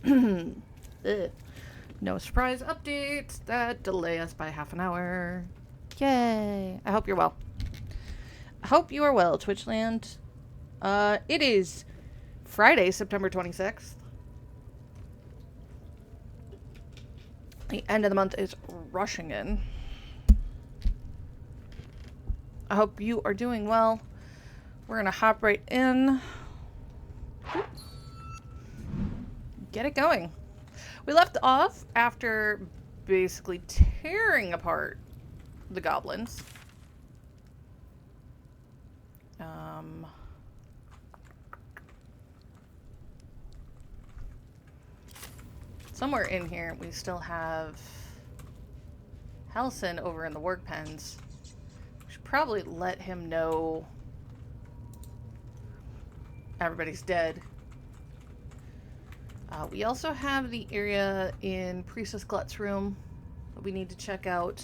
Ugh. No surprise updates that delay us by half an hour. Yay. I hope you're well. I hope you are well, Twitchland. It is Friday, September 26th. The end of the month is rushing in. I hope you are doing well. We're gonna hop right in. Get it going. We left off after basically tearing apart the goblins. Somewhere in here, we still have Halsin over in the work pens. We should probably let him know everybody's dead. We also have the area in Priestess Glut's room that we need to check out.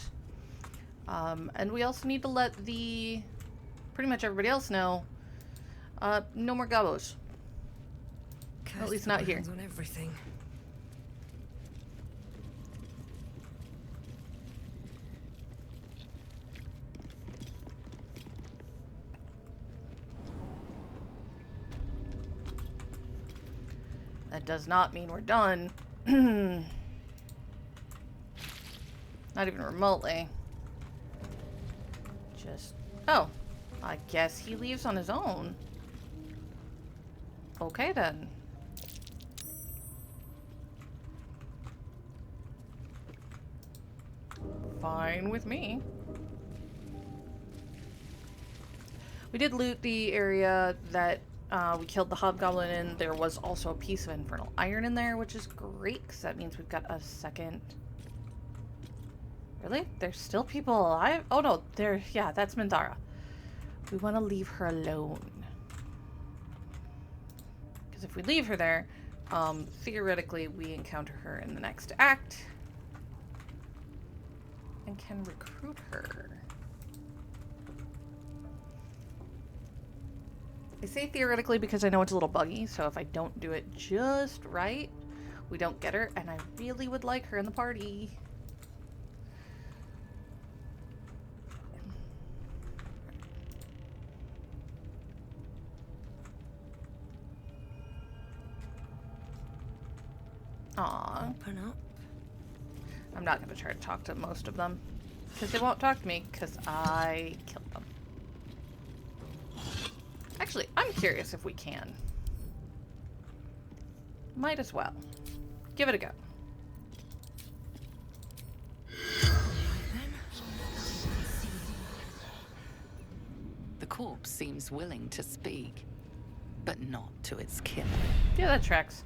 And we also need to let pretty much everybody else know, no more gobos. At least not here. On everything. That does not mean we're done. Not even remotely. Oh, I guess he leaves on his own. Okay then. Fine with me. We did loot the area that we killed the hobgoblin in. There was also a piece of infernal iron in there, which is great, because that means we've got a second... Really? There's still people alive? Oh no, yeah, that's Minthara. We want to leave her alone. Because if we leave her there, theoretically we encounter her in the next act. And can recruit her. I say theoretically because I know it's a little buggy, so if I don't do it just right, we don't get her, and I really would like her in the party. Aww. Open up. I'm not going to try to talk to most of them, because they won't talk to me, because I killed them. Actually, I'm curious if we can. Might as well. Give it a go. The corpse seems willing to speak, but not to its killer. Yeah, that tracks.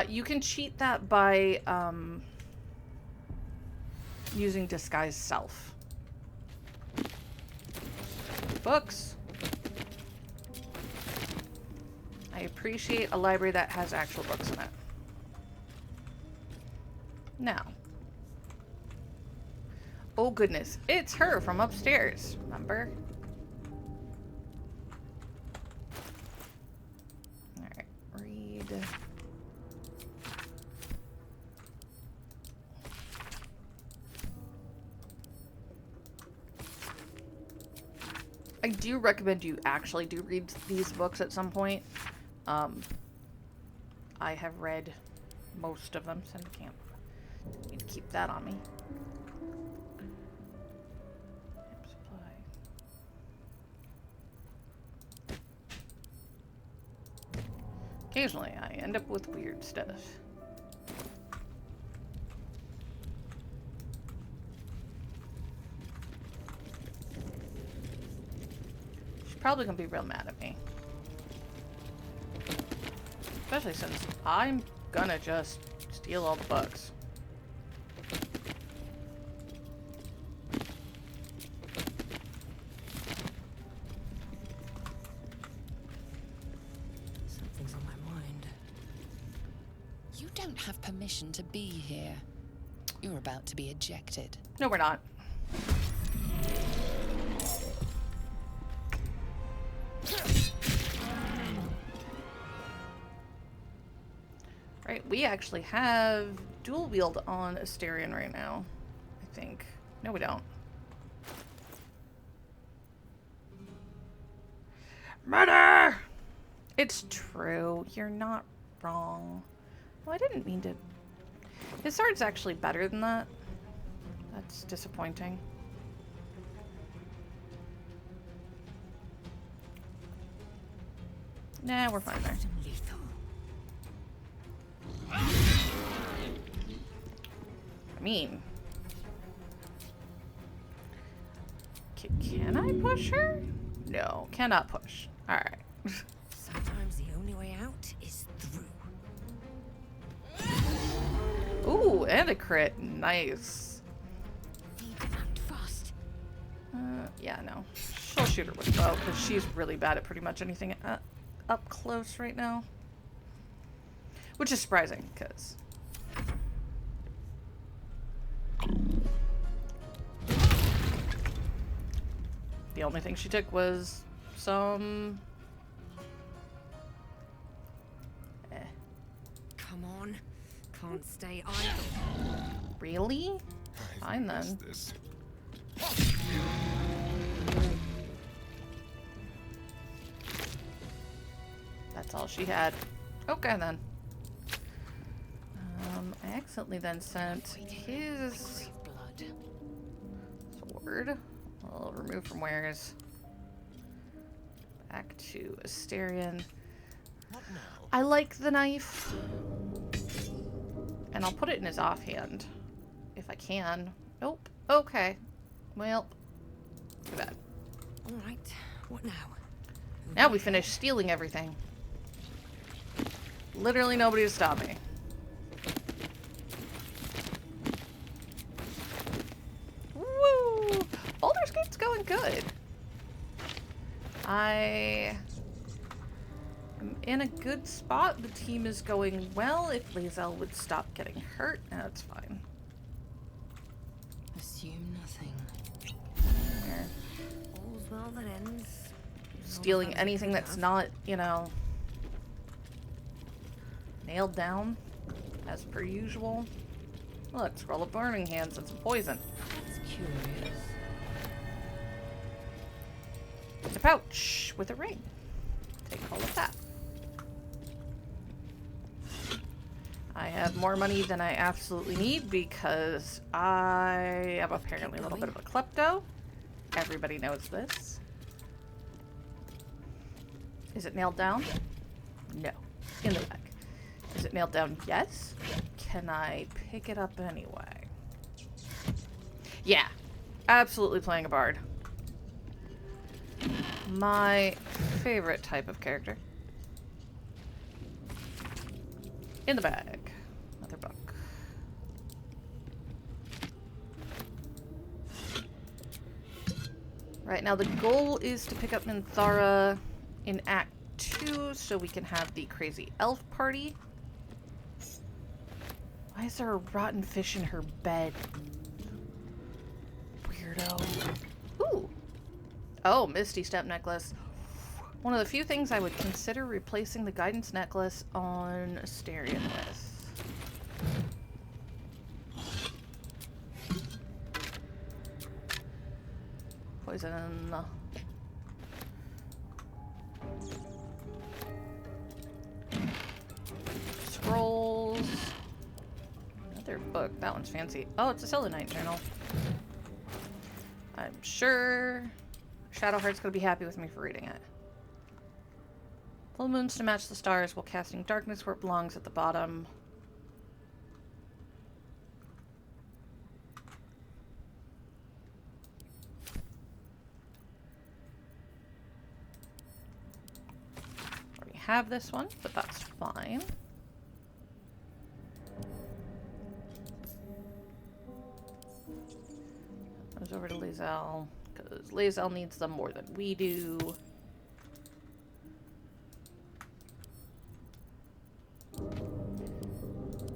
You can cheat that by, using disguise self. Books. I appreciate a library that has actual books in it. Now. Oh goodness, it's her from upstairs, remember? Alright, read. I do recommend you actually do read these books at some point. I have read most of them, so I can't need to keep that on me. Occasionally, I end up with weird stuff. She's probably gonna be real mad at me. Especially since I'm gonna just steal all the books. Something's on my mind. You don't have permission to be here. You're about to be ejected. No, we're not. we actually have dual wield on Asterion right now. I think. No, we don't. Murder! It's true. You're not wrong. Well, I didn't mean to... His sword's actually better than that. That's disappointing. Nah, we're fine there. I mean... Can I push her? No, cannot push. Alright. Sometimes the only way out is through. Ooh, and a crit. Nice. Act fast. Yeah, no. She'll shoot her with bow, because she's really bad at pretty much anything up close right now. Which is surprising, because... the only thing she took was some... Come on. Can't stay idle. Really? Fine then. That's all she had. Okay then. I accidentally then sent his sword. I'll remove from wares. Back to Asterion. I like the knife. And I'll put it in his offhand. If I can. Nope. Okay. Well, too bad. Alright, what now? Now we finish stealing everything. Literally nobody to stop me. Woo! Baldur's Gate's going good. I am in a good spot. The team is going well. If Lae'zel would stop getting hurt, that's fine. Assume nothing. There. All's well that ends. Stealing anything that's not, you know, nailed down, as per usual. Look, scroll of burning hands and some poison. That's curious. It's a pouch with a ring. Take all of that. I have more money than I absolutely need because I am apparently a little bit of a klepto. Everybody knows this. Is it nailed down? No. In the bag. Is it nailed down? Yes. Can I pick it up anyway? Yeah. Absolutely playing a bard. My favorite type of character. In the bag. Another book. Right, now the goal is to pick up Minthara in Act 2 so we can have the crazy elf party. Why is there a rotten fish in her bed? Weirdo. Ooh. Oh, Misty Step necklace. One of the few things I would consider replacing the guidance necklace on Asterion with. Poison. Scrolls. Another book. That one's fancy. Oh, it's a Selenite journal. I'm sure Shadowheart's gonna be happy with me for reading it. Full moons to match the stars while casting darkness where it belongs at the bottom. Already have this one, but that's fine. Goes over to Lae'zel, because Lae'zel needs them more than we do.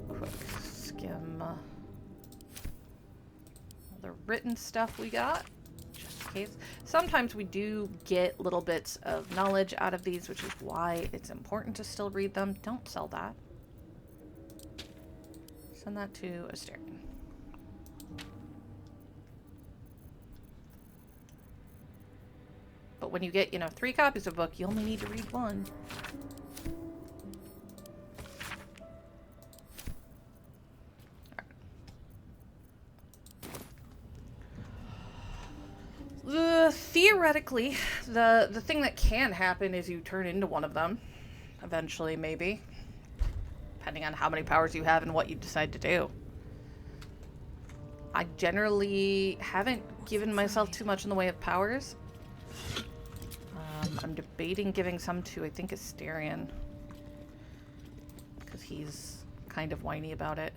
Quick skim the written stuff we got, just in case. Sometimes we do get little bits of knowledge out of these, which is why it's important to still read them. Don't sell that. Send that to Asterion. But when you get, 3 copies of a book, you only need to read one. Theoretically, the thing that can happen is you turn into one of them. Eventually, maybe. Depending on how many powers you have and what you decide to do. I generally haven't given myself too much in the way of powers. I'm debating giving some to, I think, Asterion. Because he's kind of whiny about it.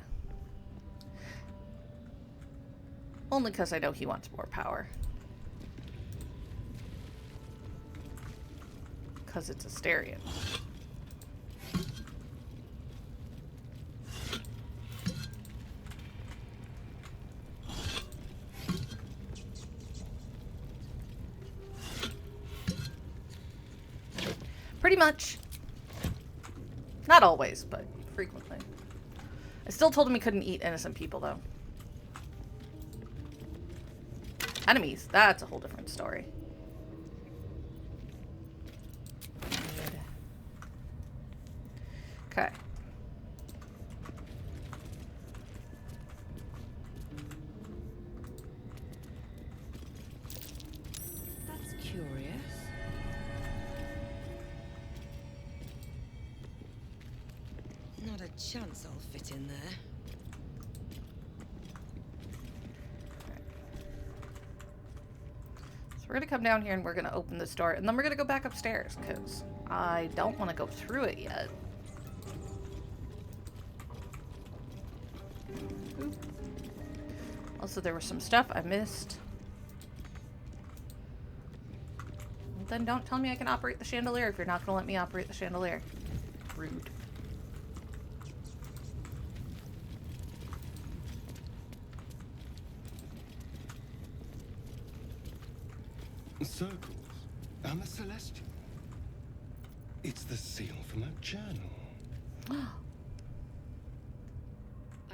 Only because I know he wants more power. Because it's Asterion. Pretty much. Not always, but frequently. I still told him he couldn't eat innocent people, though. Enemies, that's a whole different story. Okay. That's curious. Not a chance I'll fit in there. So we're gonna come down here and we're gonna open this door, and then we're gonna go back upstairs, because I don't want to go through it yet. Oop. Also, there was some stuff I missed. Then don't tell me I can operate the chandelier if you're not gonna let me operate the chandelier. Rude. Circles and the Celestial. It's the seal from that journal. I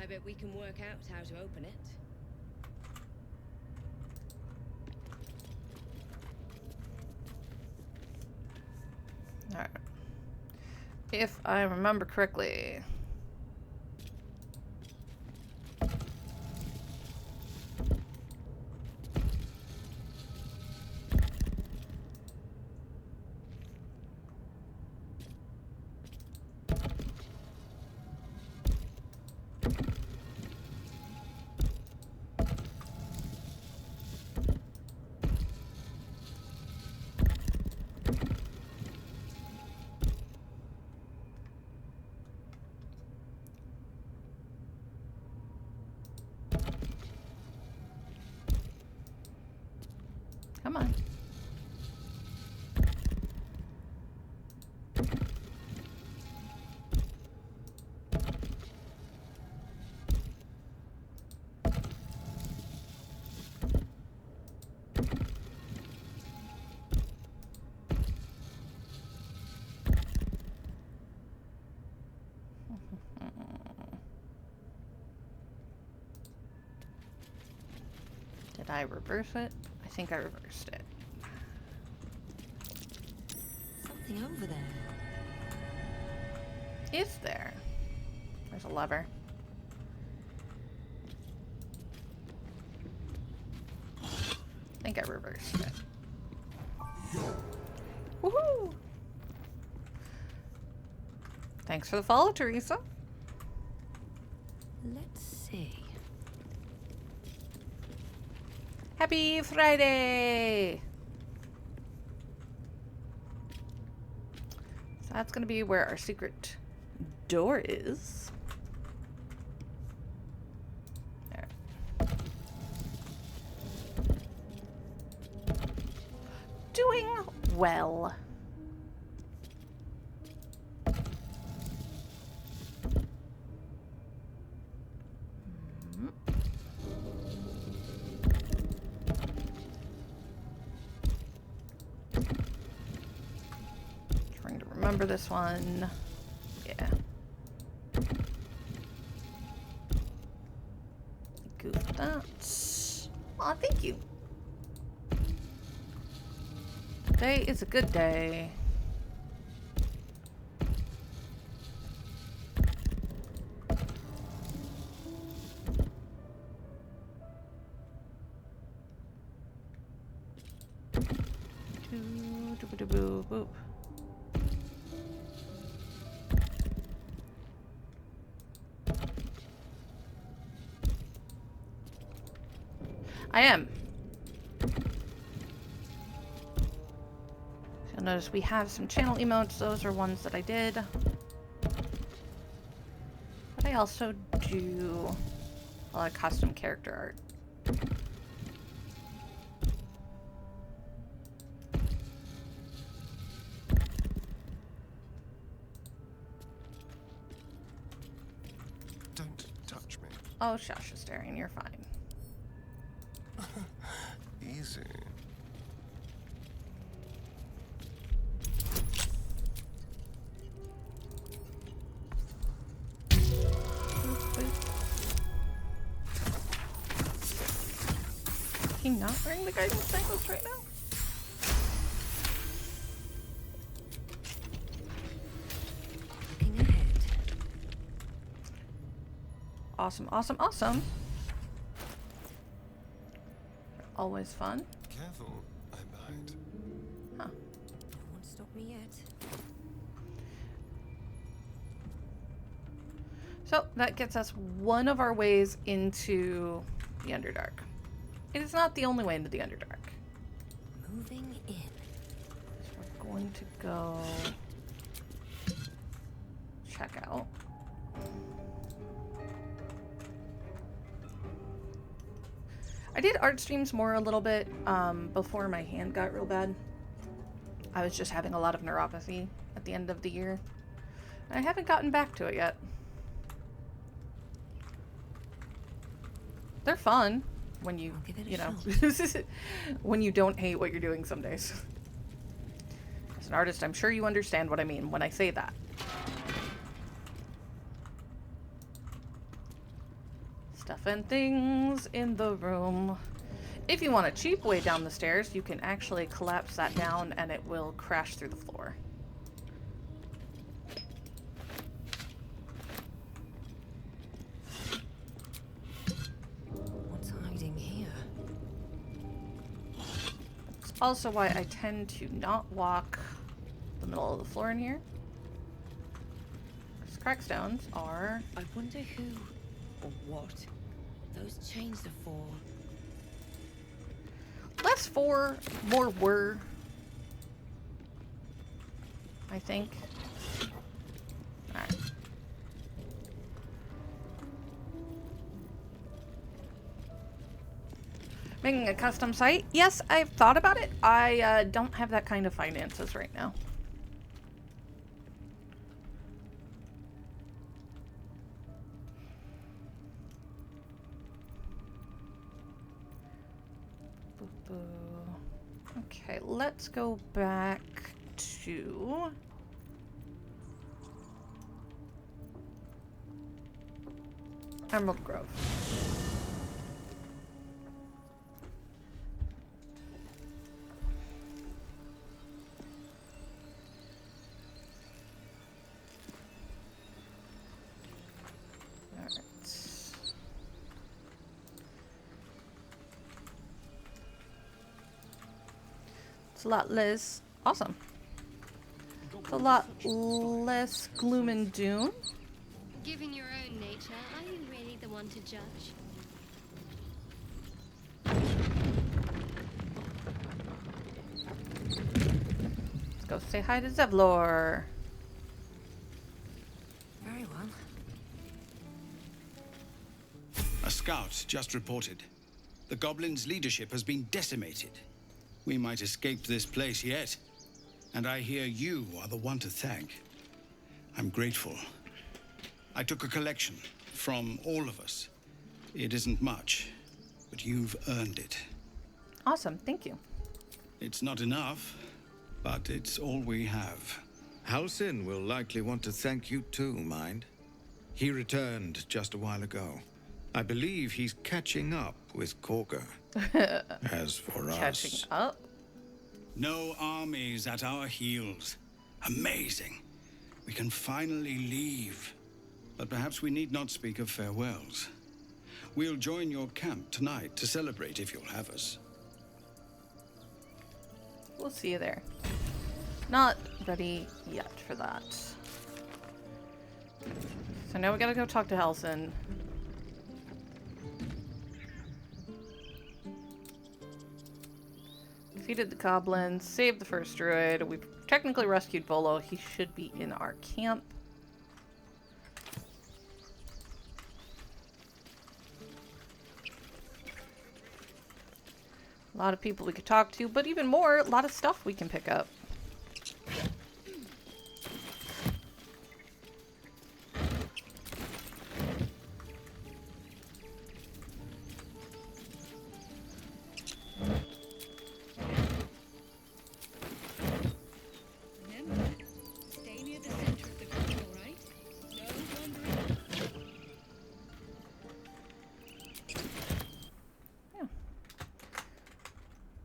bet we can work out how to open it. Alright. If I remember correctly. Come on. Did I reverse it? I think I reversed it. Something over there. Is there? There's a lever. I think I reversed it. Woohoo! Thanks for the follow, Teresa. Let's see. Happy Friday! So that's gonna be where our secret door is. There. Doing well. Remember this one. Yeah. that. Aw, thank you. Today is a good day. Boop. I am. You'll notice we have some channel emotes. Those are ones that I did. But I also do a lot of custom character art. Don't touch me. Oh, shush, Astarion, you're fine. Easy. Is he not wearing the guidance necklace right now? Looking ahead. Awesome, awesome, awesome. Always fun. Careful, I might. Huh. Won't stop me yet. So that gets us one of our ways into the Underdark. It is not the only way into the Underdark. Moving in. So we're going to go check out. I did art streams more a little bit before my hand got real bad. I was just having a lot of neuropathy at the end of the year. I haven't gotten back to it yet. They're fun when you, I'll give it a you know, when you don't hate what you're doing some days. As an artist, I'm sure you understand what I mean when I say that. Stuff and things in the room. If you want a cheap way down the stairs, you can actually collapse that down and it will crash through the floor. What's hiding here? It's also why I tend to not walk the middle of the floor in here. Because crackstones are... I wonder who or what those chains are for. less for, more were. I think. Alright. Making a custom site? Yes, I've thought about it. I don't have that kind of finances right now. Okay, let's go back to... Emerald Grove. Alright. It's a lot less... Awesome. It's a lot less gloom and doom. Given your own nature, are you really the one to judge? Let's go say hi to Zevlor. Very well. A scout just reported. The goblins' leadership has been decimated. We might escape this place yet. And I hear you are the one to thank. I'm grateful. I took a collection from all of us. It isn't much, but you've earned it. Awesome, thank you. It's not enough, but it's all we have. Halsin will likely want to thank you too, mind. He returned just a while ago. I believe he's catching up with Korga. As for Catching us, up? No armies at our heels. Amazing. We can finally leave. But perhaps we need not speak of farewells. We'll join your camp tonight to celebrate if you'll have us. We'll see you there. Not ready yet for that. So now we gotta go talk to Halsin. Defeated the goblins, saved the first druid. We've technically rescued Volo. He should be in our camp. A lot of people we could talk to, but even more, a lot of stuff we can pick up. Remember, stay near the center of the group, all right? No wandering.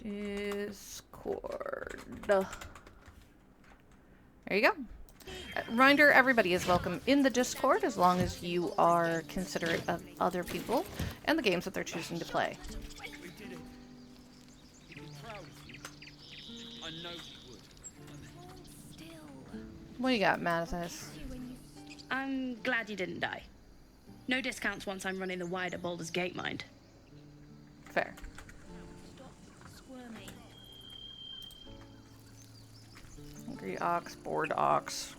Discord. There you go. Reminder, everybody is welcome in the Discord as long as you are considerate of other people and the games that they're choosing to play. We did it. He'd be proud of you. I know he would. What do you got, Mathis? I'm glad you didn't die. No discounts once I'm running the wider Baldur's Gate mind. Fair. Squirming. Angry ox, bored ox.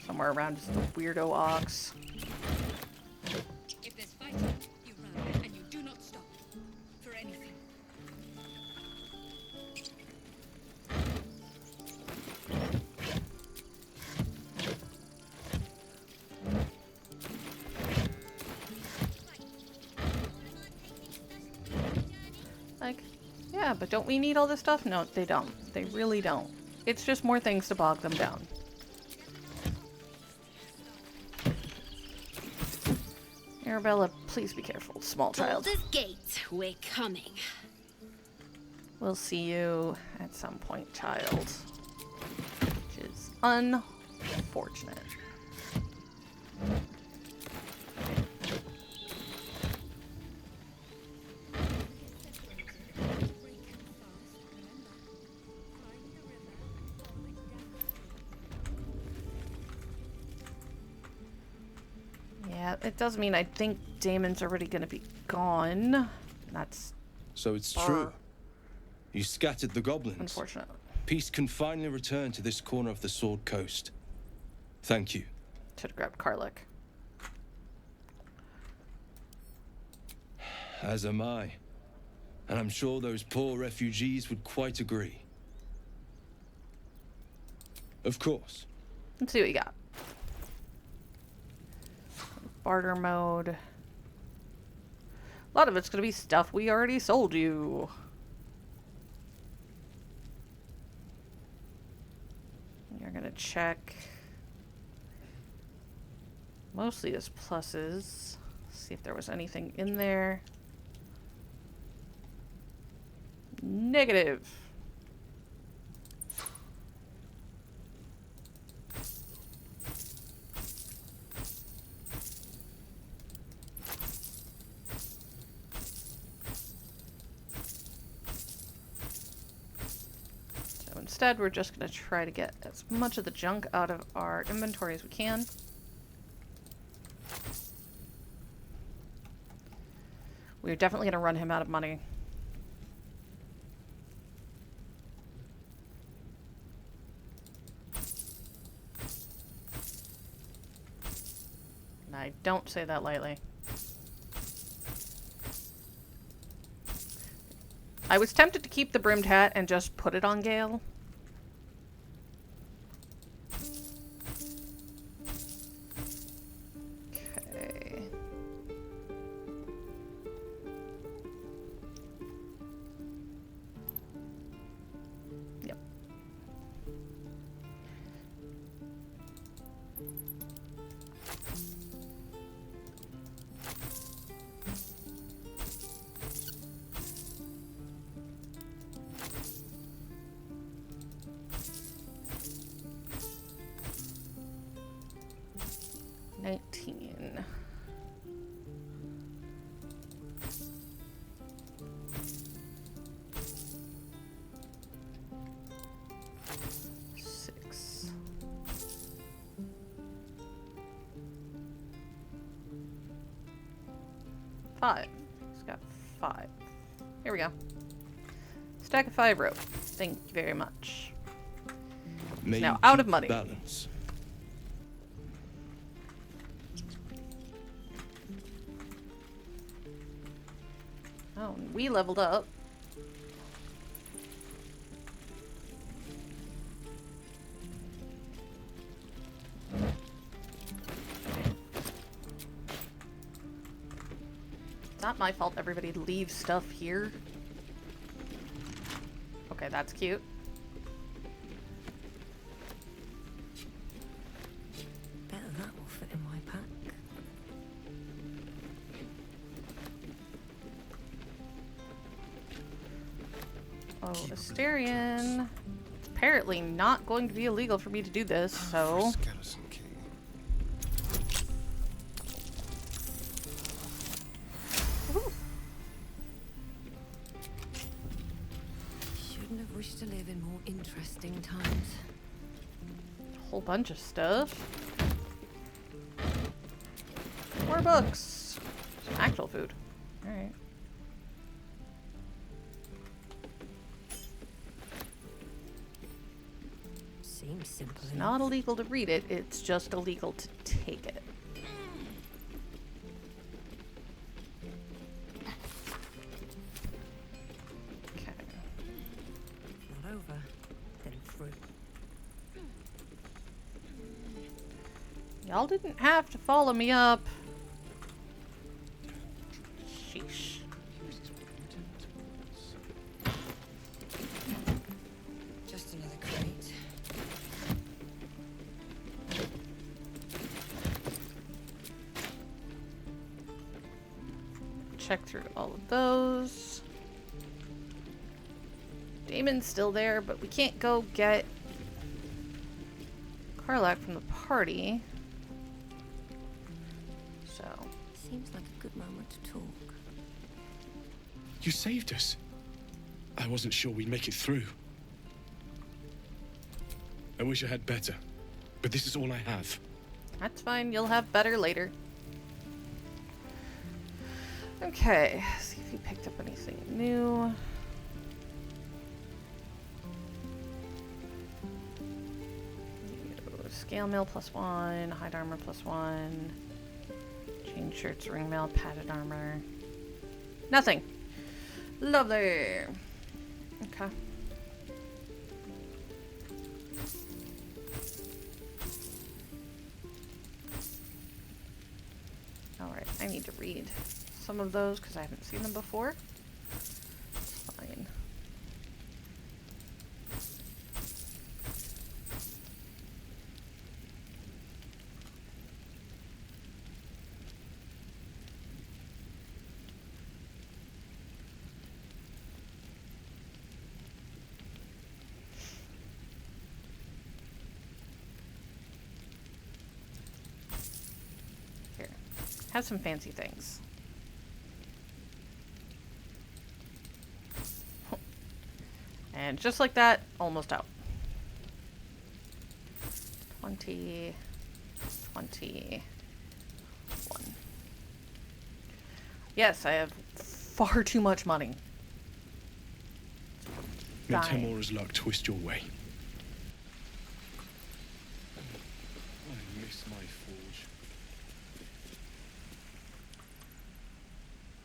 Somewhere around is the weirdo ox. If there's fighting, you run, and you do not stop. For anything. Like, yeah, but don't we need all this stuff? No, they don't. They really don't. It's just more things to bog them down. Arabella, please be careful, small child. Baldur's Gate, we're coming. We'll see you at some point, child. Which is unfortunate. Yeah, it does mean I think Damon's already gonna be gone. That's So it's true. You scattered the goblins. unfortunate. Peace can finally return to this corner of the Sword Coast. Thank you. Should have grabbed Karluk. As am I. And I'm sure those poor refugees would quite agree. Of course. Let's see what you got. Barter mode. A lot of it's gonna be stuff we already sold you. You're gonna check mostly as pluses. See if there was anything in there. Negative. So instead, we're just going to try to get as much of the junk out of our inventory as we can. We're definitely going to run him out of money. And I don't say that lightly. I was tempted to keep the brimmed hat and just put it on Gale. Okay. Yep. 19. Six. Five. It's got 5. Here we go. Stack of 5 rope. Thank you very much. May now you out keep of money. Balance. Oh, we leveled up. It's not my fault everybody leaves stuff here. Okay, that's cute. Bet that will fit in my pack. Oh, Asterion. It's apparently not going to be illegal for me to do this, so... Skeleton key. Shouldn't have wished to live in more interesting times. A whole bunch of stuff. More books. Some actual food. Alright. Seems simple It's enough. not illegal to read it, it's just illegal to take it. Okay. Not over, then through. Y'all didn't have to follow me up. Sheesh. Just another crate. Check through all of those. Damon's still there, but we can't go get Karlach from the party. So, Seems like a good moment to talk. You saved us. I wasn't sure we'd make it through. I wish I had better, but this is all I have. that's fine. You'll have better later. Okay, see if you picked up anything new. Scale mail +1, hide armor +1, chain shirts, ring mail, padded armor. Nothing. Lovely. Okay. Alright, I need to read some of those because I haven't seen them before. It's fine. Here. Have some fancy things. And just like that, almost out. 20, 21. Yes, I have far too much money. May Dying. Temora's luck twist your way. I miss my forge.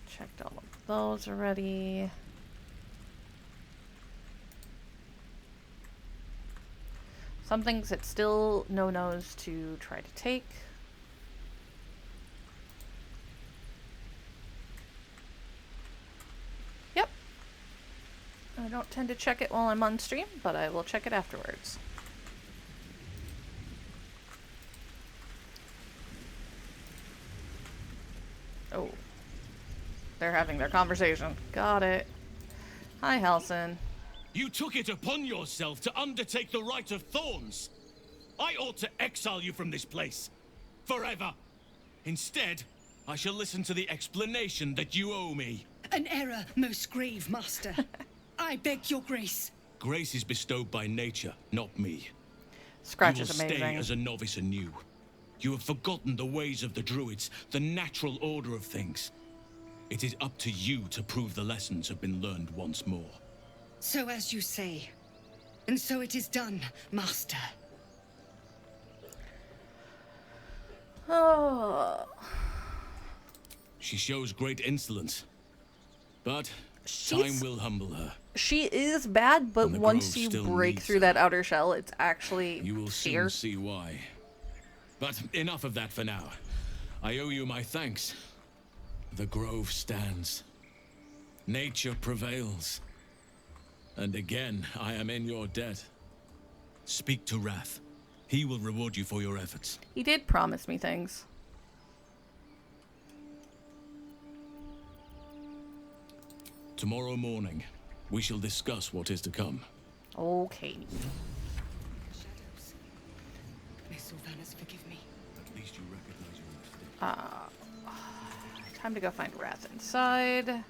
Checked all of those already. Some things that still no-nos to try to take. Yep. I don't tend to check it while I'm on stream, but I will check it afterwards. Oh. They're having their conversation. Got it. Hi, Halson. You took it upon yourself to undertake the Rite of Thorns. I ought to exile you from this place. Forever. Instead, I shall listen to the explanation that you owe me. An error, most grave master. I beg your grace. Grace is bestowed by nature, not me. Scratch you is will stay amazing. as a novice anew. You have forgotten the ways of the druids, the natural order of things. It is up to you to prove the lessons have been learned once more. So as you say. And so it is done, master. Oh. She shows great insolence. But time will humble her. She is bad, but And the once grove you still break needs through her. that outer shell, it's actually You will fear. soon see why. But enough of that for now. I owe you my thanks. The grove stands. Nature prevails. And again, I am in your debt. Speak to Wrath. He will reward you for your efforts. He did promise me things. Tomorrow morning, we shall discuss what is to come. Okay. Shadows. May Sylvanas forgive me. At least you recognize your mistake. Time to go find Wrath inside.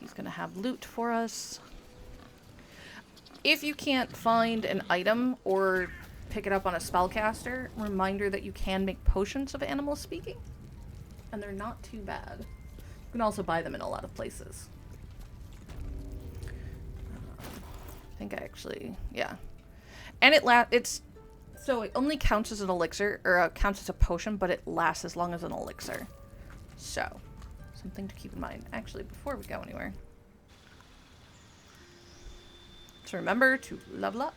He's gonna have loot for us. If you can't find an item or pick it up on a spellcaster, reminder that you can make potions of animal speaking. And they're not too bad. You can also buy them in a lot of places. I think I actually, yeah. And so it only counts as an elixir, or counts as a potion, but it lasts as long as an elixir. So, something to keep in mind. Actually, before we go anywhere. So remember to level up.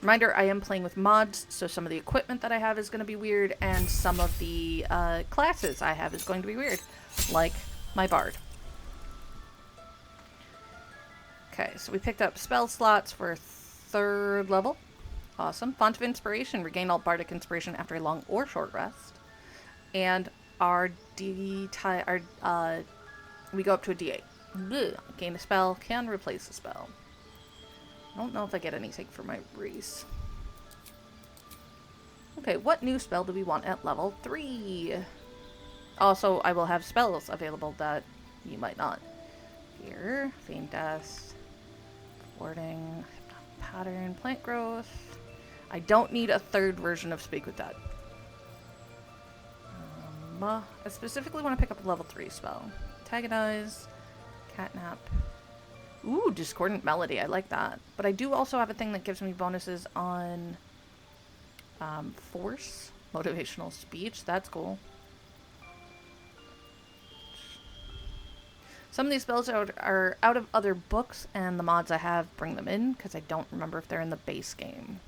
Reminder, I am playing with mods, so some of the equipment that I have is going to be weird, and some of the classes I have is going to be weird, like my bard. Okay, so we picked up spell slots for 3rd level. Awesome. Font of Inspiration, regain all bardic inspiration after a long or short rest. And our we go up to a D8. Bleh. Gain a spell, can replace a spell. I don't know if I get anything for my Reese. Okay, what new spell do we want at level 3? Also, I will have spells available that you might not. Here, Feign Dust, Warding, Pattern, Plant Growth. I don't need a 3rd version of Speak with Dead. I specifically want to pick up a level 3 spell. Antagonize, Catnap. Ooh, Discordant Melody. I like that. But I do also have a thing that gives me bonuses on Force, Motivational Speech. That's cool. Some of these spells are out of other books, and the mods I have bring them in, because I don't remember if they're in the base game.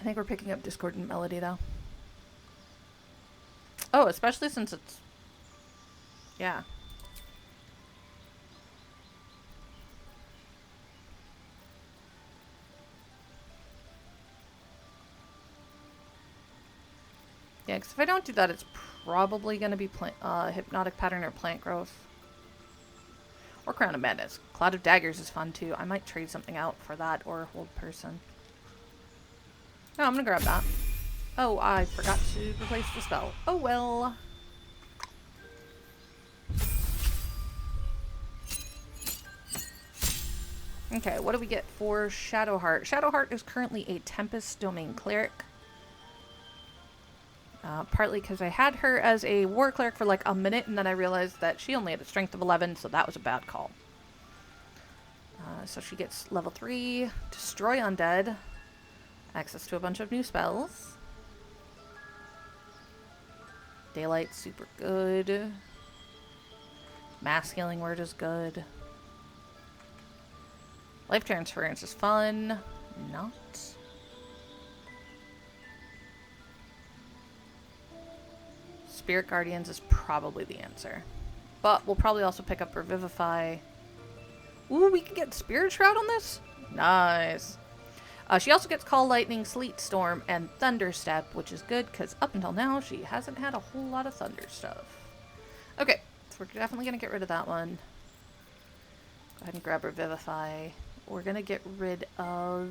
I think we're picking up Discordant Melody, though. Oh, especially since it's... Yeah. Yeah, because if I don't do that, it's probably going to be Hypnotic Pattern or Plant Growth. Or Crown of Madness. Cloud of Daggers is fun, too. I might trade something out for that or Hold Person. No, I'm going to grab that. Oh, I forgot to replace the spell. Oh, well. Okay, what do we get for Shadowheart? Shadowheart is currently a Tempest Domain Cleric. Partly because I had her as a War Cleric for like a minute, and then I realized that she only had a Strength of 11, so that was a bad call. So she gets level 3, Destroy Undead, access to a bunch of new spells. Daylight, super good. Mass Healing Word is good. Life Transference is fun. Not. Spirit Guardians is probably the answer. But we'll probably also pick up Revivify. Ooh, we can get Spirit Shroud on this? Nice. She also gets Call Lightning, Sleet Storm, and Thunder Step, which is good because up until now she hasn't had a whole lot of Thunder stuff. Okay, so we're definitely going to get rid of that one. Go ahead and grab Revivify. we're gonna get rid of...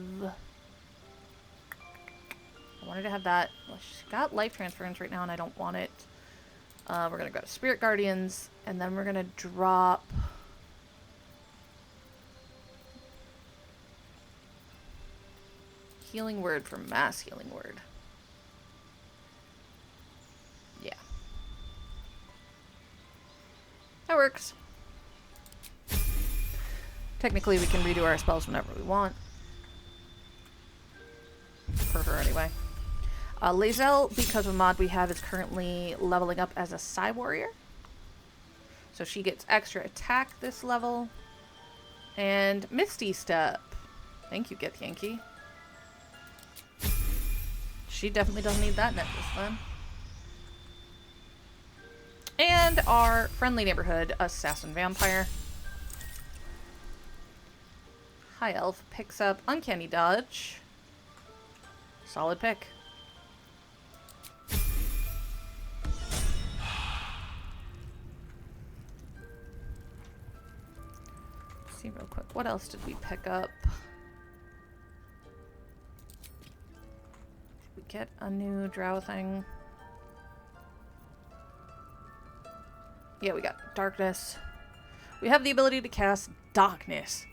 I wanted to have that. Well, she's got life transference right now, and I don't want it. We're gonna go to Spirit Guardians, and then we're gonna drop... Healing Word for Mass Healing Word. Yeah. That works. Technically, we can redo our spells whenever we want. For her, anyway. Lae'zel, because of a mod we have, is currently leveling up as a Psy Warrior. So she gets extra attack this level. And Misty Step. Thank you, Get Yankee. She definitely doesn't need that necklace then. And our friendly neighborhood Assassin Vampire. High Elf picks up Uncanny Dodge. Solid pick. Let's see real quick. What else did we pick up? Did we get a new drow thing? Yeah, we got Darkness. We have the ability to cast Darkness.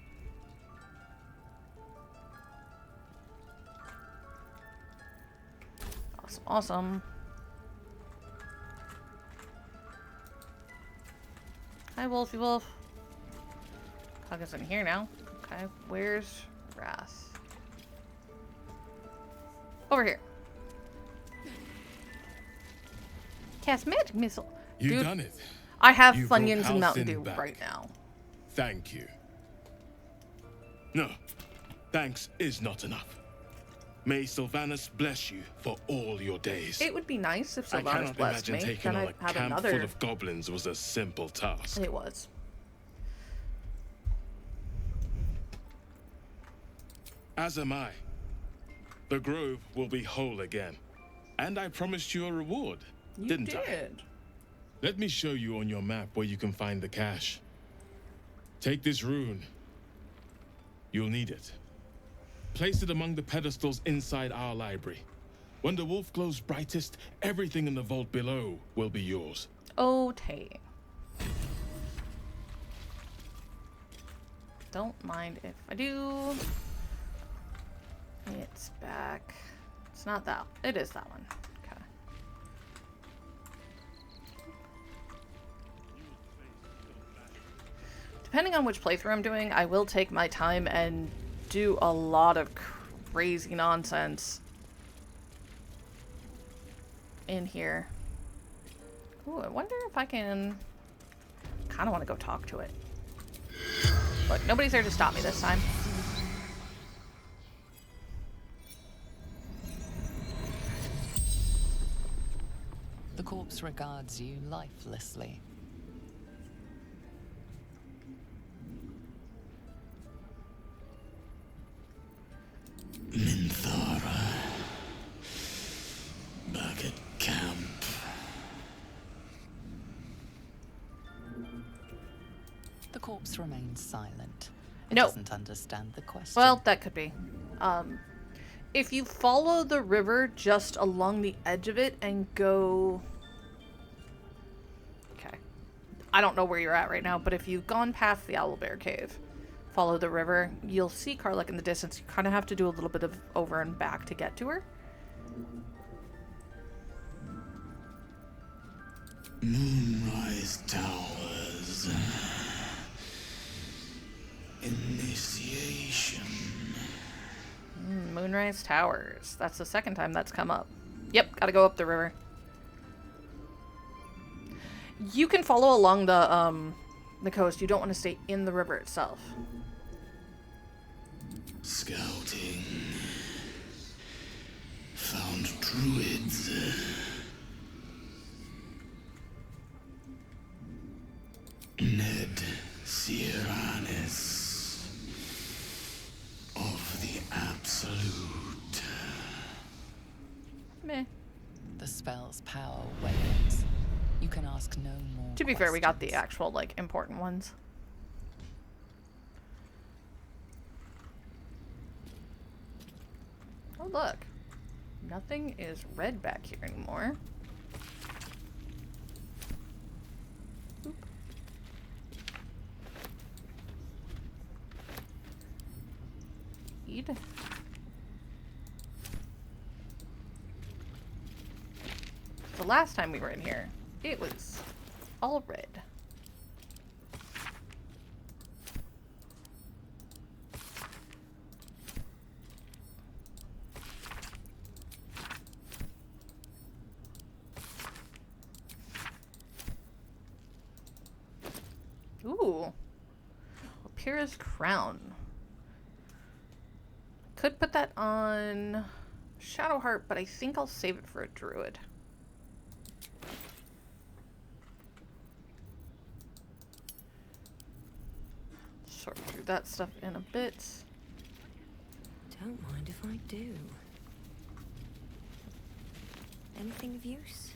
Awesome, awesome. Hi, Wolfie Wolf. Hug is in here now. Okay, where's Wrath? Over here. Cast Magic Missile. You Dude, done it. I have You brought Funyuns and Mountain Halcyon Dew back. right now. Thank you. No, thanks is not enough. May Sylvanas bless you for all your days. It would be nice if I Sylvanas cannot blessed imagine me. taking Then on I'd a have camp another. full of goblins was a simple task. It was. As am I. The grove will be whole again. And I promised you a reward, didn't I? Let me show you on your map where you can find the cache. Take this rune. You'll need it. Place it among the pedestals inside our library. When the wolf glows brightest, everything in the vault below will be yours. Okay. Don't mind if I do. It's back. It's not that. It is that one. Okay. Depending on which playthrough I'm doing, I will take my time and do a lot of crazy nonsense in here. Ooh, I wonder if I can... kind of want to go talk to it. Look, nobody's there to stop me this time. The corpse regards you lifelessly. Minthara. Back at camp. The corpse remains silent. It No. doesn't understand the question. Well, that could be. If you follow the river just along the edge of it and go... Okay. I don't know where you're at right now, but if you've gone past the Owlbear Cave, follow the river, you'll see Karlach in the distance. You kind of have to do a little bit of over and back to get to her. Moonrise Towers. Initiation. Moonrise Towers. That's the second time that's come up. Yep, gotta go up the river. You can follow along the coast. You don't want to stay in the river itself. Scouting. Found druids. Ned Sierranis of the Absolute. Meh. The spell's power wanes. You can ask no more. To be fair, we got the actual, like, important ones. Oh, look. Nothing is red back here anymore. Oop. Eat. The last time we were in here, it was all red. Ooh. Lapira's crown. Could put that on Shadowheart, but I think I'll save it for a druid. Sort through that stuff in a bit. Don't mind if I do. Anything of use?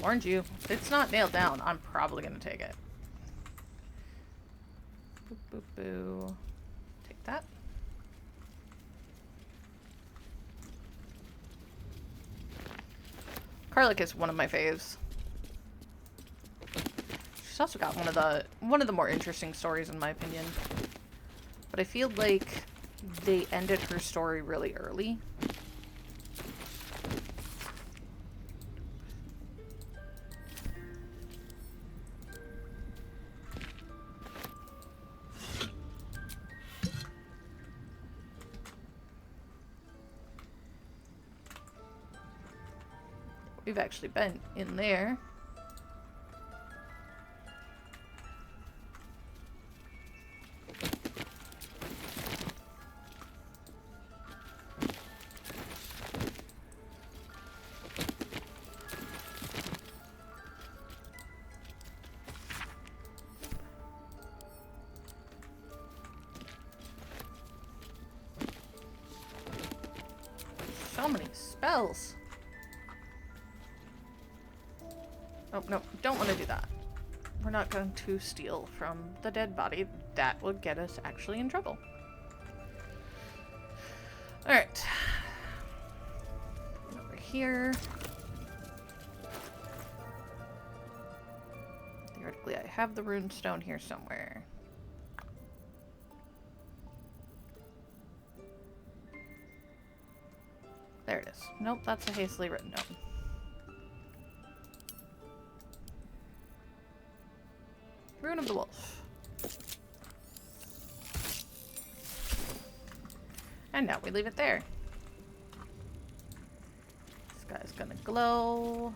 Warned you. If it's not nailed down, I'm probably gonna take it. Boop, boop, boo. Take that. Karlach is one of my faves. She's also got one of the more interesting stories in my opinion. But I feel like they ended her story really early. We've actually been in there. So many spells. Oh, no, don't want to do that. We're not going to steal from the dead body. That would get us actually in trouble. Alright. Over here. Theoretically, I have the rune stone here somewhere. There it is. Nope, that's a hastily written note. Rune of the Wolf. And now we leave it there. This guy's gonna glow.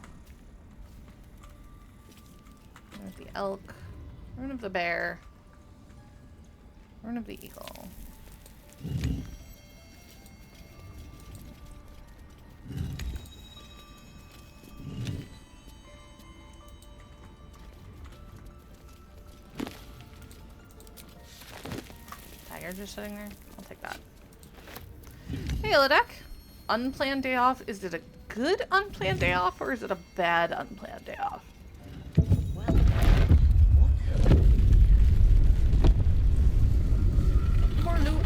Rune of the elk. Rune of the bear. Rune of the eagle. Just sitting there. I'll take that. Hey, Illidak. Unplanned day off. Is it a good unplanned day off or is it a bad unplanned day off? More loot.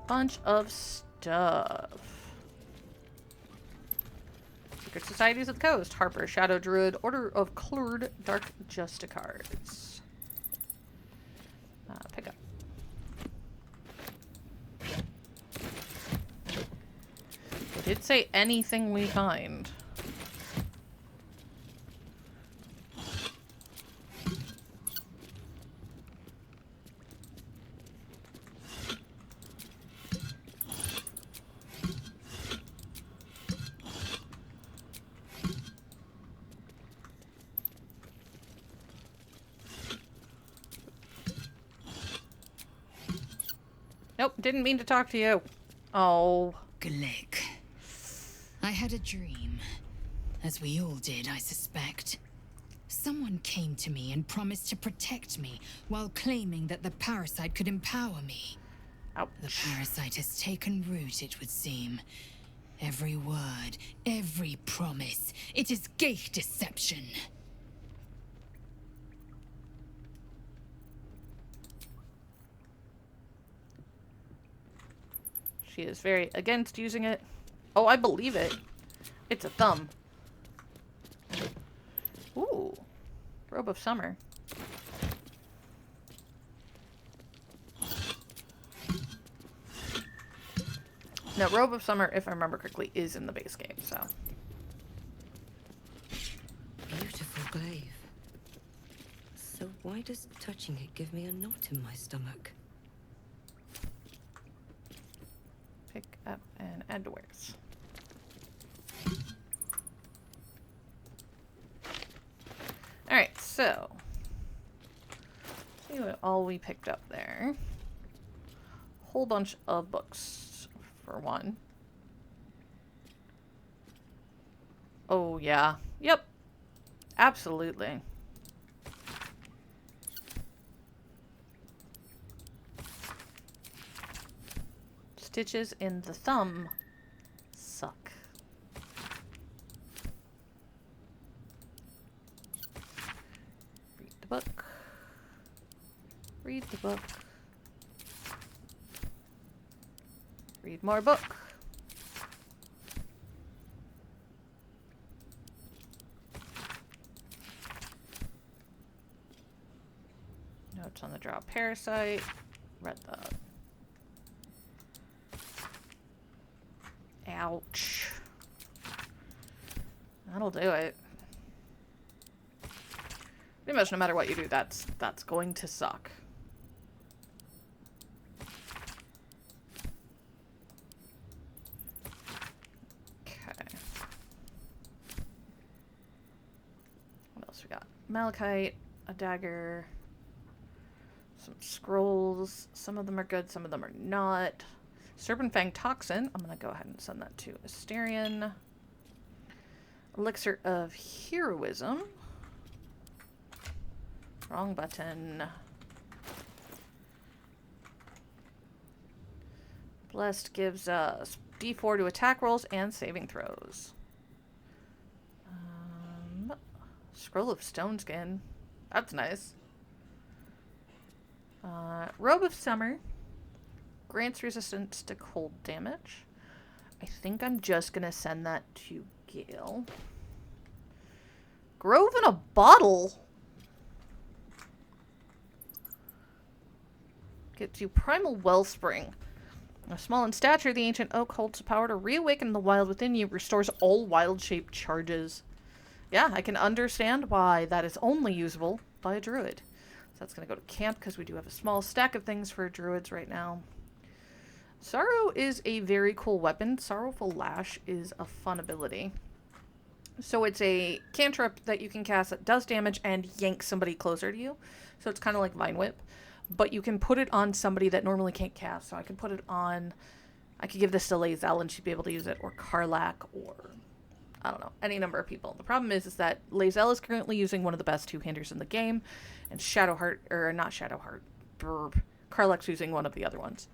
Bunch of stuff. Secret Societies of the Coast, Harper, Shadow Druid, Order of Klurd, Dark Justicards. Pick up. It did say anything we find. Nope, didn't mean to talk to you. Oh. Glick. I had a dream. As we all did, I suspect. Someone came to me and promised to protect me while claiming that the parasite could empower me. Ouch. The parasite has taken root, it would seem. Every word, every promise, it is gate deception. She is very against using it. Oh, I believe it. It's a thumb. Ooh. Robe of Summer. Now, Robe of Summer, if I remember correctly, is in the base game, so. Beautiful glaive. So why does touching it give me a knot in my stomach? Pick up and add to wares. Alright, so. See what all we picked up there. Whole bunch of books, for one. Oh, yeah. Yep. Absolutely. Stitches in the thumb suck. Read the book. Read the book. Read more book. Notes on the draw parasite. Read that. Ouch. That'll do it. Pretty much no matter what you do, that's going to suck. Okay. What else we got? Malachite, a dagger, some scrolls. Some of them are good, some of them are not. Serpent Fang Toxin. I'm going to go ahead and send that to Asterion. Elixir of Heroism. Wrong button. Blessed gives us D4 to attack rolls and saving throws. Scroll of Stone Skin. That's nice. Robe of Summer. Grants resistance to cold damage. I think I'm just going to send that to Gale. Grove in a bottle. Gets you Primal Wellspring. Small in stature, the ancient oak holds the power to reawaken the wild within you, restores all wild-shaped charges. Yeah, I can understand why that is only usable by a druid. So that's going to go to camp because we do have a small stack of things for druids right now. Sorrow is a very cool weapon. Sorrowful Lash is a fun ability. So it's a cantrip that you can cast that does damage and yanks somebody closer to you. So it's kind of like Vine Whip. But you can put it on somebody that normally can't cast. So I could put it on... I could give this to Lae'zel and she'd be able to use it. Or Karlach or... I don't know. Any number of people. The problem is that Lae'zel is currently using one of the best two-handers in the game. And Shadowheart... Or not Shadowheart. Karlach's using one of the other ones.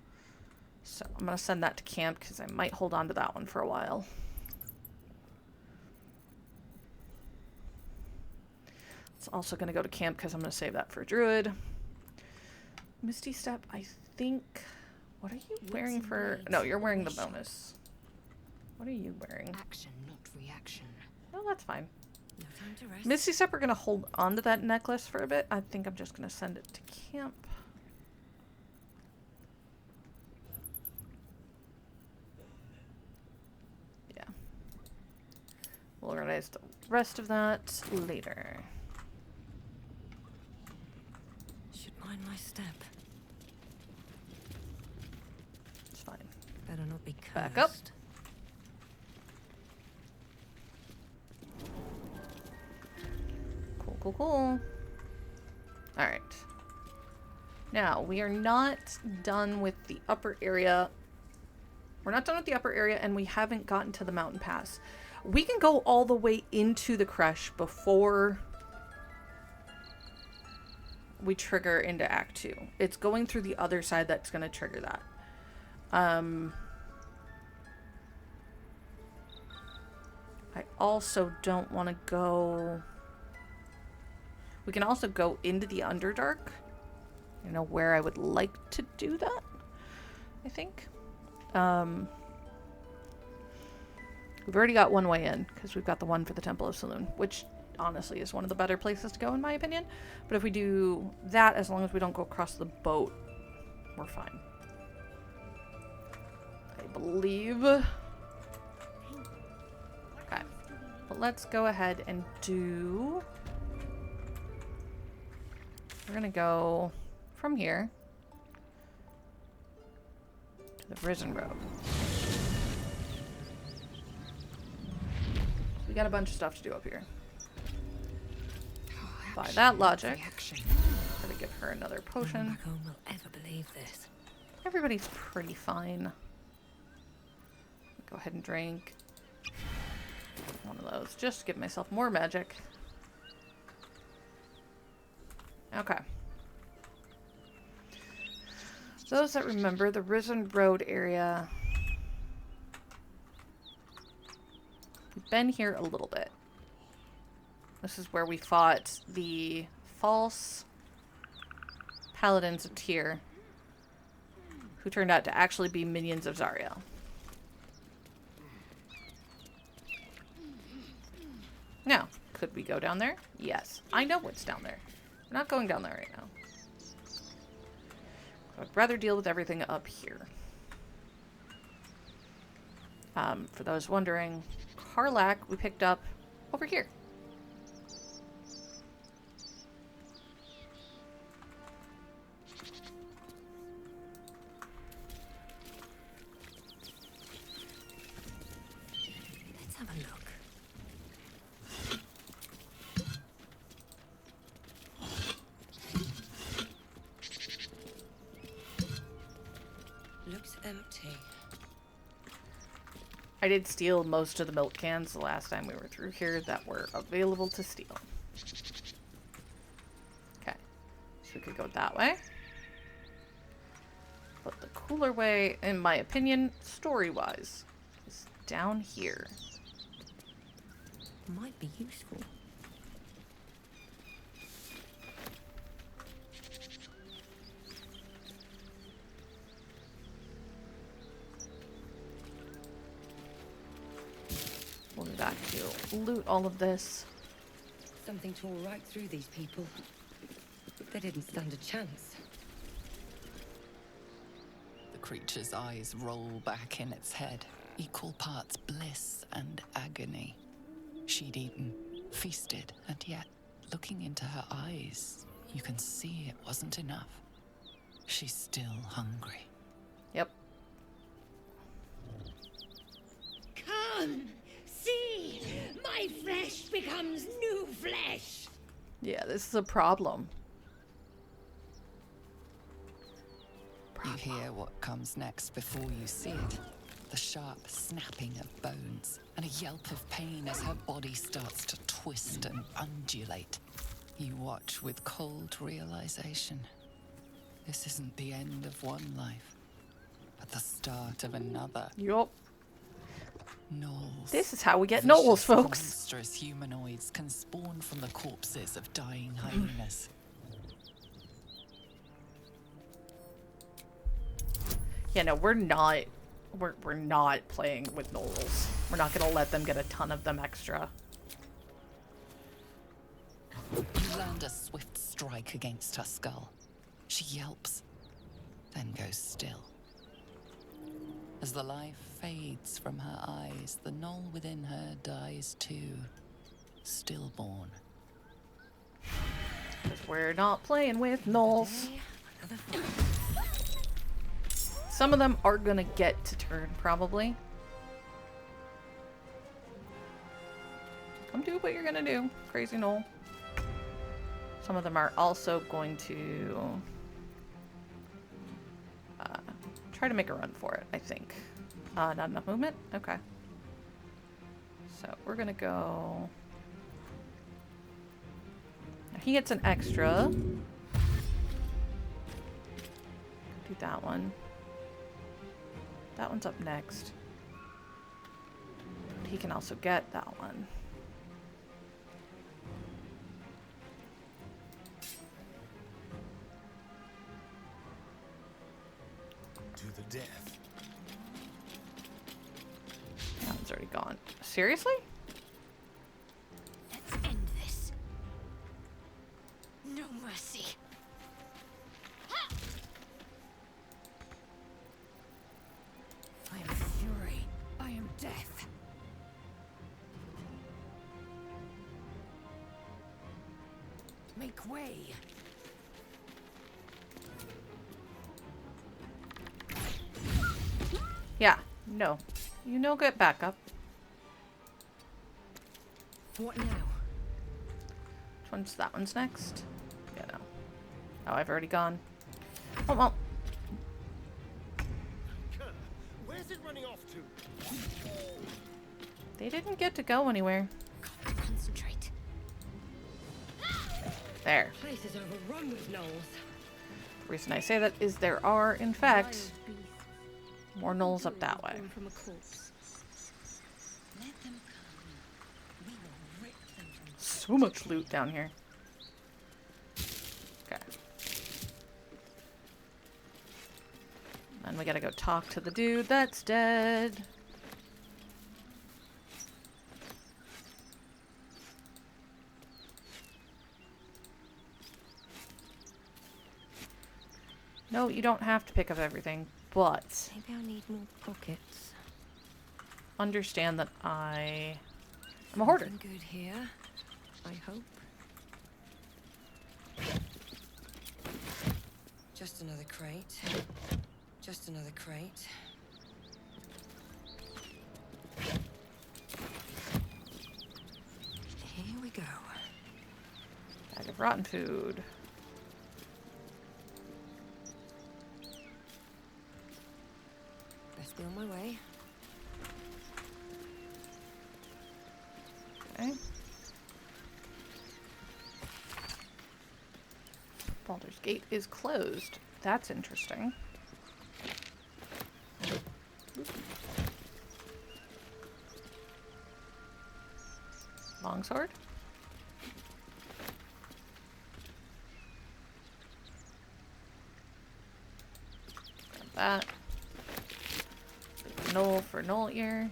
So I'm going to send that to camp because I might hold on to that one for a while. It's also going to go to camp because I'm going to save that for a druid. Misty Step, I think... What are you wearing for... No, you're wearing the bonus. What are you wearing? Action, not reaction. No, that's fine. No time to rest. Misty Step, we're going to hold on to that necklace for a bit. I think I'm just going to send it to camp. We'll organize the rest of that later. Should mind my step. It's fine. Better not be cursed. Back up. Cool, cool, cool. Alright. Now, we are not done with the upper area We're not done with the upper area, and we haven't gotten to the mountain pass. We can go all the way into the Creche before we trigger into Act 2. It's going through the other side that's going to trigger that. I also don't want to go... We can also go into the Underdark. You know, where I would like to do that, I think. We've already got one way in, because we've got the one for the Temple of Saloon, which honestly is one of the better places to go, in my opinion. But if we do that, as long as we don't go across the boat, we're fine. I believe. Okay. But let's go ahead and do... We're going to go from here to the Risen Road. We got a bunch of stuff to do up here. By that logic, I'm gonna give her another potion. No one back home will ever believe this. Everybody's pretty fine. Go ahead and drink one of those, just to give myself more magic. Okay. Those that remember the Risen Road area, we've been here a little bit. This is where we fought the false paladins of Tyr, who turned out to actually be minions of Zariel. Now, could we go down there? Yes. I know what's down there. We're not going down there right now. I'd rather deal with everything up here. For those wondering, Karlach we picked up over here. Let's have a look. Looks empty. I did steal most of the milk cans the last time we were through here that were available to steal. Okay, so we could go that way. But the cooler way, in my opinion, story-wise, is down here. Might be useful. We'll be back to loot all of this. Something tore right through these people. They didn't stand a chance. The creature's eyes roll back in its head, equal parts bliss and agony. She'd eaten, feasted, and yet, looking into her eyes, you can see it wasn't enough. She's still hungry. Yep. Come! See! My flesh becomes new flesh! Yeah, this is a problem. You hear what comes next before you see it. The sharp snapping of bones, and a yelp of pain as her body starts to twist and undulate. You watch with cold realization. This isn't the end of one life, but the start of another. Yup. Gnolls. This is how we get gnolls, folks. Monstrous humanoids can spawn from the corpses of dying hyenas. Yeah, no, we're not playing with gnolls. We're not gonna let them get a ton of them extra. You land a swift strike against her skull. She yelps, then goes still. As the life fades from her eyes, the gnoll within her dies too, stillborn. Because we're not playing with gnolls. Some of them are gonna get to turn, probably. Come do what you're gonna do, crazy gnoll. Some of them are also going to try to make a run for it, I think. Not enough movement? Okay. So we're gonna go... He gets an extra. Do that one. That one's up next. But he can also get that one. To the death. That one's already gone. Seriously? Let's end this. No mercy. I am fury. I am death. Make way. Yeah. No. You know, get back up. What now? Which one's that one's next? Yeah, no. Oh, I've already gone. Oh, well. Where's it running off to? They didn't get to go anywhere. Got to concentrate. There. Place is overrun with gnolls. The reason I say that is there are, in fact, more gnolls up that way. From a corpse. Let them come. We will rip them from So much loot down here. Okay. And we gotta go talk to the dude that's dead. No, you don't have to pick up everything, but Maybe I need more pockets. understand that I'm a hoarder. Something good here, I hope. Just another crate. Just another crate. Here we go. Bag of rotten food. Best be on my way. Okay. Baldur's Gate is closed. That's interesting. Longsword? Grab that. Knoll for Knoll ear.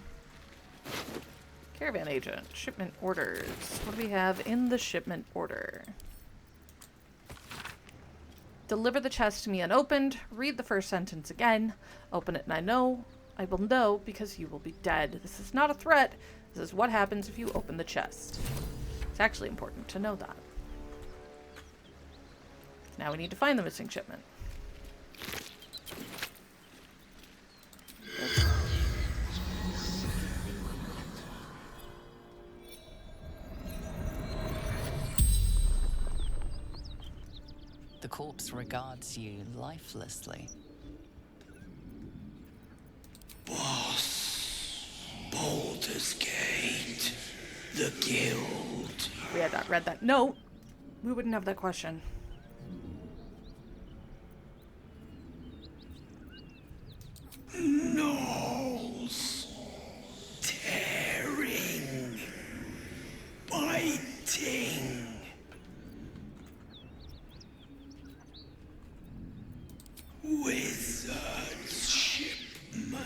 Caravan agent. Shipment orders. What do we have in the shipment order? Deliver the chest to me unopened. Read the first sentence again. Open it and I will know because you will be dead. This is not a threat. This is what happens if you open the chest. It's actually important to know that. Now we need to find the missing shipment. The corpse regards you lifelessly. Boss. Baldur's Gate. The Guild. We had not read that note. We wouldn't have that question. Gnolls. Tearing. Biting. Wizard shipment.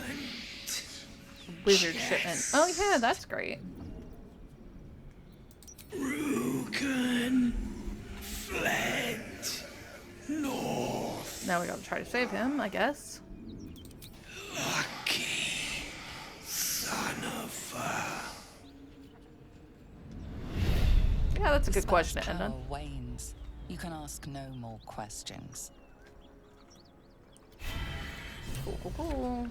Wizard shipment. Oh yeah, that's great. Rugen fled north. Now we gotta try to save him, I guess. Lucky son of Yeah, that's a The good question to spell's end on. power wanes. You can ask no more questions. Cool, cool, cool.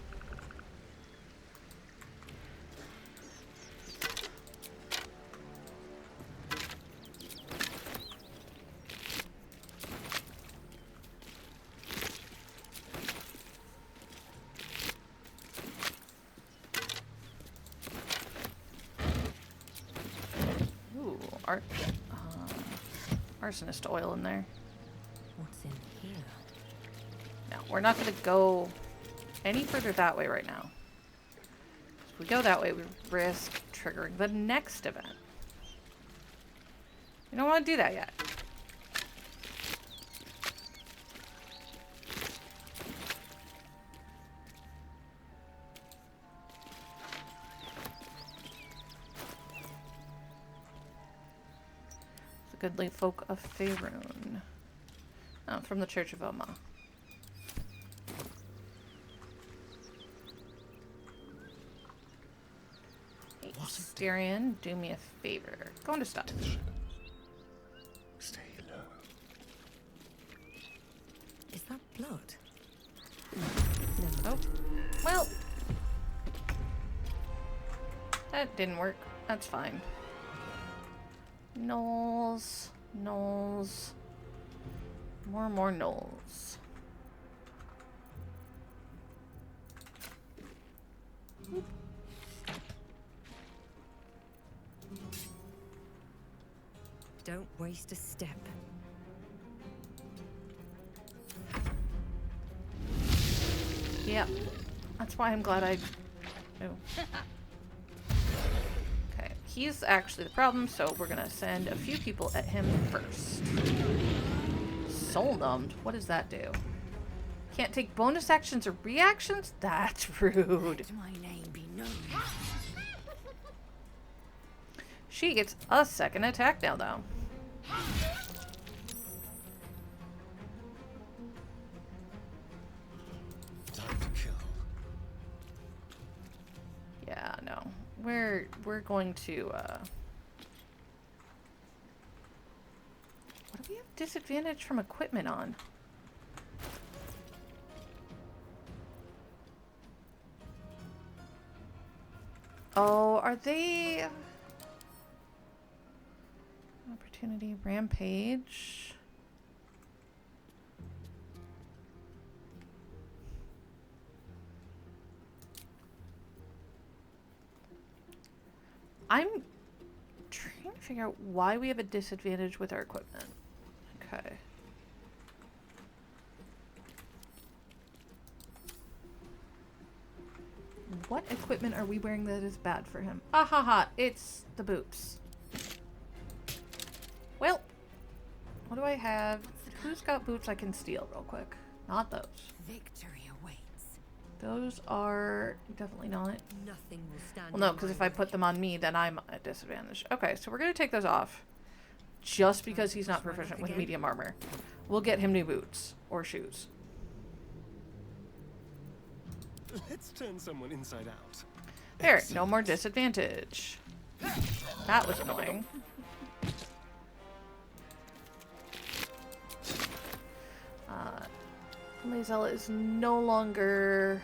arsonist oil in there. What's in here? No, we're not going to go any further that way right now. If we go that way, we risk triggering the next event. We don't want to do that yet. The goodly folk of Faerun. Oh, from the Church of Oma. Hey, Styrian, do me a favor. Go into stuff. Stay low. Is that blood? Oh. Well. That didn't work. That's fine. Knolls. Knolls. More knolls. Oop. Don't waste a step. Yep. That's why I'm glad I... Oh. Okay. He's actually the problem, so we're gonna send a few people at him first. Soul numbed? What does that do? Can't take bonus actions or reactions? That's rude. Let my name be known. She gets a second attack now, though. Time to kill. Yeah, no. We're going to, What do we have disadvantage from equipment on? Oh, are they... Opportunity rampage. I'm trying to figure out why we have a disadvantage with our equipment. Okay. What equipment are we wearing that is bad for him? Ah ha ha, it's the boots. Well, what do I have? Who's got boots I can steal real quick? Not those. Victory awaits. Those are definitely not. Nothing will stand. Well, no, because if I put them on me, then I'm at disadvantage. Okay, so we're going to take those off. Just because he's not proficient with medium armor. We'll get him new boots. Or shoes. Let's turn someone inside out. There, no more disadvantage. That was annoying. Lae'zel is no longer...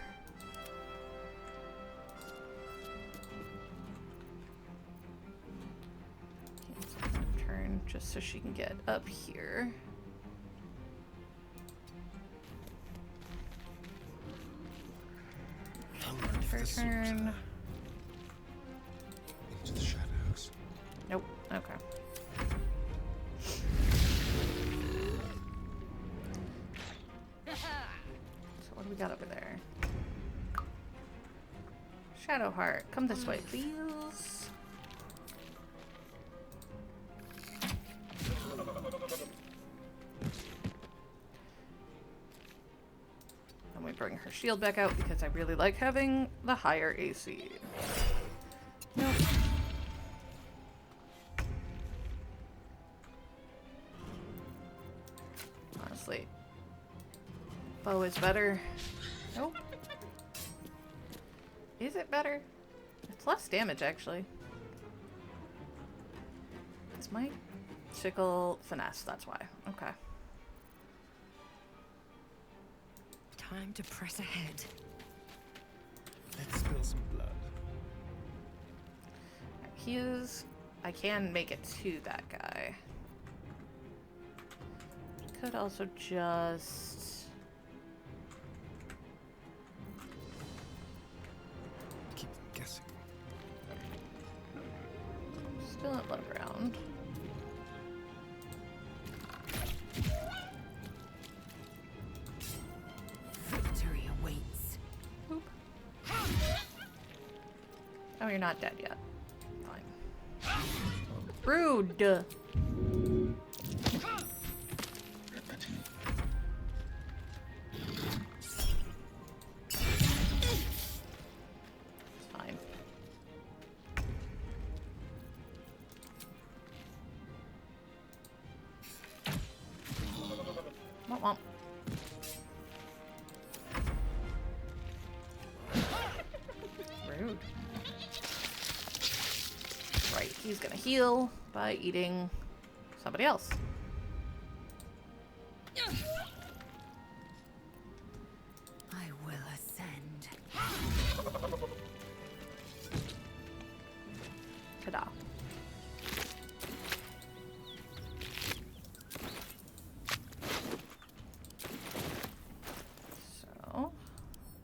Turn just so she can get up here. Her turn. Into the shadows. Nope. Okay. So what do we got over there? Shadowheart, come this way, please. And we bring her shield back out because I really like having the higher AC. Nope. Honestly, bow is better. Nope. Is it better? It's less damage, actually. It's my sickle finesse, that's why. Okay. Time to press ahead. Let's spill some blood. He is... I can make it to that guy. Could also just... Keep them guessing. Still at low ground. Oh, you're not dead yet. Fine. Rude. Fine. Womp womp. Rude. Right, he's gonna heal by eating somebody else. I will ascend. Ta-da. So,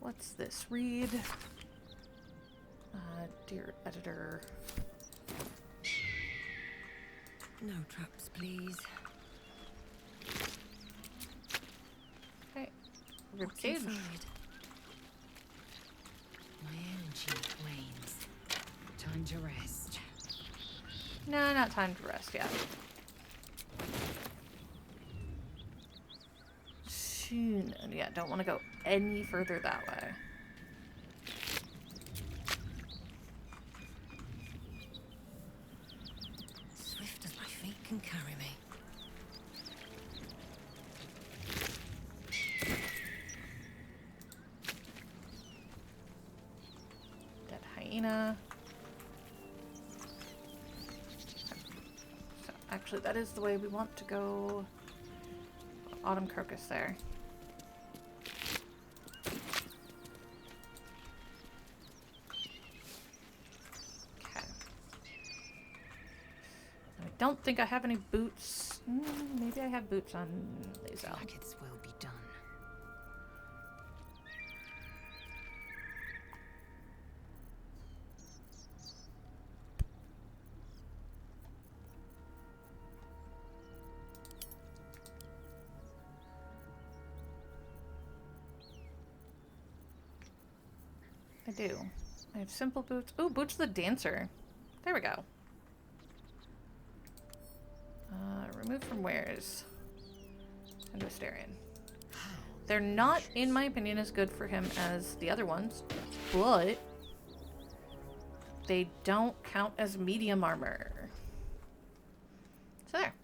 what's this? Read. Dear editor. No traps, please. Okay. What's Ribcage. inside? My energy wanes. Time to rest. No, not time to rest yet. Soon. Yeah, don't want to go any further that way. Swift as my feet can carry me. Dead hyena. So, actually, that is the way we want to go. Autumn crocus there. Okay. I don't think I have any boots. Maybe I have boots on Lae'zel. Blackets will be done. I do. I have simple boots. Ooh, Boots the Dancer. There we go. Remove from wares. And Wisterian. They're not, in my opinion, as good for him as the other ones, but they don't count as medium armor. So there.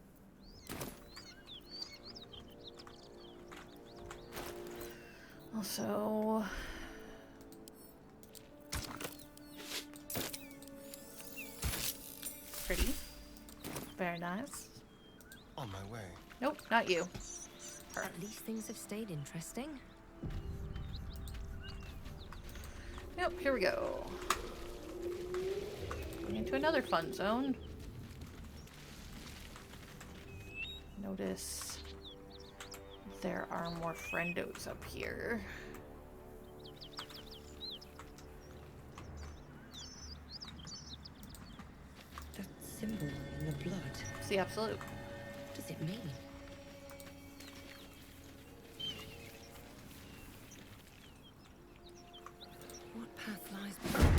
Also, pretty. Very nice. On my way. Nope, not you. At least things have stayed interesting. Yep, here we go. Into another fun zone. Notice there are more friendos up here. That symbol in the blood. It's the absolute. What does it mean? What path lies before?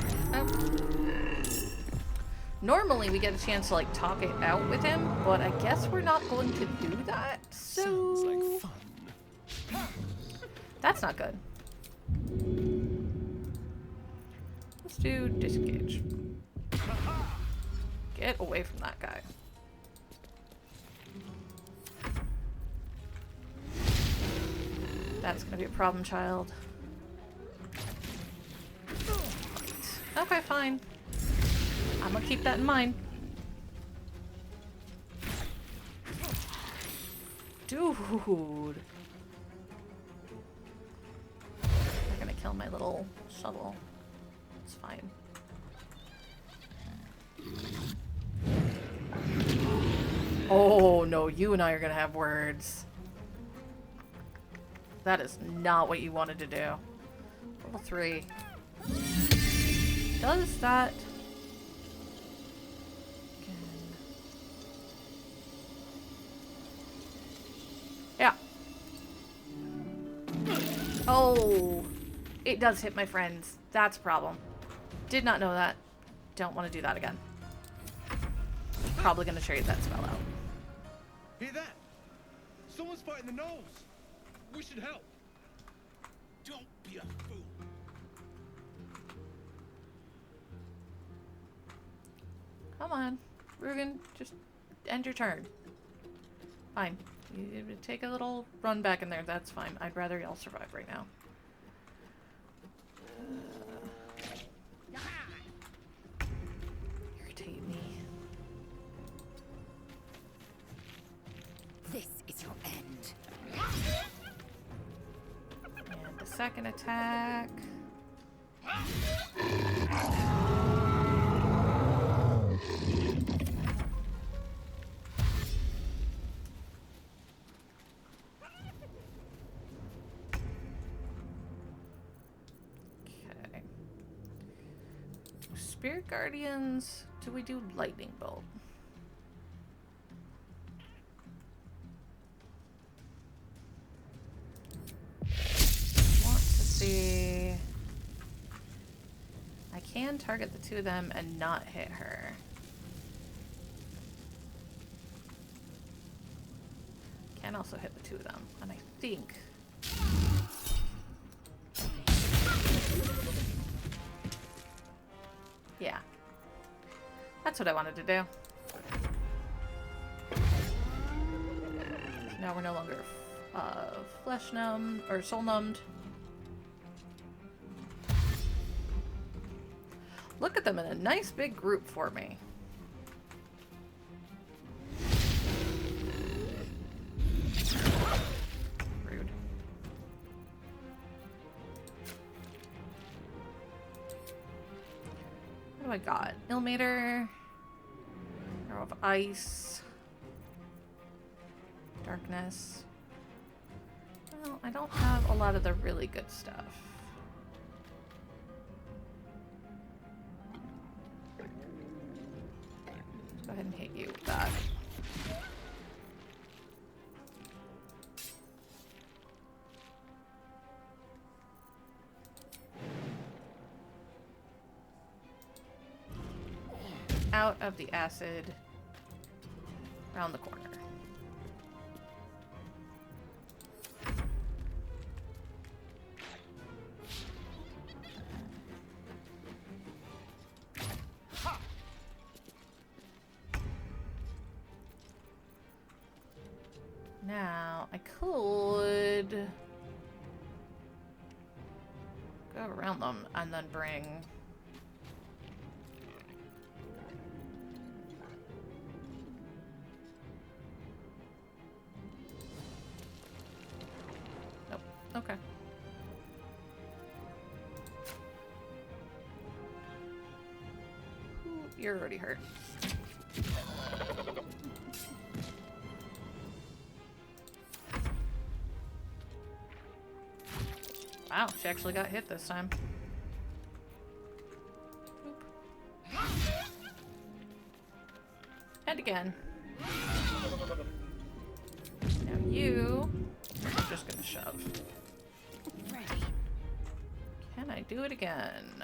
Normally we get a chance to like talk it out with him, but I guess we're not going to do that. So sounds like fun. That's not good. Let's do disengage. Get away from that guy. That's gonna be a problem, child. Okay, fine. I'm gonna keep that in mind. Dude. They're gonna kill my little shuttle. It's fine. Oh no, you and I are gonna have words. That is not what you wanted to do. Level 3. Does that... Yeah. Oh, it does hit my friends. That's a problem. Did not know that. don't want to do that again. Probably going to trade that spell out. Hear that? Someone's fighting the gnolls. We should help. Don't be a fool. Come on, Rugen, just end your turn. Fine. You take a little run back in there, that's fine. I'd rather y'all survive right now. Irritate me. This is your end. And a second attack. Okay. Spirit Guardians, do we do Lightning Bolt? Want to see. I can target the two of them and not hit her. Can also hit the two of them, and I think. Yeah. That's what I wanted to do. Now we're no longer flesh numbed or soul numbed. Look at them in a nice big group for me. Rude. What do I got? Ilmater. Arrow of Ice. Darkness. Well, I don't have a lot of the really good stuff. Let's go ahead and hit you with that. Out of the acid, around the corner. Now, I could go around them and then bring okay. Ooh, you're already hurt. Wow, she actually got hit this time. Oop. And again. Now you are just gonna shove. Ready. Can I do it again?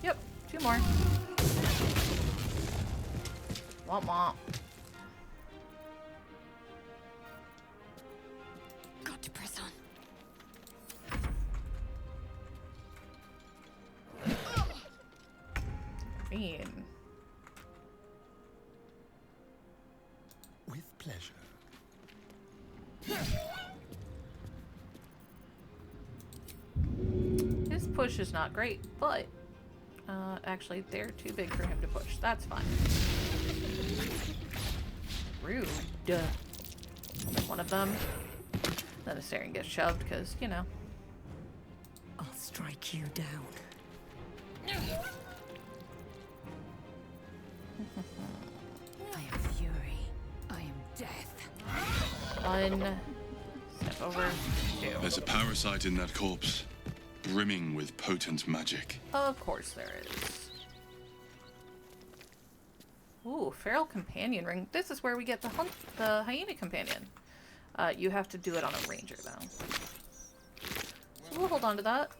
Yep, two more. Womp womp. Got to press on. Mean. With pleasure. His push is not great, but actually they're too big for him to push. That's fine. Rude. Only one of them. Then Astarion gets shoved because, you know. I'll strike you down. I am fury. I am death. One. Step over. Two. There's a parasite in that corpse, brimming with potent magic. Of course there is. Ooh, Feral Companion Ring. This is where we get the Hyena Companion. You have to do it on a ranger, though. So we'll hold on to that.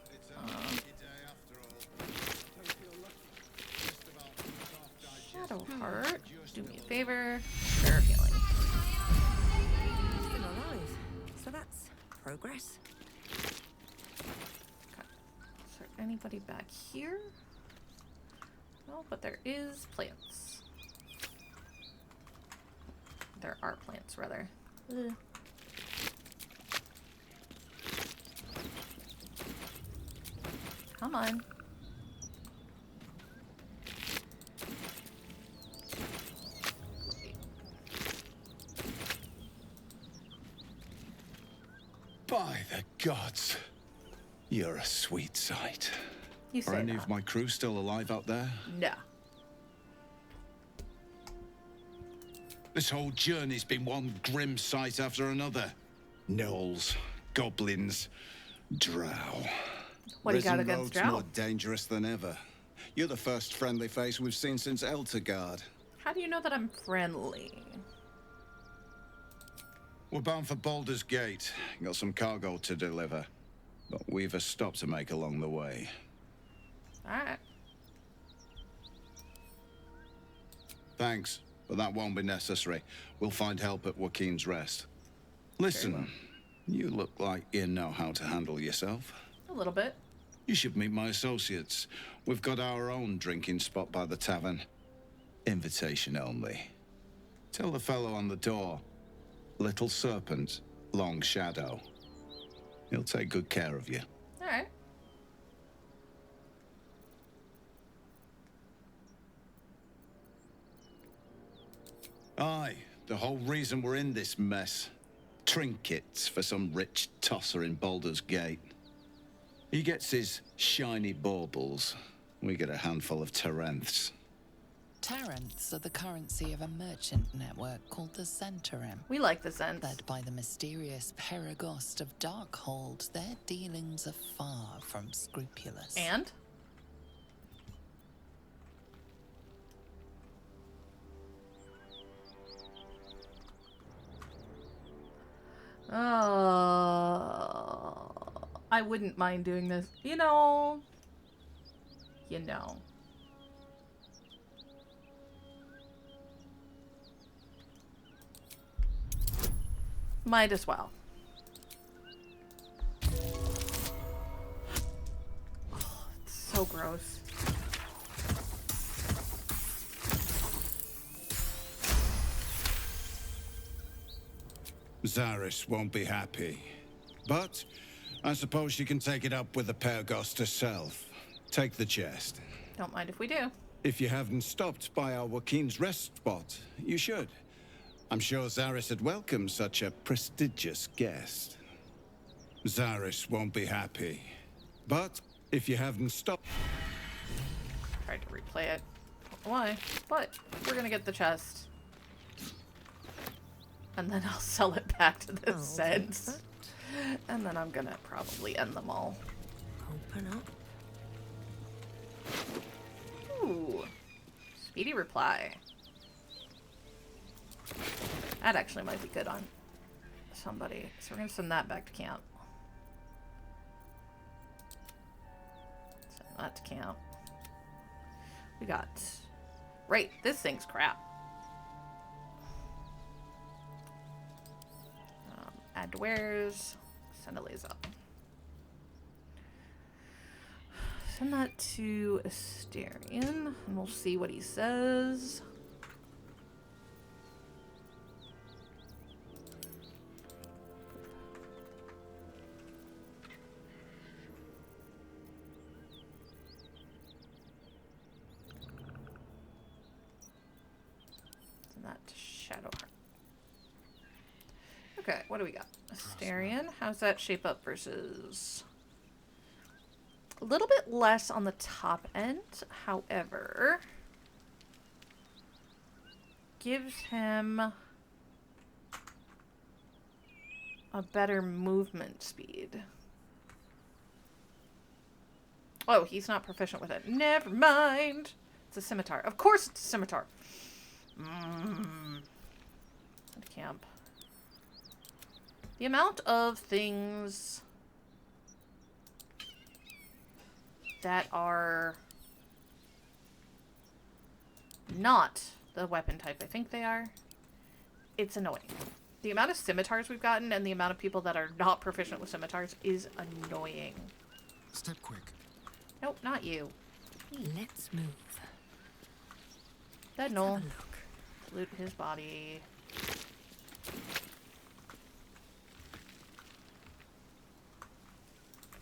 Shadow Heart, do me a favor. Share healing. Still alive. So that's progress. Okay. Is there anybody back here? No, but there is plants. There are plants, rather. Ugh. Come on. By the gods, you're a sweet sight. You say Are any that. of my crew still alive out there? No. This whole journey's been one grim sight after another. Gnolls, goblins, drow. What do you got Risen against rogues drow? more dangerous than ever. You're the first friendly face we've seen since Eltergard. How do you know that I'm friendly? We're bound for Baldur's Gate. Got some cargo to deliver. But we've a stop to make along the way. Alright. Thanks, but that won't be necessary. We'll find help at Joaquin's Rest. Listen, you look like you know how to handle yourself. A little bit. You should meet my associates. We've got our own drinking spot by the tavern. Invitation only. Tell the fellow on the door. Little Serpent, Long Shadow. He'll take good care of you. Alright. Aye, the whole reason we're in this mess. Trinkets for some rich tosser in Baldur's Gate. He gets his shiny baubles. We get a handful of Tarenths. Tarenths are the currency of a merchant network called the Centaurim. We like the Cents. Led by the mysterious Paragost of Darkhold, their dealings are far from scrupulous. And? I wouldn't mind doing this. You know. Might as well. Oh, it's so gross. Zaris won't be happy. But I suppose she can take it up with the Paragost herself. Take the chest. Don't mind if we do. If you haven't stopped by our Joaquin's Rest spot, you should. I'm sure Zaris would welcome such a prestigious guest. Zaris won't be happy. But if you haven't stopped... Tried to replay it. Why? But we're gonna get the chest. And then I'll sell it back to the Zeds. And then I'm gonna probably end them all. Open up. Ooh. Speedy reply. That actually might be good on somebody. So we're gonna send that back to camp. Send that to camp. We got... Right, this thing's crap. Add to wares. Send a Lae'zel. Send that to Asterion, and we'll see what he says. Send that to Shadowheart. Okay, what do we got? Asterion, how's that shape up versus... A little bit less on the top end, however, gives him a better movement speed. Oh, he's not proficient with it. Never mind. It's a scimitar. Of course it's a scimitar. Camp. The amount of things that are not the weapon type I think they are. It's annoying. The amount of scimitars we've gotten and the amount of people that are not proficient with scimitars is annoying. Step quick. Nope, not you. Let's move. That Noel. Loot his body.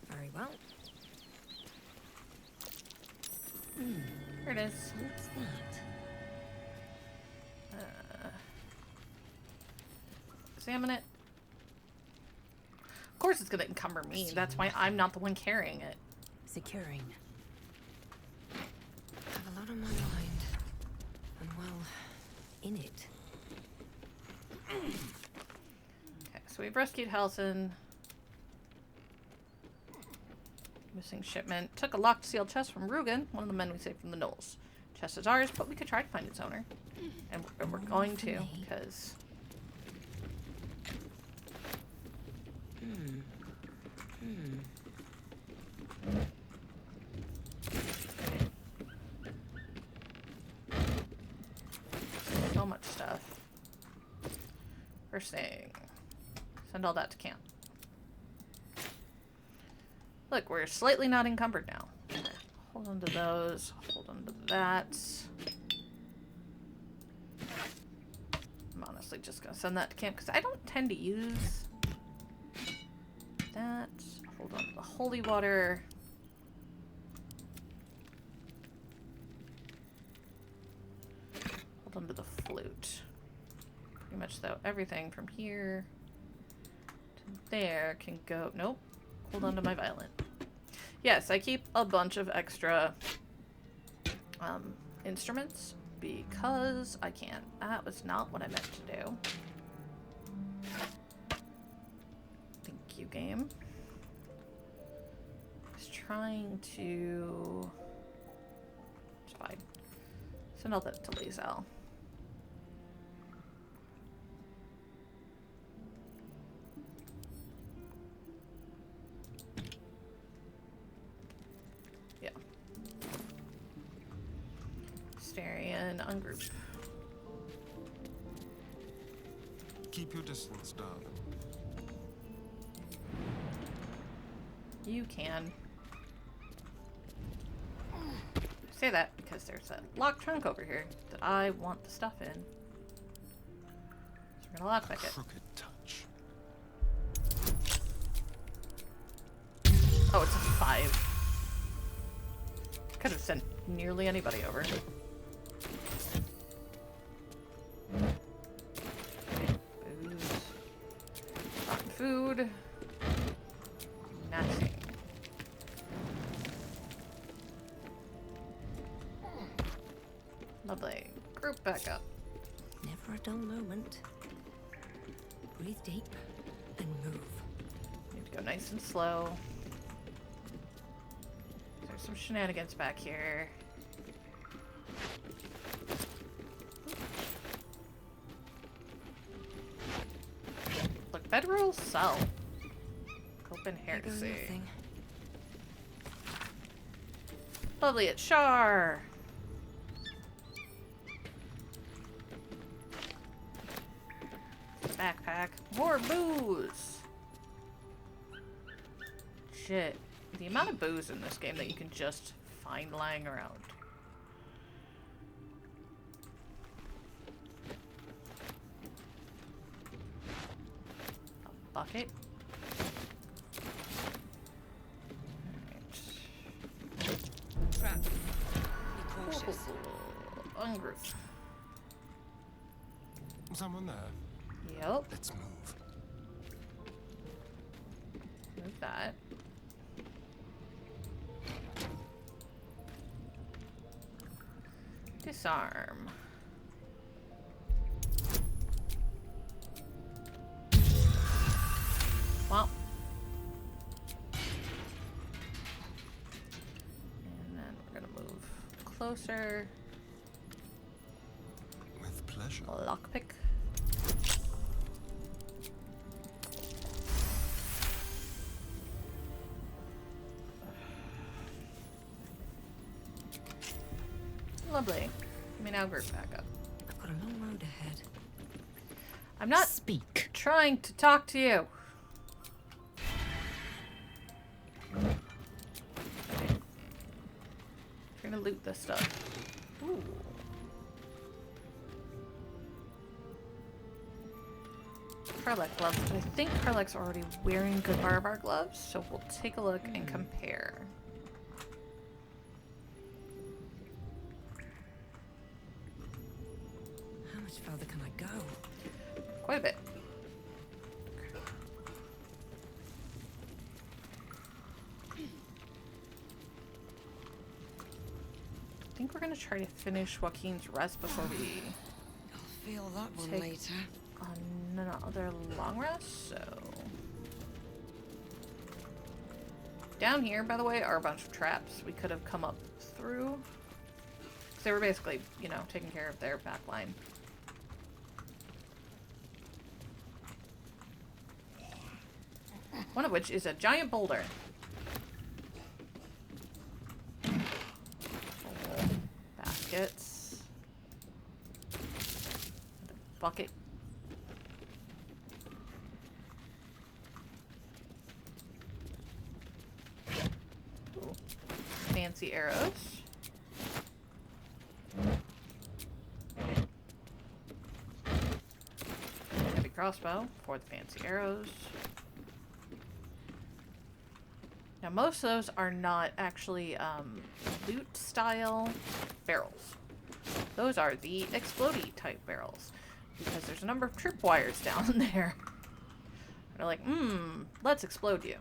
Very well. Here it is. What's that? Examine it. Of course it's gonna encumber me. That's why I'm not the one carrying it. Securing. I have a lot on my mind. And well, in it. Okay, so we've rescued Halsin. Missing shipment. Took a locked sealed chest from Rugen, one of the men we saved from the Knolls. Chest is ours, but we could try to find its owner. And we're going to, because... So much stuff. First thing. Send all that to camp. Look, we're slightly not encumbered now. Okay. Hold on to those. Hold on to that. I'm honestly just gonna send that to camp because I don't tend to use that. Hold on to the holy water. Hold on to the flute. Pretty much though, everything from here to there can go. Nope. Hold on to my violin. Yes, I keep a bunch of extra instruments because I can. That was not what I meant to do. Thank you, game. I was trying to... It's fine. Send all that to Lae'zel. And ungroup. Keep your distance, darling. You can. I say that because there's a locked trunk over here that I want the stuff in. So we're gonna lockpick it. Crooked touch. Oh, it's a 5. Could have sent nearly anybody over. Food. Nothing. Lovely. Group back up. Never a dull moment. Breathe deep and move. Need to go nice and slow. There's some shenanigans back here. Federal Cell. Open Heresy. Lovely at Shar. Backpack. More booze. Shit. The amount of booze in this game that you can just find lying around. Bucket. Trap. Be cautious. Ungroup. Someone there. Yep. Let's move. Move that. Disarm. Well. And then we're gonna move closer. With pleasure. Lockpick. Lovely. Give me an outgroup backup. I've got a long road ahead. I'm not trying to talk to you. Okay. We're gonna loot this stuff. Ooh. Karlek gloves, but I think Karlek's already wearing good barbar gloves, so we'll take a look and compare. How much further can I go? Quite a bit. I think we're gonna try to finish Joaquin's rest before we I'll feel that one take later. another long rest, so... Down here, by the way, are a bunch of traps we could have come up through. 'Cause they were basically, you know, taking care of their back line. One of which is a giant boulder. Baskets. And a bucket. Ooh. Fancy arrows. Heavy crossbow for the fancy arrows. Now, most of those are not actually loot style barrels. Those are the explodey type barrels. Because there's a number of tripwires down there. They're like, let's explode you.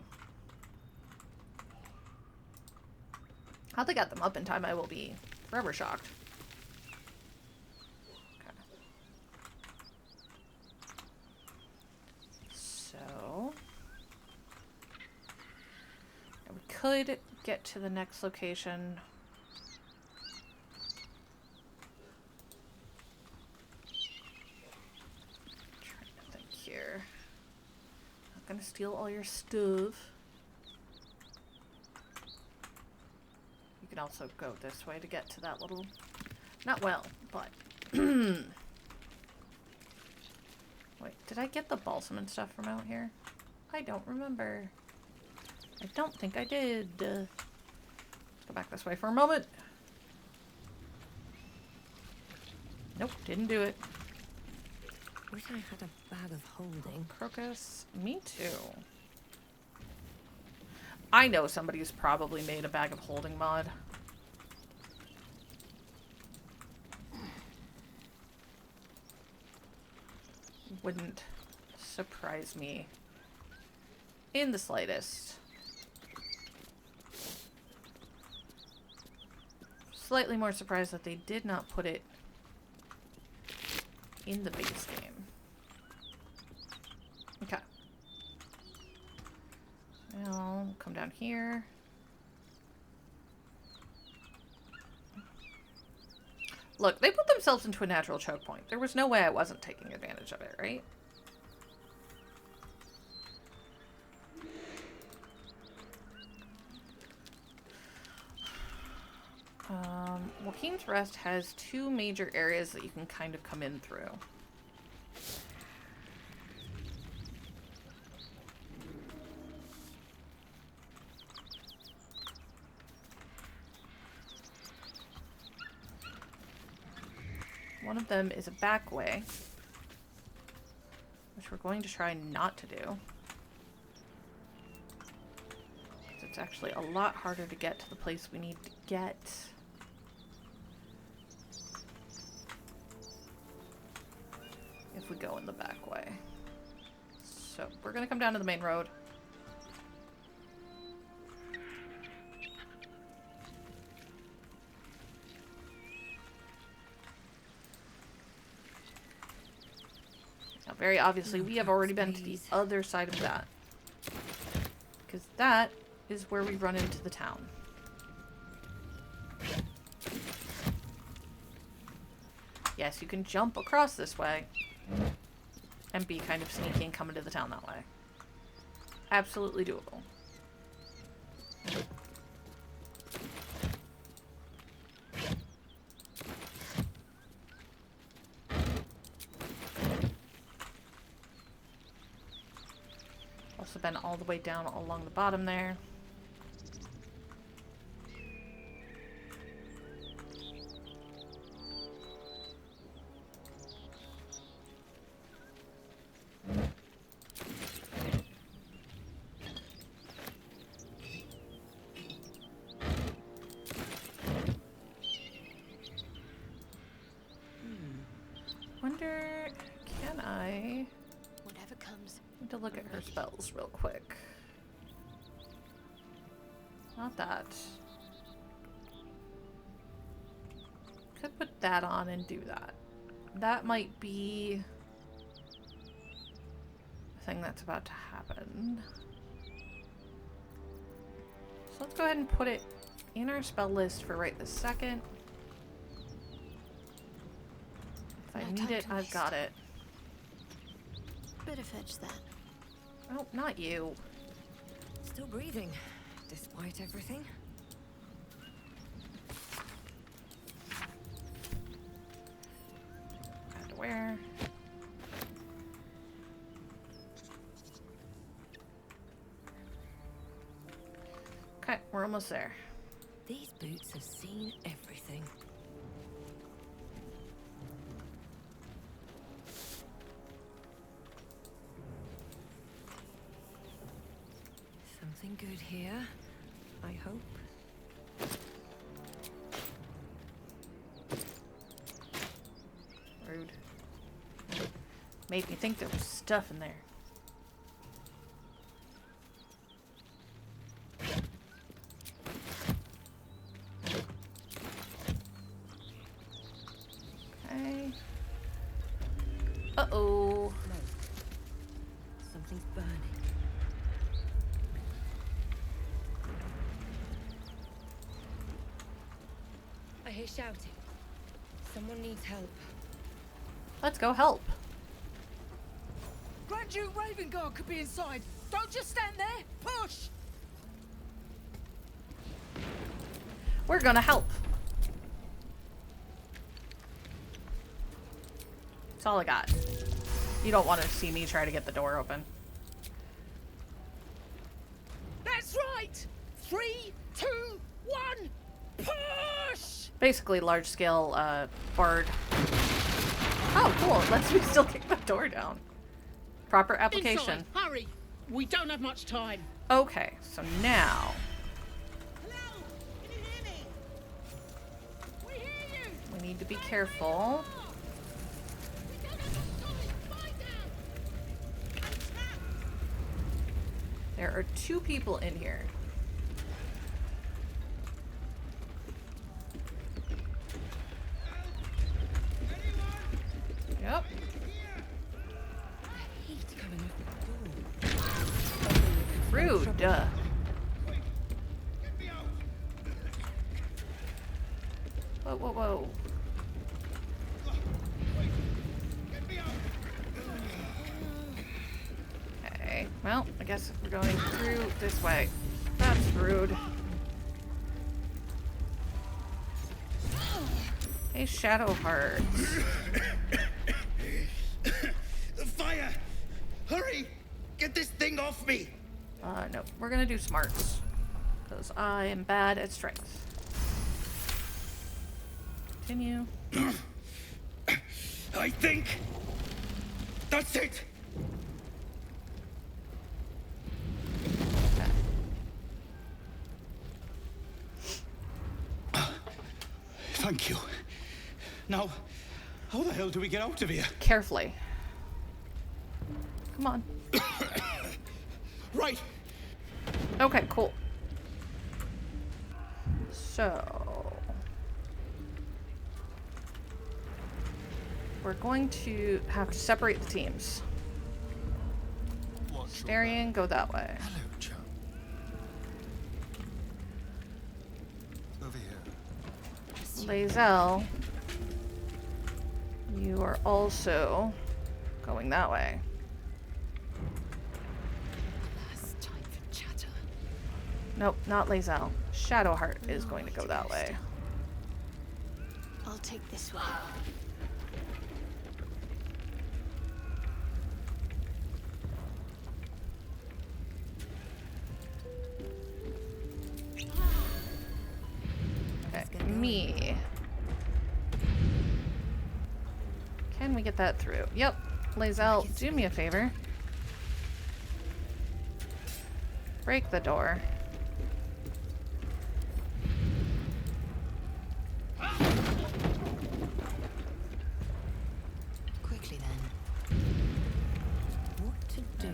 How they got them up in time, I will be forever shocked. Okay. So... we could get to the next location. Trying to think here. Not gonna steal all your stuff. You can also go this way to get to that little... Not well, but... Wait, did I get the balsam and stuff from out here? I don't remember. I don't think I did. Let's go back this way for a moment. Nope, didn't do it. Wish I had a bag of holding. Crocus? Me too. I know somebody's probably made a bag of holding mod. Wouldn't surprise me in the slightest. Slightly more surprised that they did not put it in the base game. Okay. Now, come down here. Look, they put themselves into a natural choke point. There was no way I wasn't taking advantage of it, right? Joaquin's Rest has two major areas that you can kind of come in through. One of them is a back way, which we're going to try not to do. It's actually a lot harder to get to the place we need to get. If we go in the back way. So, we're gonna come down to the main road. Now, very obviously, we have already been to the other side of that. Because that is where we run into the town. Yes, you can jump across this way and be kind of sneaky and come into the town that way. Absolutely doable. Must have been all the way down along the bottom there. Wonder, can I? Whatever comes. Need to look at her spells real quick. Not that. Could put that on and do that. That might be the thing that's about to happen. So let's go ahead and put it in our spell list for right this second. If I need it, I've got it. Better fetch that. Oh, not you. Still breathing, despite everything. Where? Okay, we're almost there. These boots have seen everything. Something good here, I hope. Rude. Made me think there was stuff in there. Okay. Uh-oh. Something's burning. I hear shouting. Someone needs help. Let's go help. Grand Duke Ravengard could be inside. Don't just stand there. Push! We're gonna help. That's all I got. You don't want to see me try to get the door open. That's right! 3, 2, 1, push! Basically large scale bard. Oh, cool. It lets me still kick the door down. Proper application. Inside, hurry! We don't have much time. Okay, so now. We need to be careful. There are 2 people in here. Yep. Rude. Duh. Whoa, whoa, whoa. Okay, well, I guess we're going through this way. That's rude. Hey, Shadowheart. The fire! Hurry! Get this thing off me! No, we're gonna do smarts. Because I am bad at strength. Continue. I think that's it. Thank you. Now, how the hell do we get out of here? Carefully. Come on. Right. Okay, cool. So we're going to have to separate the teams. Starion, go that way. Hello, chum. Over here. Lae'zel, you are also going that way. Last time for chatter. Nope, not Lae'zel. Shadowheart is going to go that way. I'll take this way. me. Can we get that through? Yep. Lae'zel, do me a favor. Break the door. Quickly then. What to do?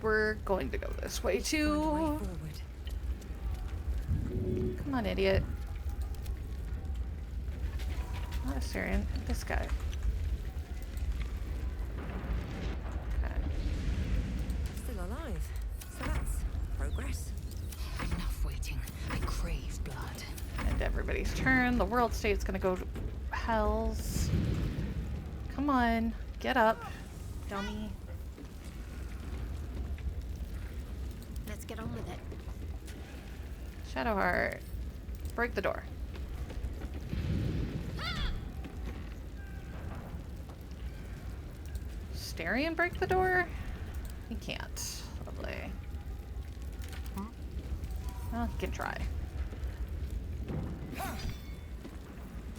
We're going to go this way too. Come on, idiot. Not a Syrian. This guy. Okay. Still alive. So that's progress. Enough waiting. I crave blood. And everybody's turn. The world state's gonna go to hells. Come on. Get up, dummy. Let's get on with it. Shadowheart. Break the door. Starion break the door? He can't. Lovely. Well, he can try.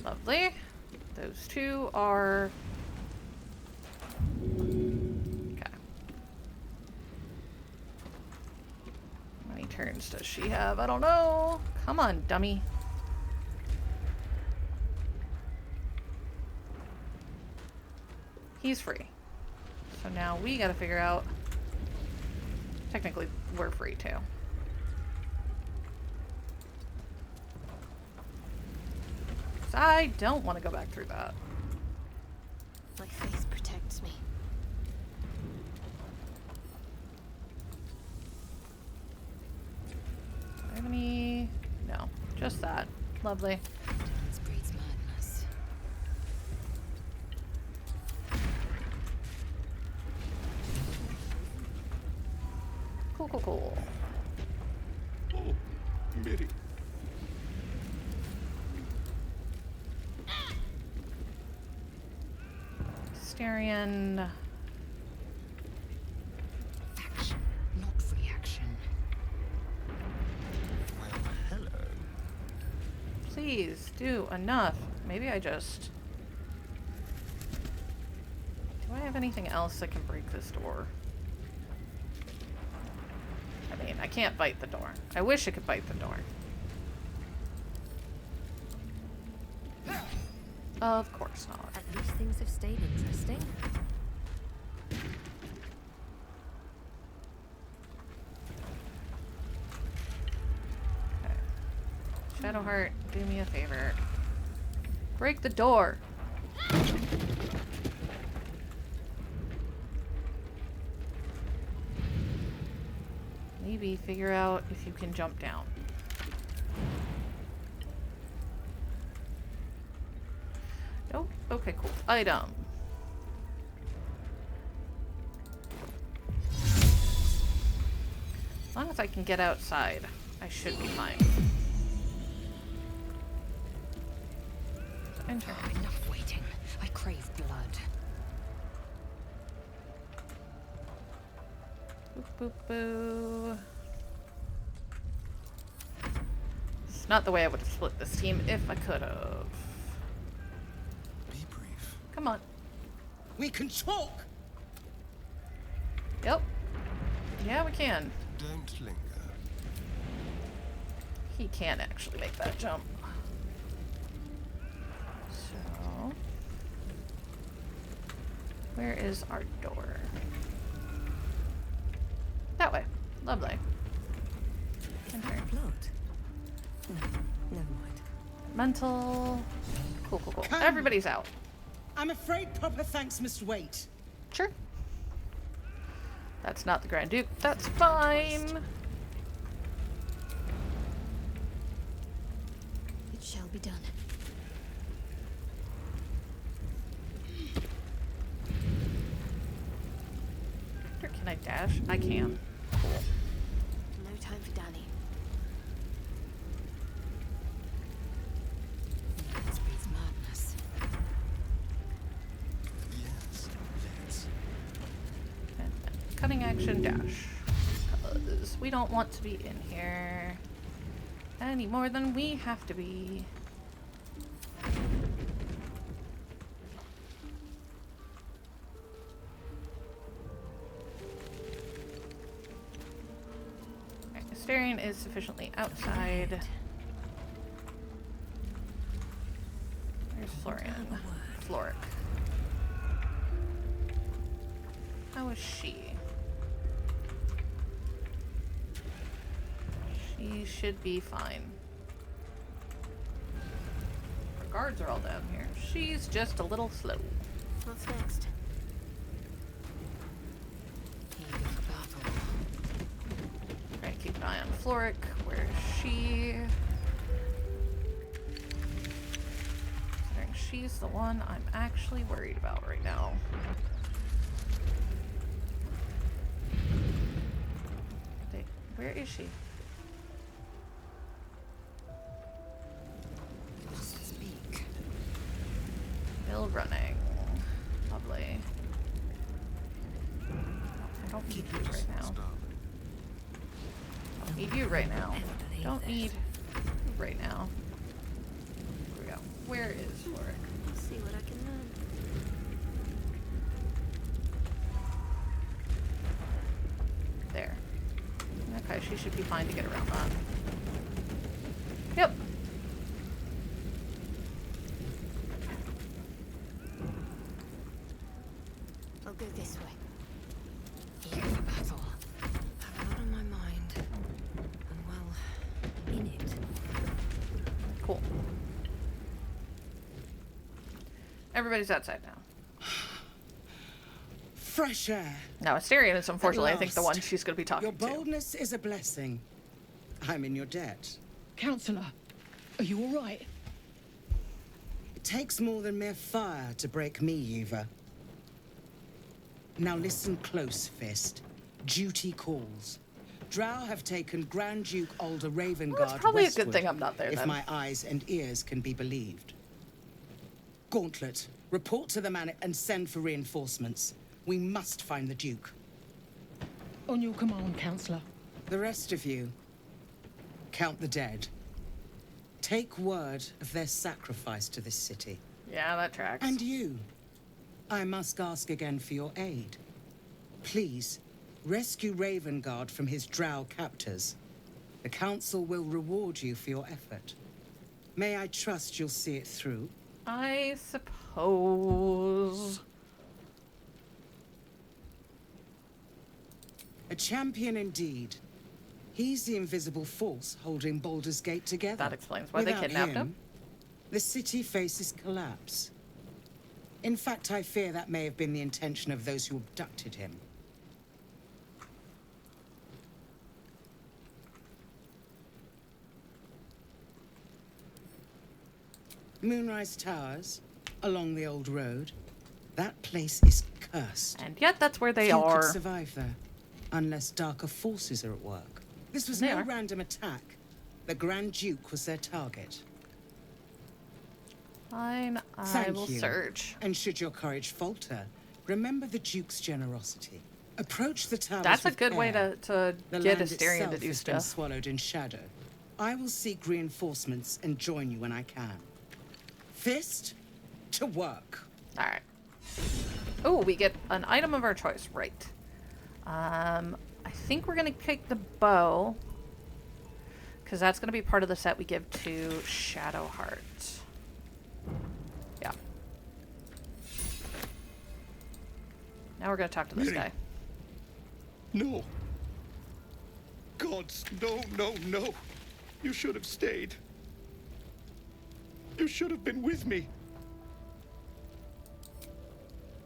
Lovely. Those two are... Okay. How many turns does she have? I don't know. Come on, dummy. He's free. So now we gotta figure out... Technically, we're free too. I don't want to go back through that. My faith protects me. Do I have any... No. Just that. Lovely. Dance breeds madness. Cool, cool, cool. Oh, Miri. Starion. Action, not reaction. Well, hello. Please, do enough. Maybe I just... Do I have anything else that can break this door? I mean, I can't bite the door. I wish I could bite the door. Of course not. At least things have stayed interesting. Okay. Shadowheart, do me a favor. Break the door! Maybe figure out if you can jump down. Nope. Okay, cool. Item. As long as I can get outside, I should be fine. Enter. Enough waiting. I crave blood. Boop, boop, boo. It's not the way I would have split this team if I could have. Be brief. Come on. We can talk! Yep. Yeah, we can. Don't linger. He can actually make that jump. So... Where is our door? That way. Lovely. Enter. Plot. No, never mind. Mental. Cool, cool, cool. Come. Everybody's out. I'm afraid proper thanks must wait. Sure. That's not the Grand Duke. That's fine. It shall be done. Can I dash? I can. Cool. No time for Danny. Dance breeds madness. Yes, let's. And then cutting action dash. Because we don't want to be in here any more than we have to be. Astarion is sufficiently outside. There's Florian. Floric. How is she? She should be fine. Our guards are all down here. She's just a little slow. What's next? Try to keep an eye on Floric. Where is she? Considering she's the one I'm actually worried about right now. Where is she? Speak. Still running. Lovely. I don't need you right now. Don't need you right now. Don't need you right now. Here we go. Where is Floric? I'll see what I can learn. There. Okay, she should be fine to get around that. Yep. I'll go this way. Eager for battle. Have a lot on my mind. And well, in it. Cool. Everybody's outside now. Fresh air. Now, Astarion is unfortunately, I think, the last. one she's going to be talking Your to. boldness is a blessing. I'm in your debt. Counselor, are you all right? It takes more than mere fire to break me, Eva. Now listen close, Fist. Duty calls. Drow have taken Grand Duke Alder Ravengard Well, it's probably a westward, good thing I'm not there, if then. my eyes and ears can be believed. Gauntlet, report to the man and send for reinforcements. We must find the Duke. On your command, Counselor. The rest of you, count the dead. Take word of their sacrifice to this city. Yeah, that tracks. And you, I must ask again for your aid. Please, rescue Ravengard from his drow captors. The Council will reward you for your effort. May I trust you'll see it through? I suppose. A champion indeed. He's the invisible force holding Baldur's Gate together. That explains why Without they kidnapped him. The city faces collapse. In fact, I fear that may have been the intention of those who abducted him. Moonrise Towers, along the old road. That place is cursed. And yet that's where they Few are. could survive there, unless darker forces are at work. This was They no are. random attack. The Grand Duke was their target. Fine, I Thank will you. search. And should your courage falter, remember the Duke's generosity. Approach the towers That's a with good way care. to The get land Astarion to itself do has been stuff. swallowed in shadow. I will seek reinforcements and join you when I can. Fist to work. All right. Oh, we get an item of our choice, right? I think we're gonna pick the bow, because that's gonna be part of the set we give to Shadowheart. Yeah. Now we're gonna talk to this Mary. guy. No. Gods, no, no, no. You should have stayed. You should have been with me.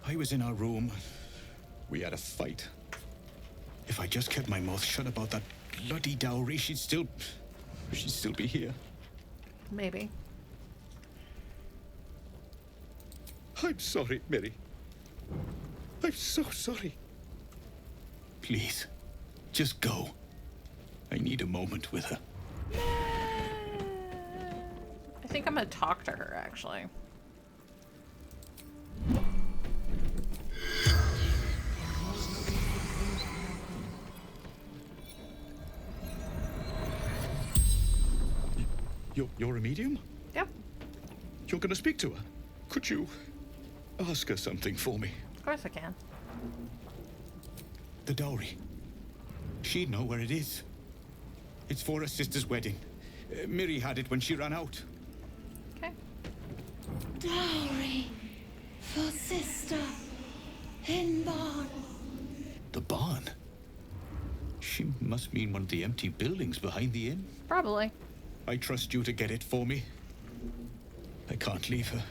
I was in our room. We had a fight. If I just kept my mouth shut about that bloody dowry, she'd still be here. Maybe. I'm sorry, Mary. I'm so sorry. Please, just go. I need a moment with her. I think I'm gonna talk to her, actually. You're a medium? Yep. You're gonna speak to her? Could you ask her something for me? Of course I can. The dowry. She'd know where it is. It's for her sister's wedding. Miri had it when she ran out. Okay. Dowry for sister in barn. The barn? She must mean one of the empty buildings behind the inn. Probably. I trust you to get it for me. I can't leave her.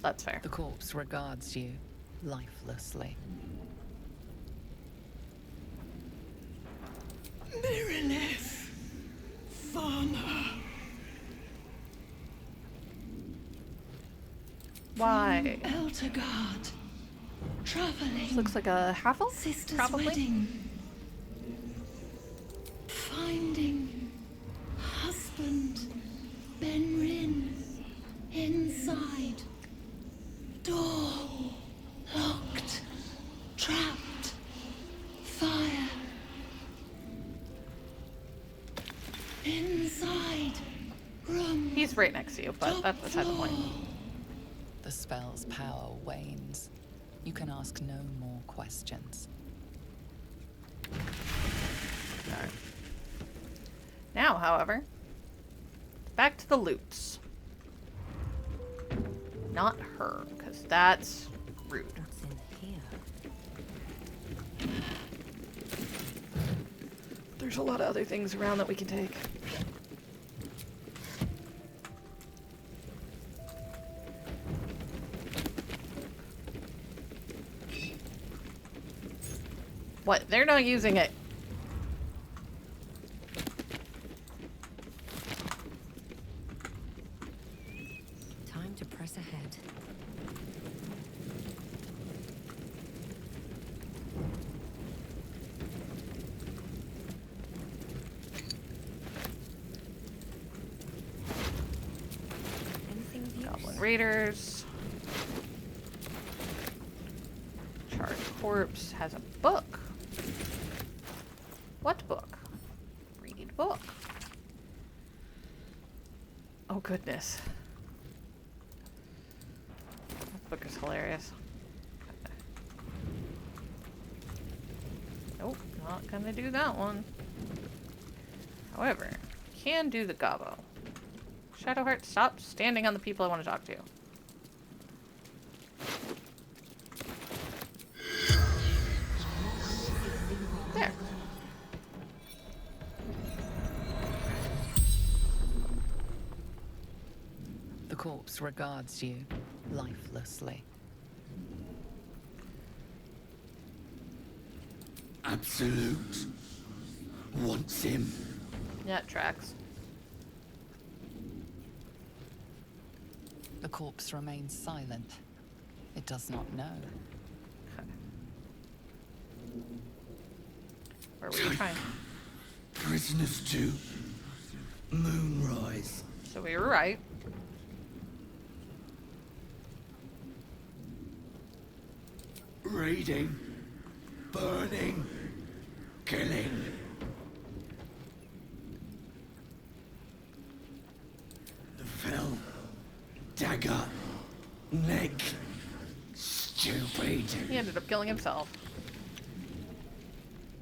That's fair. The corpse regards you lifelessly. Mirilith, farmer. Why? Eltergard, traveling. This looks like a half-elf, Sister's probably. wedding. Finding husband Benrin inside. Door locked. Trapped. Fire. Inside room. He's right next to you, but that's beside the point. The spell's power wanes. You can ask no more questions. Alright. Now, however, back to the loots. Not her, because that's rude. What's in here? There's a lot of other things around that we can take. What? They're not using it. Time to press ahead. Anything of use? Goblin Raiders. Charred Corpse has a book. What book? Read book. Oh goodness. That book is hilarious. Nope, not gonna do that one. However, can do the gobbo. Shadowheart, stop standing on the people I want to talk to. There. The corpse regards you lifelessly. Absolute wants him. Yeah, it tracks. The corpse remains silent. It does not know. Where were you trying? Prisoners to Moonrise. So we were right. Raiding, burning, killing. The fell, dagger, neck, stupid. He ended up killing himself.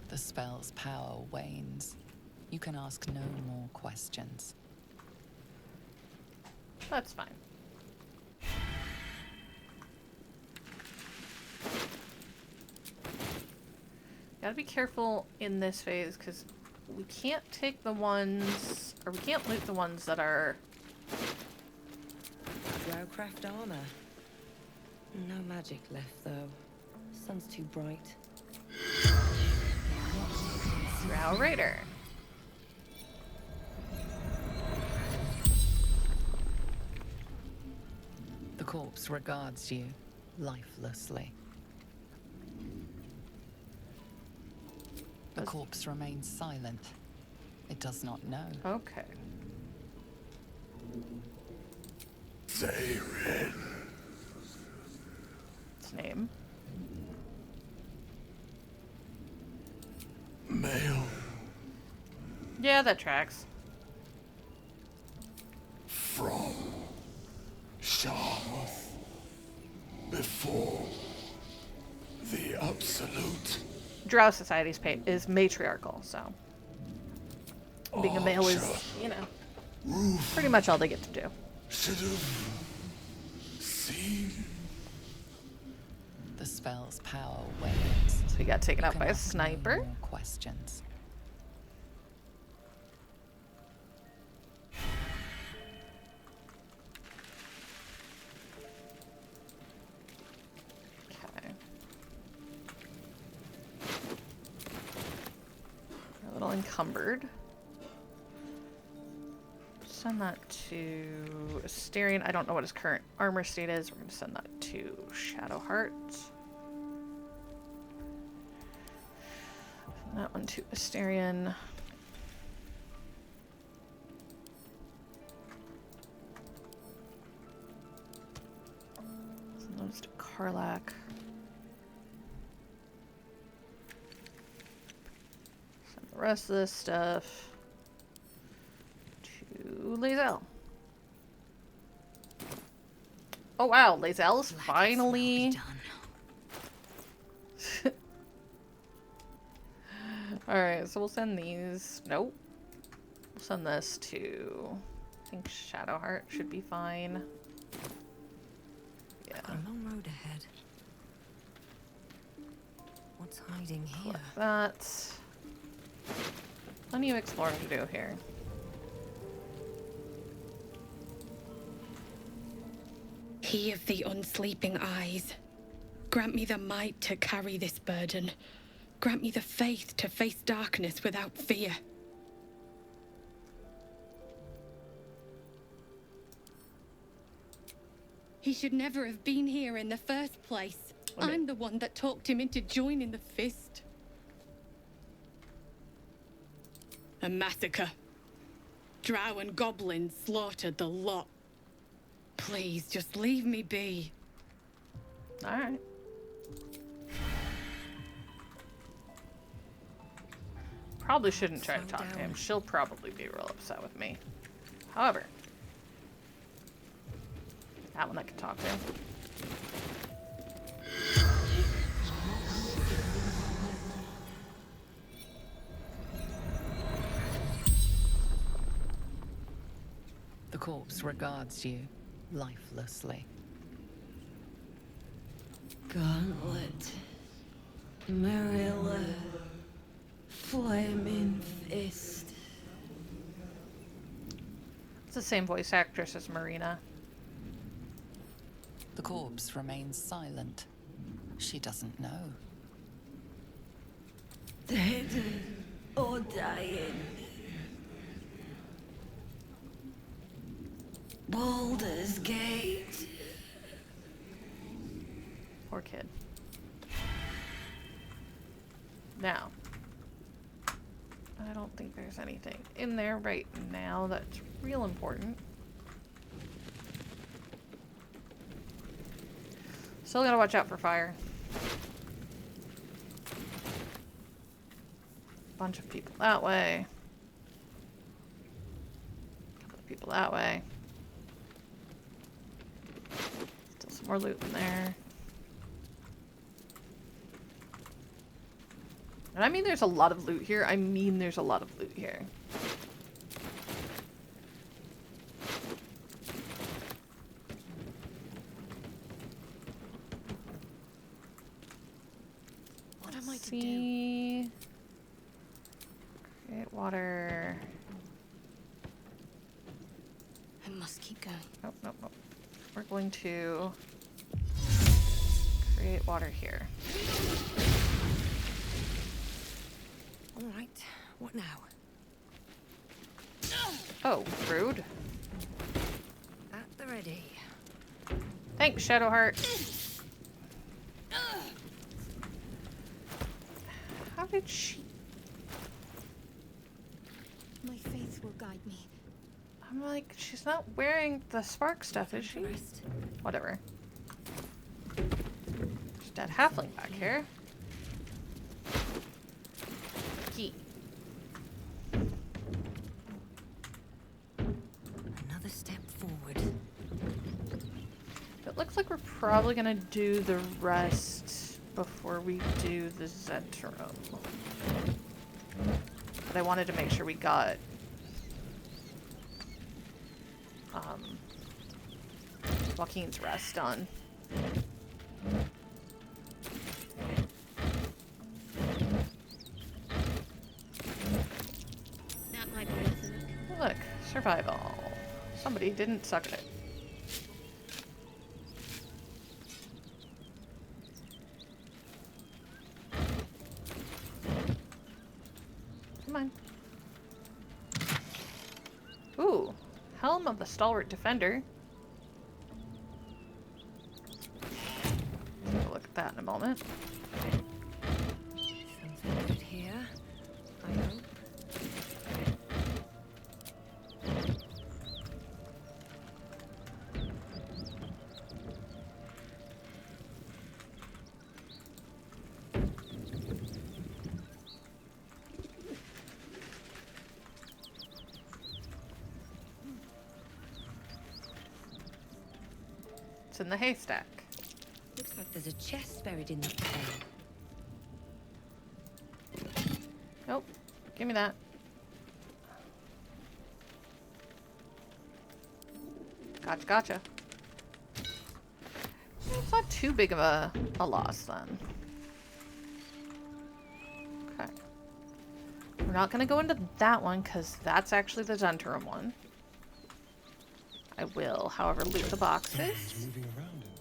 The spell's power wanes. You can ask no more questions. That's fine. Gotta be careful in this phase, because we can't take the ones, or we can't loot the ones that are... Rowcraft armor. No magic left, though. Sun's too bright. Drow Raider. The corpse regards you lifelessly. The corpse remains silent. It does not know. Okay. Zayrin. Its name. Male. Yeah, that tracks. From Sharmuth. Before the Absolute. Drow Society's is matriarchal, so. Being a male is, you know, pretty much all they get to do. Should have seen. The spell's power wanes. So he got taken You out can by a ask no sniper. more questions. Okay. A little encumbered. Send that to Asterion. I don't know what his current armor state is. We're going to send that to Shadowheart. Send that one to Asterion. Send those to Karlak. Send the rest of this stuff to Lae'zel. Oh wow, Lae'zel's finally... Alright, so we'll send these. Nope. We'll send this to... I think Shadowheart should be fine. Yeah. Got a long road ahead. What's hiding here? That. Plenty of exploring to do here. He of the unsleeping eyes, grant me the might to carry this burden. Grant me the faith to face darkness without fear. He should never have been here in the first place. I'm the one that talked him into joining the Fist. A massacre. Drow and goblins slaughtered the lot. Please, just leave me be. Alright. Probably shouldn't try to talk to him. She'll probably be real upset with me. However, that one I can talk to. The corpse regards you lifelessly. Gauntlet. Marilla. Flaming Fist. It's the same voice actress as Marina. The corpse remains silent. She doesn't know. Dead or dying. Baldur's Gate. Poor kid. Now, I don't think there's anything in there right now that's real important. Still gotta watch out for fire. Bunch of people that way. Couple of people that way. Still some more loot in there. And I mean there's a lot of loot here. I mean there's a lot of loot here. What am I to do? Create water. I must keep going. Nope, nope, nope. We're going to create water here. All right, what now? Oh, rude. At the ready. Thanks, Shadowheart. How did she... My faith will guide me. I'm like, she's not wearing the spark stuff, is she? Whatever. There's a dead halfling back here. Key. Another step forward. It looks like we're probably gonna do the rest before we do the Zentrum. But I wanted to make sure we got Joaquin's rest done. That might be worth a look. Look, survival. Somebody didn't suck at it. Come on. Ooh, Helm of the Stalwart Defender. Take a look at that in a moment. Something good here, I hope. It's in the haystack. Looks like there's a chest buried in that cave. Nope. Give me that. Gotcha, gotcha. It's not too big of a loss then. Okay. We're not gonna go into that one because that's actually the Zentrum one. I will, however, loot the boxes. Moving around in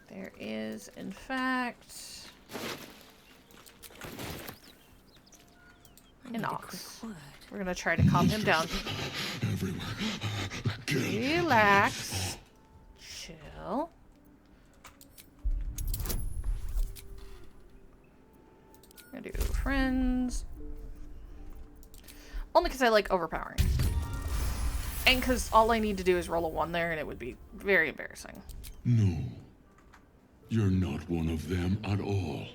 There is, in fact, an ox. We're gonna try to calm him down. Relax. Chill. I'm gonna do friends. Only because I like overpowering. And because all I need to do is roll a 1 there and it would be very embarrassing. No. You're not one of them at all.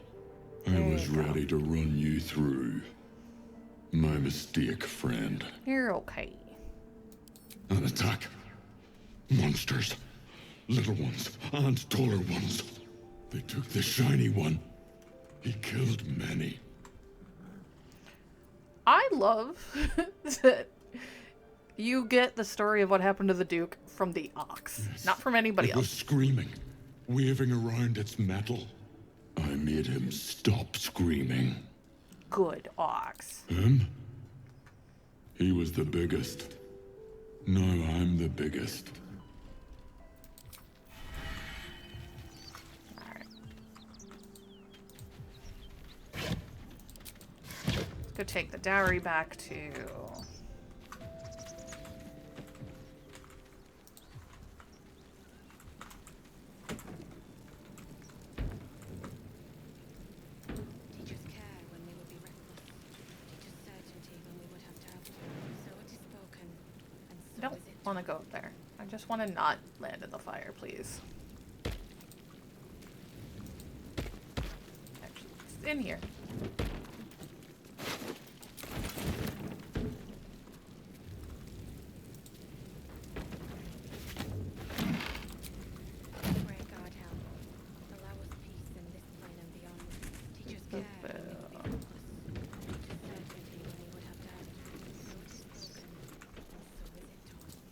I was ready to run you through. My mistake, friend. You're okay. An attack. Monsters. Little ones and taller ones. They took the shiny one. He killed many. I love that you get the story of what happened to the Duke from the ox, not from anybody It was else. screaming, waving around its metal. I made him stop screaming. Good ox. Him? He was the biggest. Now I'm the biggest. Let's go take the dowry back to... Teachers care when we would be reckless. Teachers certainty when we would have doubt. So it is spoken, and I so don't is it. want to go up there. I just want to not land in the fire, please. Actually, it's in here. Pray God help. Allow us peace in this plane and beyond. Teachers care when we would be reckless. Teachers certainty when we would have doubt. So it is spoken, and so is it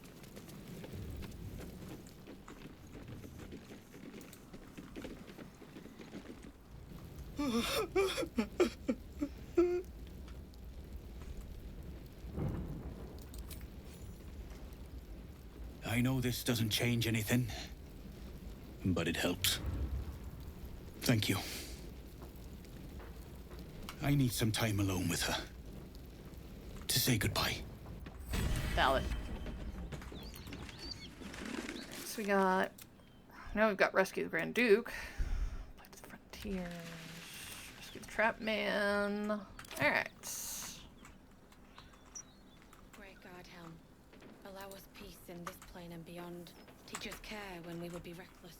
done. I know this doesn't change anything, but it helps. Thank you. I need some time alone with her. To say goodbye. Valid. So we got... Now we've got Rescue the Grand Duke. Fight to the Frontiers. Rescue the Trap Man. Alright. Great God helm. Allow us peace in this plane and beyond. Teachers care when we would be reckless.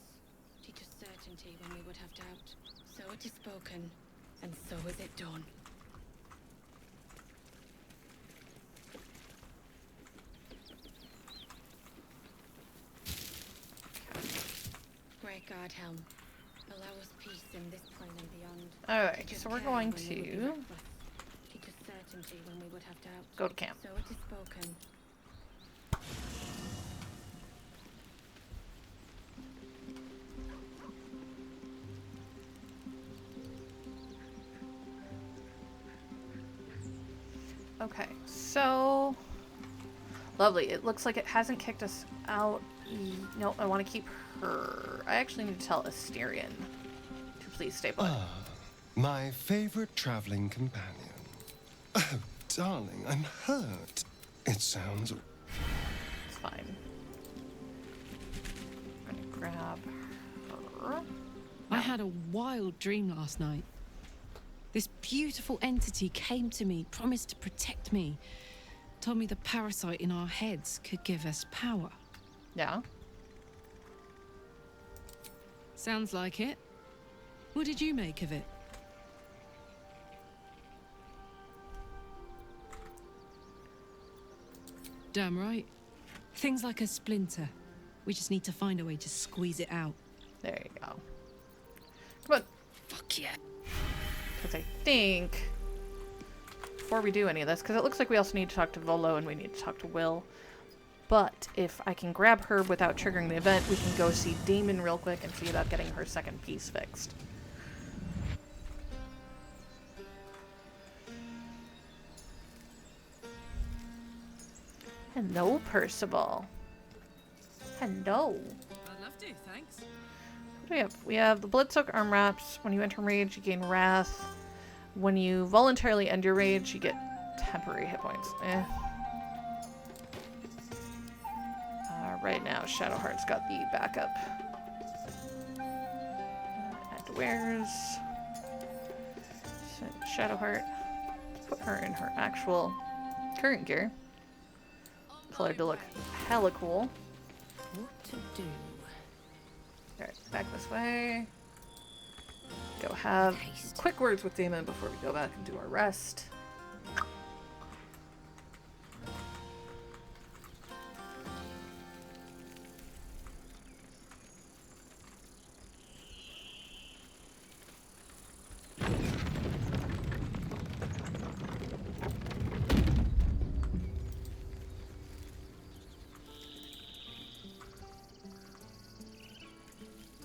Teachers certainty when we would have doubt. So it is spoken, and so is it done. Great God helm. Allow us peace in this plane and beyond. Alright, so we're going to Teach us certainty when we would have doubt. go to camp. So it is spoken. Okay, so lovely. It looks like it hasn't kicked us out. No, I want to keep her. I actually need to tell Asterion to please stay put. My favorite traveling companion. Oh, darling, I'm hurt. It sounds... It's fine. I'm gonna grab her. I had a wild dream last night. This beautiful entity came to me, promised to protect me, told me the parasite in our heads could give us power. Yeah. Sounds like it. What did you make of it? Damn right. Things like a splinter. We just need to find a way to squeeze it out. There you go. Come on. Fuck yeah. Because I think, before we do any of this, because it looks like we also need to talk to Volo and we need to talk to Will. But if I can grab her without triggering the event, we can go see Damon real quick and see about getting her second piece fixed. Hello, Percival. Hello. I'd love to, thanks. What do we have? We have the Bloodsoak arm wraps. When you enter rage, you gain wrath. When you voluntarily end your rage, you get temporary hit points. Right now, Shadowheart's got the backup. And wares. Shadowheart. Put her in her actual current gear. Tell her to look hella cool. What to do? Alright, back this way. Go have quick words with Damon before we go back and do our rest.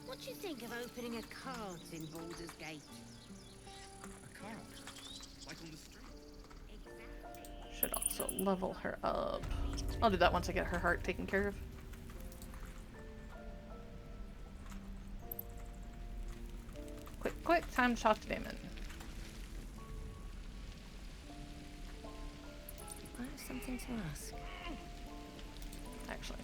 What do you think of opening a cart in Baldur's Gate? A cart? Like on the street? Should also level her up. I'll do that once I get her heart taken care of. Quick, time to talk to Damon. I have something to ask. Actually.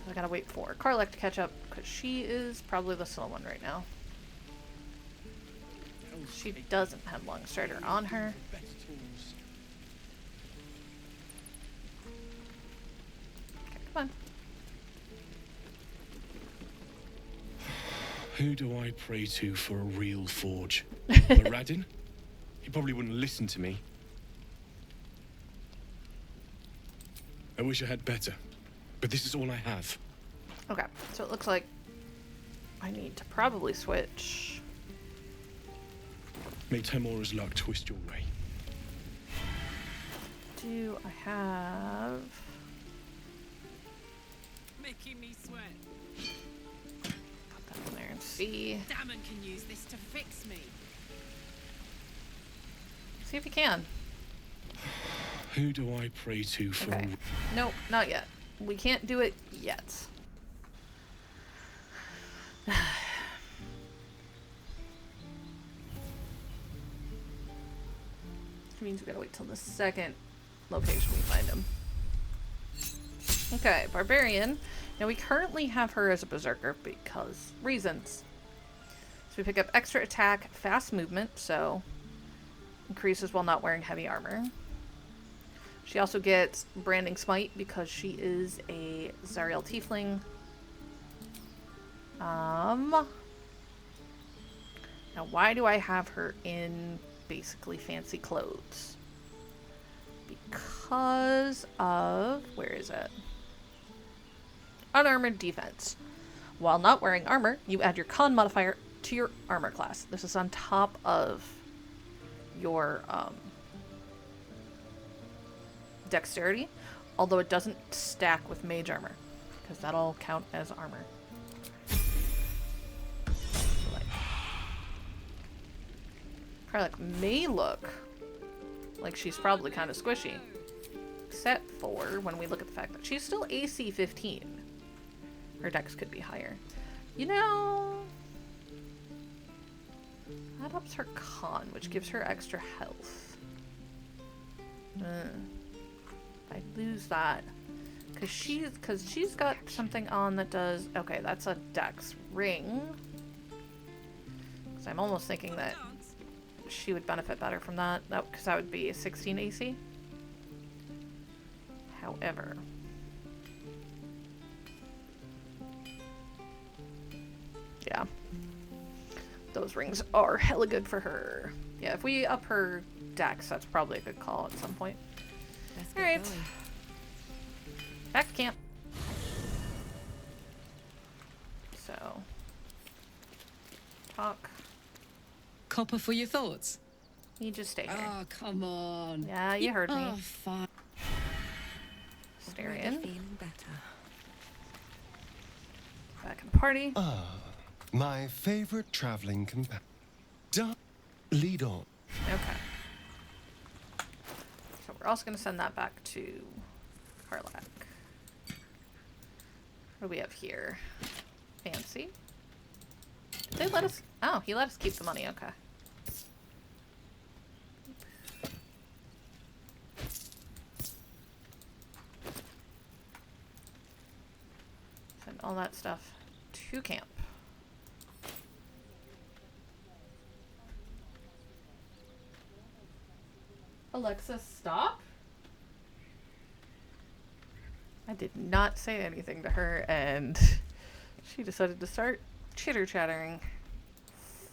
I gotta wait for Karlach to catch up, because she is probably the slow one right now. She doesn't have Longstrider on her. Okay, come on. Who do I pray to for a real forge? Radin? He probably wouldn't listen to me. I wish I had better, but this is all I have. Okay, so it looks like I need to probably switch. May Tamora's luck twist your way. Do I have... Making me sweat. Put that in there and see. Damon can use this to fix me. See if you can. Who do I pray to for Okay. Nope, not yet. We can't do it yet. Which means we gotta wait till the second location we find him. Okay, Barbarian. Now we currently have her as a Berserker because reasons. So we pick up extra attack, fast movement, so increases while not wearing heavy armor. She also gets Branding Smite because she is a Zariel Tiefling. Now why do I have her in basically fancy clothes? Because of... where is it? Unarmored defense. While not wearing armor, you add your con modifier to your armor class. This is on top of your dexterity, although it doesn't stack with mage armor, because that'll count as armor. Karlach may look like she's probably kind of squishy, except for when we look at the fact that she's still AC 15. Her dex could be higher. You know, that ups her con, which gives her extra health. I lose that because she's got something on that does. Okay, that's a dex ring. Because I'm almost thinking that she would benefit better from that. Because that would be a 16 AC. However, yeah, those rings are hella good for her. Yeah, if we up her dex, that's probably a good call at some point. Alright. Back to camp. So, talk. Copper for your thoughts? You just stay here. Oh, come on. Yeah, you heard me. Oh, fine. Styrian. Feeling better. Back in the party. My favorite traveling companion. Lead on. Okay. So we're also going to send that back to Karlach. What do we have here? Fancy. Did they let us... Oh, he let us keep the money. Okay. Send all that stuff to camp. Alexa, stop. I did not say anything to her, and she decided to start chitter-chattering.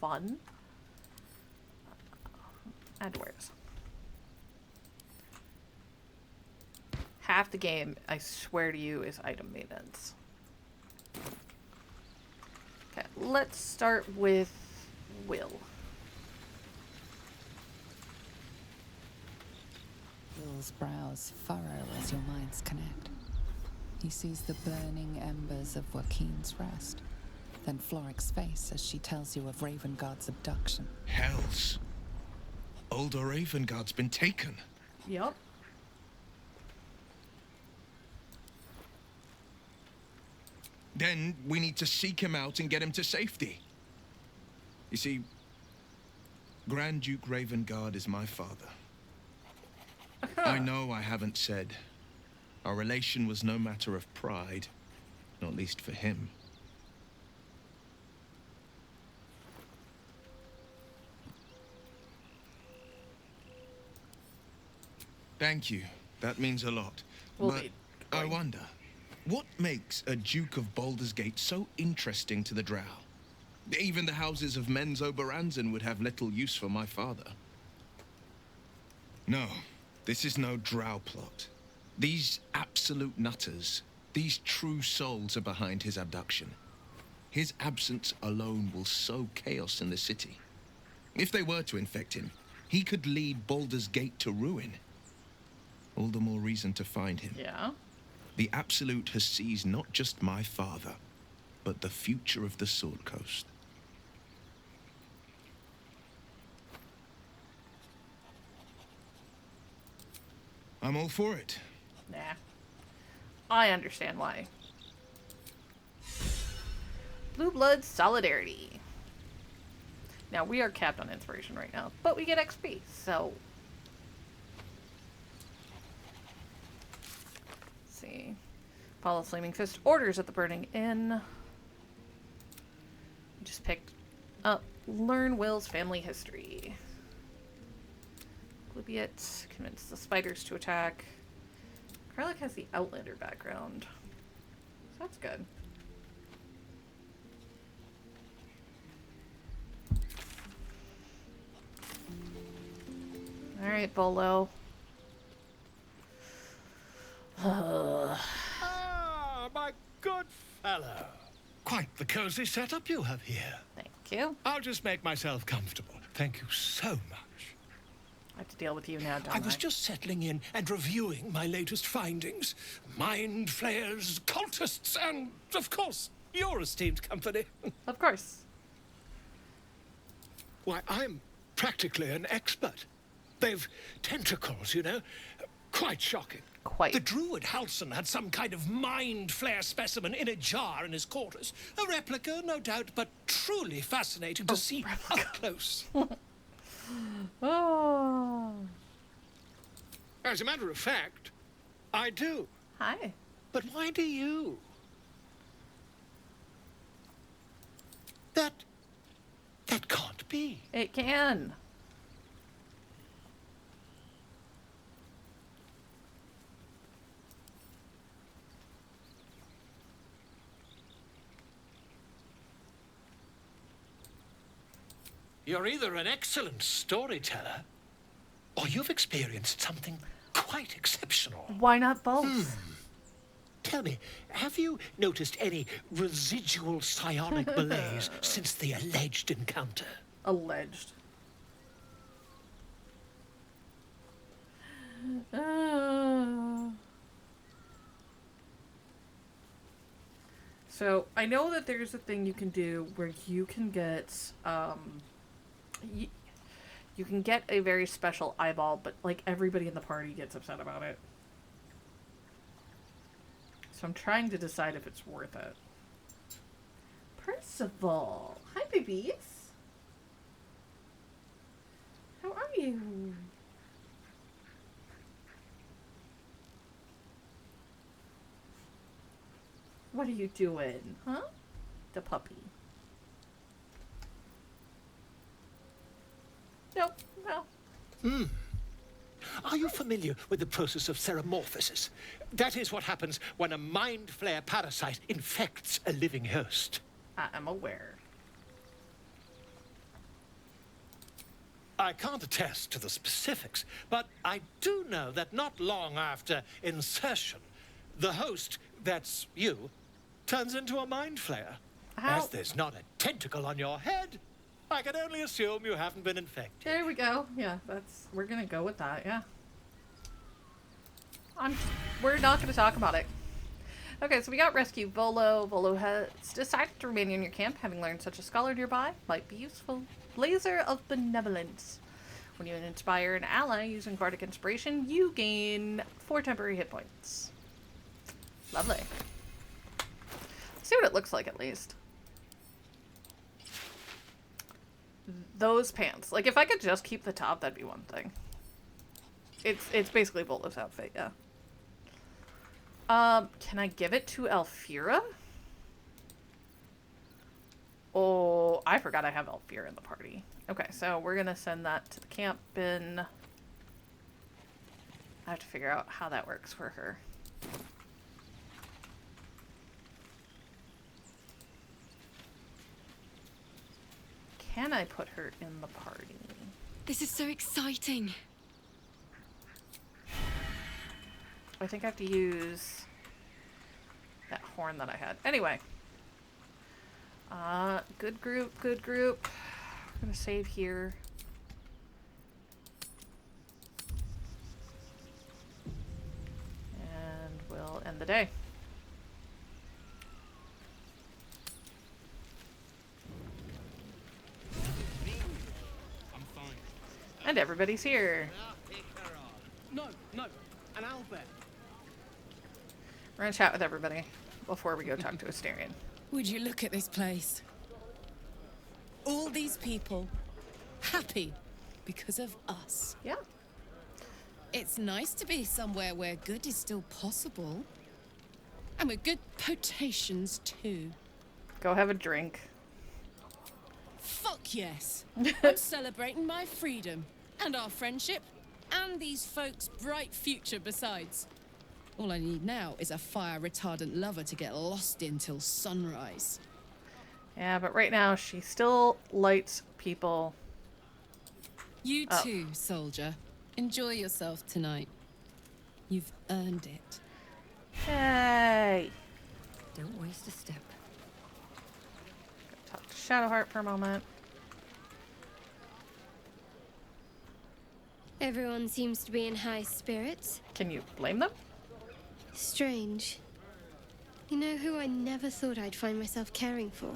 Fun. Add wares. Half the game, I swear to you, is item maintenance. Okay, let's start with Will. Will's brows furrow as your minds connect. He sees the burning embers of Joaquin's rest, then Floric's face as she tells you of Ravengard's abduction. Hells. Older Ravengard's been taken. Yup. Then we need to seek him out and get him to safety. You see, Grand Duke Ravengard is my father. I know I haven't said. Our relation was no matter of pride, not least for him. Thank you. That means a lot. But I wonder, what makes a Duke of Baldur's Gate so interesting to the Drow? Even the houses of Men's Oberanzen would have little use for my father. No, this is no Drow plot. These absolute nutters, these true souls are behind his abduction. His absence alone will sow chaos in the city. If they were to infect him, he could lead Baldur's Gate to ruin. All the more reason to find him. Yeah. The Absolute has seized not just my father, but the future of the Sword Coast. I'm all for it. Nah. I understand why. Blue Blood Solidarity. Now, we are capped on inspiration right now, but we get XP, so... Let's see. Follow Flaming Fist orders at the Burning Inn. Just picked up Learn Will's family history. Obliviate. Convince the spiders to attack. Karlach has the Outlander background. So that's good. Alright, Bolo. Ah, my good fellow. Quite the cozy setup you have here. Thank you. I'll just make myself comfortable. Thank you so much. I have to deal with you now, don't I? I was just settling in and reviewing my latest findings. Mind flayers, cultists, and, of course, your esteemed company. Of course. Why, I'm practically an expert. They've tentacles, you know. Quite shocking. Quite. The druid Halson had some kind of mind flare specimen in a jar in his quarters. A replica, no doubt, but truly fascinating to see up close. Oh. As a matter of fact, I do. Hi. But why do you? That can't be. It can. You're either an excellent storyteller, or you've experienced something quite exceptional. Why not both? Tell me, have you noticed any residual psionic malaise since the alleged encounter? Alleged. So, I know that there's a thing you can do where you can get, you can get a very special eyeball, but, like, everybody in the party gets upset about it. So I'm trying to decide if it's worth it. Percival! Hi, babies! How are you? What are you doing, huh? The puppy. Nope, no. Are you familiar with the process of ceremorphosis? That is what happens when a mind flare parasite infects a living host. I am aware. I can't attest to the specifics, but I do know that not long after insertion, the host, that's you, turns into a mind flare. How? As there's not a tentacle on your head, I can only assume you haven't been infected. There we go. Yeah, we're gonna go with that, yeah. We're not gonna talk about it. Okay, so we got rescue Volo. Volo has decided to remain in your camp, having learned such a scholar nearby might be useful. Blazer of Benevolence. When you inspire an ally using Bardic Inspiration, you gain 4 temporary hit points. Lovely. Let's see what it looks like at least. Those pants. Like, if I could just keep the top, that'd be one thing. It's basically Volo's outfit, yeah. Can I give it to Elfira? Oh, I forgot I have Elfira in the party. Okay, so we're gonna send that to the camp bin. I have to figure out how that works for her. Can I put her in the party? This is so exciting. I think I have to use that horn that I had. Anyway. Good group, good group. We're gonna save here. And we'll end the day. And everybody's here. No, an Albert. We're gonna chat with everybody before we go talk to Asterion. Would you look at this place? All these people happy because of us. Yeah. It's nice to be somewhere where good is still possible. And with good potations too. Go have a drink. Fuck yes. I'm celebrating my freedom and our friendship and these folks' bright future besides. All I need now is a fire-retardant lover to get lost in till sunrise. Yeah, but right now she still lights people. You too, soldier. Enjoy yourself tonight. You've earned it. Hey! Don't waste a step. Shadowheart for a moment. Everyone seems to be in high spirits. Can you blame them? Strange. You know who I never thought I'd find myself caring for?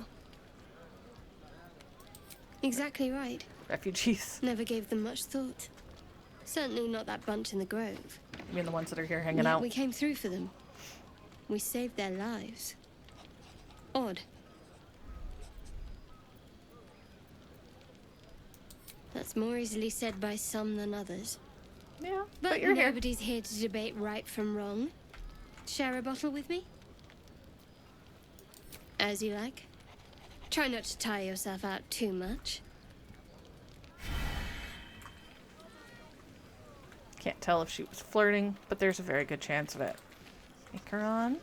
Exactly right. Refugees. Never gave them much thought. Certainly not that bunch in the grove. You mean the ones that are here hanging Yet out? we came through for them. We saved their lives. Odd. That's more easily said by some than others. Yeah, but you're here. nobody's here to debate right from wrong. Share a bottle with me? As you like. Try not to tire yourself out too much. Can't tell if she was flirting, but there's a very good chance of it. Sneak her on.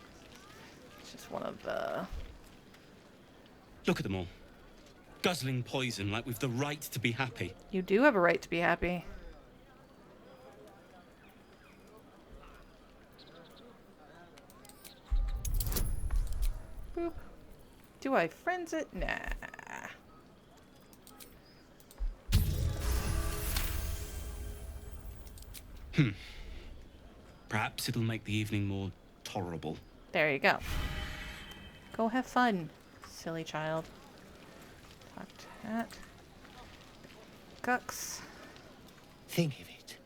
It's just one of the... Look at them all. Guzzling poison like we've the right to be happy. You do have a right to be happy. Boop. Do I friends it? Nah. Perhaps it'll make the evening more tolerable. There you go. Go have fun, silly child. Talk to that. Gucks. Think of it.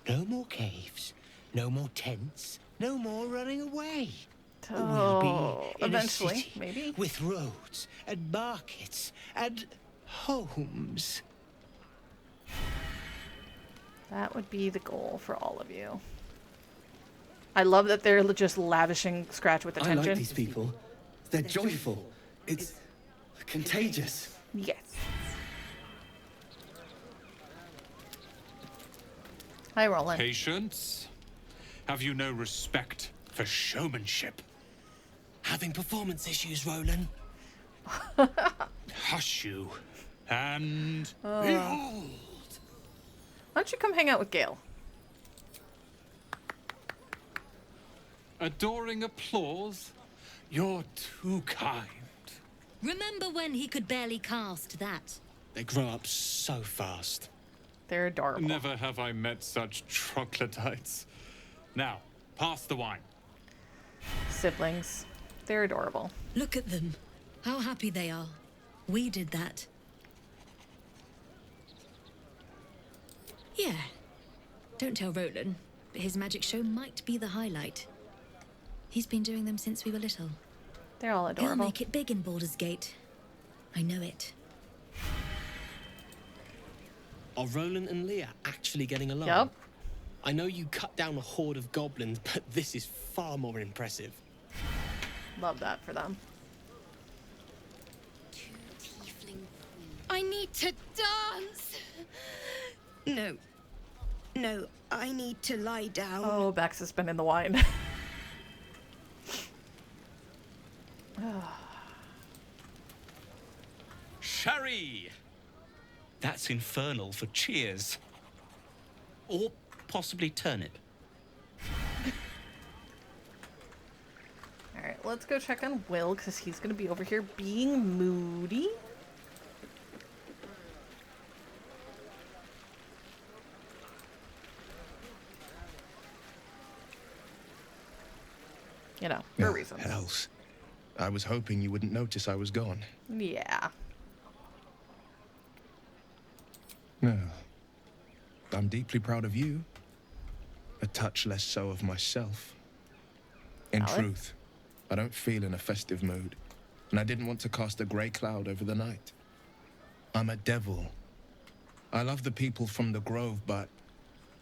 No more caves, no more tents, no more running away. We'll be in eventually, a city maybe. with roads and markets and homes. That would be the goal for all of you. I love that they're just lavishing Scratch with attention. I like these people. They're joyful. It's contagious. Yes. Hi, Roland. Patience. Have you no respect for showmanship? Having performance issues, Roland. Hush you. And behold. Why don't you come hang out with Gale? adoring applause? You're too kind. Remember when he could barely cast that? They grow up so fast. They're adorable. Never have I met such troglodytes. Now, pass the wine. Siblings. They're adorable. Look at them. How happy they are. We did that. Yeah. Don't tell Roland, but his magic show might be the highlight. He's been doing them since we were little. They're all adorable. He'll make it big in Baldur's Gate. I know it. Are Roland and Leah actually getting along? Yep. I know you cut down a horde of goblins, but this is far more impressive. Love that for them. I need to dance! No. No, I need to lie down. Oh, Bax has been in the wine. Sherry! That's infernal for cheers. Or possibly turnip. Alright, let's go check on Will, because he's going to be over here being moody. You know, for reasons. Hells. I was hoping you wouldn't notice I was gone. Yeah. No. I'm deeply proud of you. A touch less so of myself. In truth, I don't feel in a festive mood, and I didn't want to cast a grey cloud over the night. I'm a devil. I love the people from the Grove, but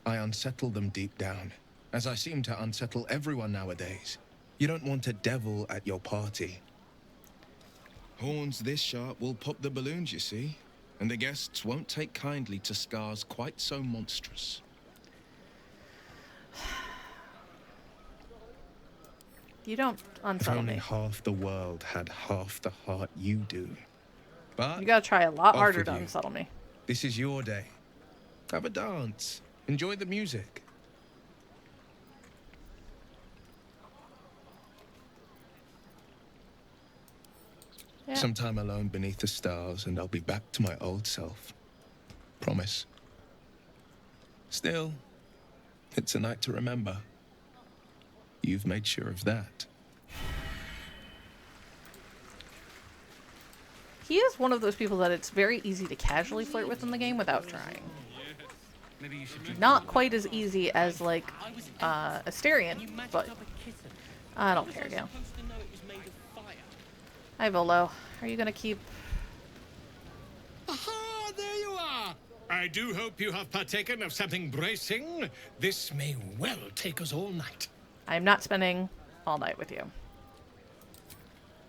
I unsettle them deep down, as I seem to unsettle everyone nowadays. You don't want a devil at your party. Horns this sharp will pop the balloons, you see, and the guests won't take kindly to scars quite so monstrous. You don't unsettle Only me. half the world had half the heart you do. But You gotta try a lot harder off to with you. unsettle me. This is your day. Have a dance. Enjoy the music. Some time alone beneath the stars, and I'll be back to my old self. Promise. Still, it's a night to remember. You've made sure of that. He is one of those people that it's very easy to casually flirt with in the game without trying. Not quite as easy as, like, Asterion, but I don't care, Gale. Hi, Volo. Are you gonna keep... Aha! There you are! I do hope you have partaken of something bracing. This may well take us all night. I am not spending all night with you.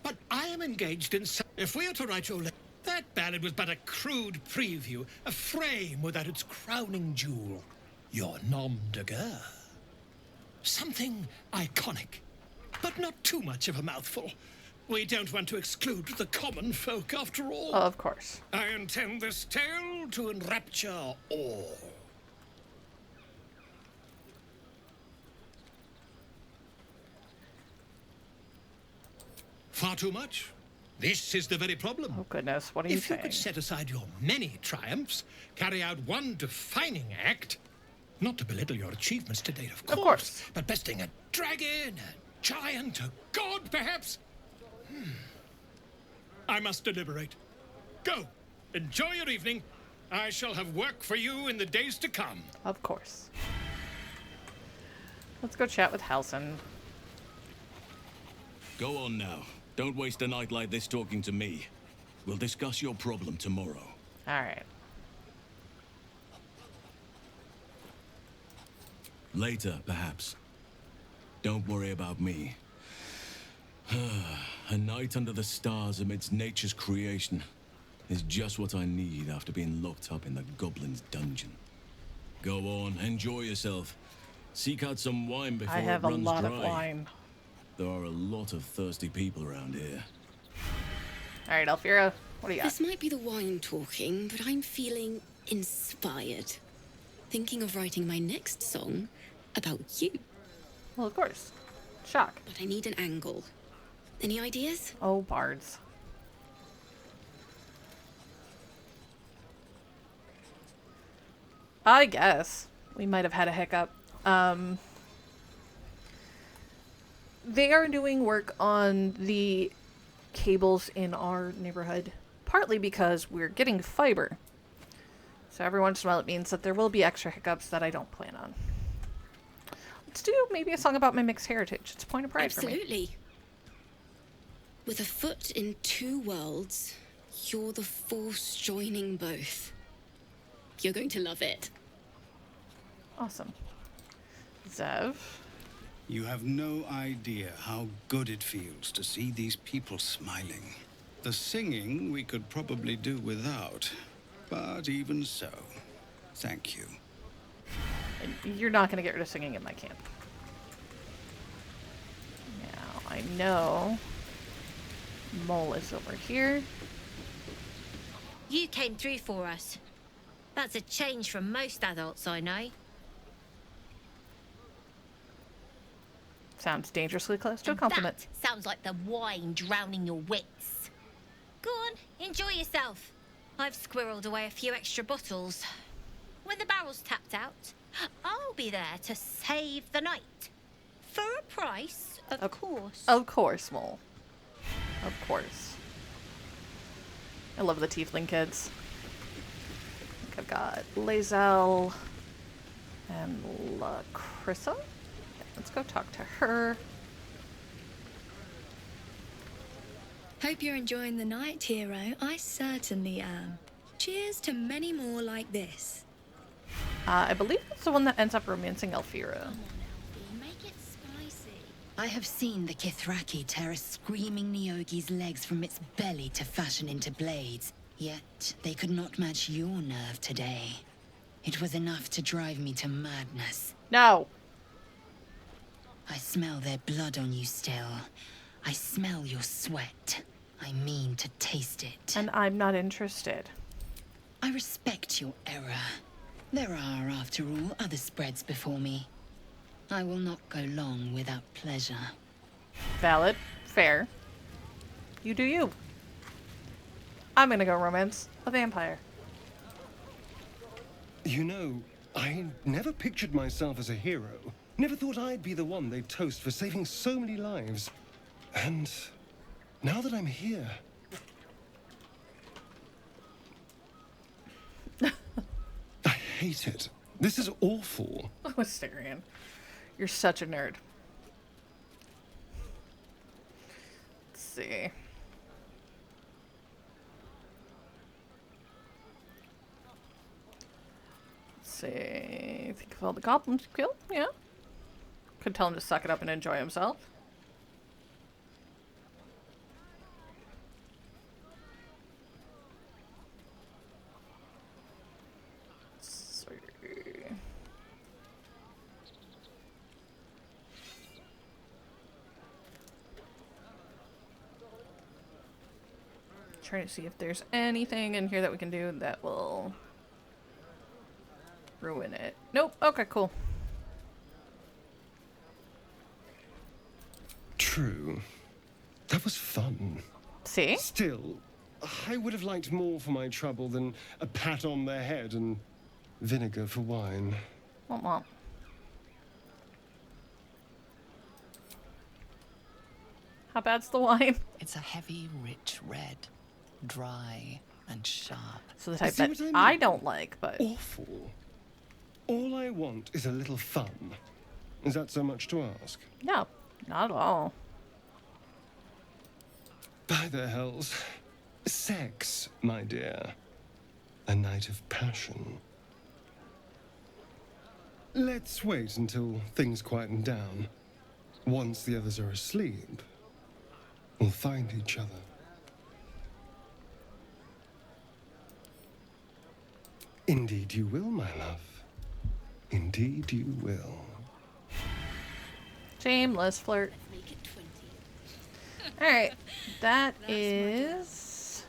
But I am engaged in... If we are to write your letter, that ballad was but a crude preview, a frame without its crowning jewel. Your nom de guerre. Something iconic, but not too much of a mouthful. We don't want to exclude the common folk, after all. Oh, of course. I intend this tale to enrapture all. Far too much? This is the very problem. Oh, goodness. What are you saying? If you could set aside your many triumphs, carry out one defining act, not to belittle your achievements to date, of course. But besting a dragon, a giant, a god, perhaps? I must deliberate. Go. Enjoy your evening. I shall have work for you in the days to come. Of course. Let's go chat with Halsin. Go on now. Don't waste a night like this talking to me. We'll discuss your problem tomorrow. Alright. Later, perhaps. Don't worry about me. A night under the stars amidst nature's creation is just what I need after being locked up in the goblin's dungeon. Go on, enjoy yourself. Seek out some wine before it runs dry. I have a lot of wine. There are a lot of thirsty people around here. Alright, Alfira, what do you got? This might be the wine talking, but I'm feeling inspired. Thinking of writing my next song about you. Well, of course. Shock. But I need an angle. Any ideas? Oh, bards. I guess. We might have had a hiccup. They are doing work on the cables in our neighborhood, partly because we're getting fiber. So every once in a while it means that there will be extra hiccups that I don't plan on. Let's do maybe a song about my mixed heritage. It's a point of pride for me. Absolutely. With a foot in two worlds, you're the force joining both. You're going to love it. Awesome. Zev? You have no idea how good it feels to see these people smiling. The singing we could probably do without, but even so, thank you. You're not going to get rid of singing in my camp. Now, I know Mole is over here. You came through for us. That's a change from most adults I know. Sounds dangerously close to a compliment. That sounds like the wine drowning your wits. Go on, enjoy yourself. I've squirreled away a few extra bottles. When the barrel's tapped out, I'll be there to save the night. For a price, of course. Of course, Mole. Of course. I love the tiefling kids. I think I've got Lae'zel and Lacrissa. Let's go talk to her. Hope you're enjoying the night, hero. I certainly am. Cheers to many more like this. I believe it's the one that ends up romancing Alfira. I have seen the Kithraki tear a screaming Nyogi's legs from its belly to fashion into blades. Yet they could not match your nerve today. It was enough to drive me to madness. No. I smell their blood on you still. I smell your sweat. I mean to taste it. And I'm not interested. I respect your error. There are, after all, other spreads before me. I will not go long without pleasure. Valid. Fair. You do you. I'm gonna go romance a vampire. You know, I never pictured myself as a hero. Never thought I'd be the one they'd toast for saving so many lives. And now that I'm here... I hate it. This is awful. Styrian, you're such a nerd. Let's see. Say, think of all the goblins you killed. Yeah. Could tell him to suck it up and enjoy himself. Trying to see if there's anything in here that we can do that will ruin it. Nope. Okay, cool. True. That was fun. See? Still, I would have liked more for my trouble than a pat on the head and vinegar for wine. Womp womp. How bad's the wine? It's a heavy, rich red. Dry and sharp. So the type that I don't like, but... Awful. All I want is a little fun. Is that so much to ask? No, not at all. By the hells. Sex, my dear. A night of passion. Let's wait until things quieten down. Once the others are asleep, we'll find each other. Indeed you will, my love. Indeed you will. Shameless flirt. Alright, that is...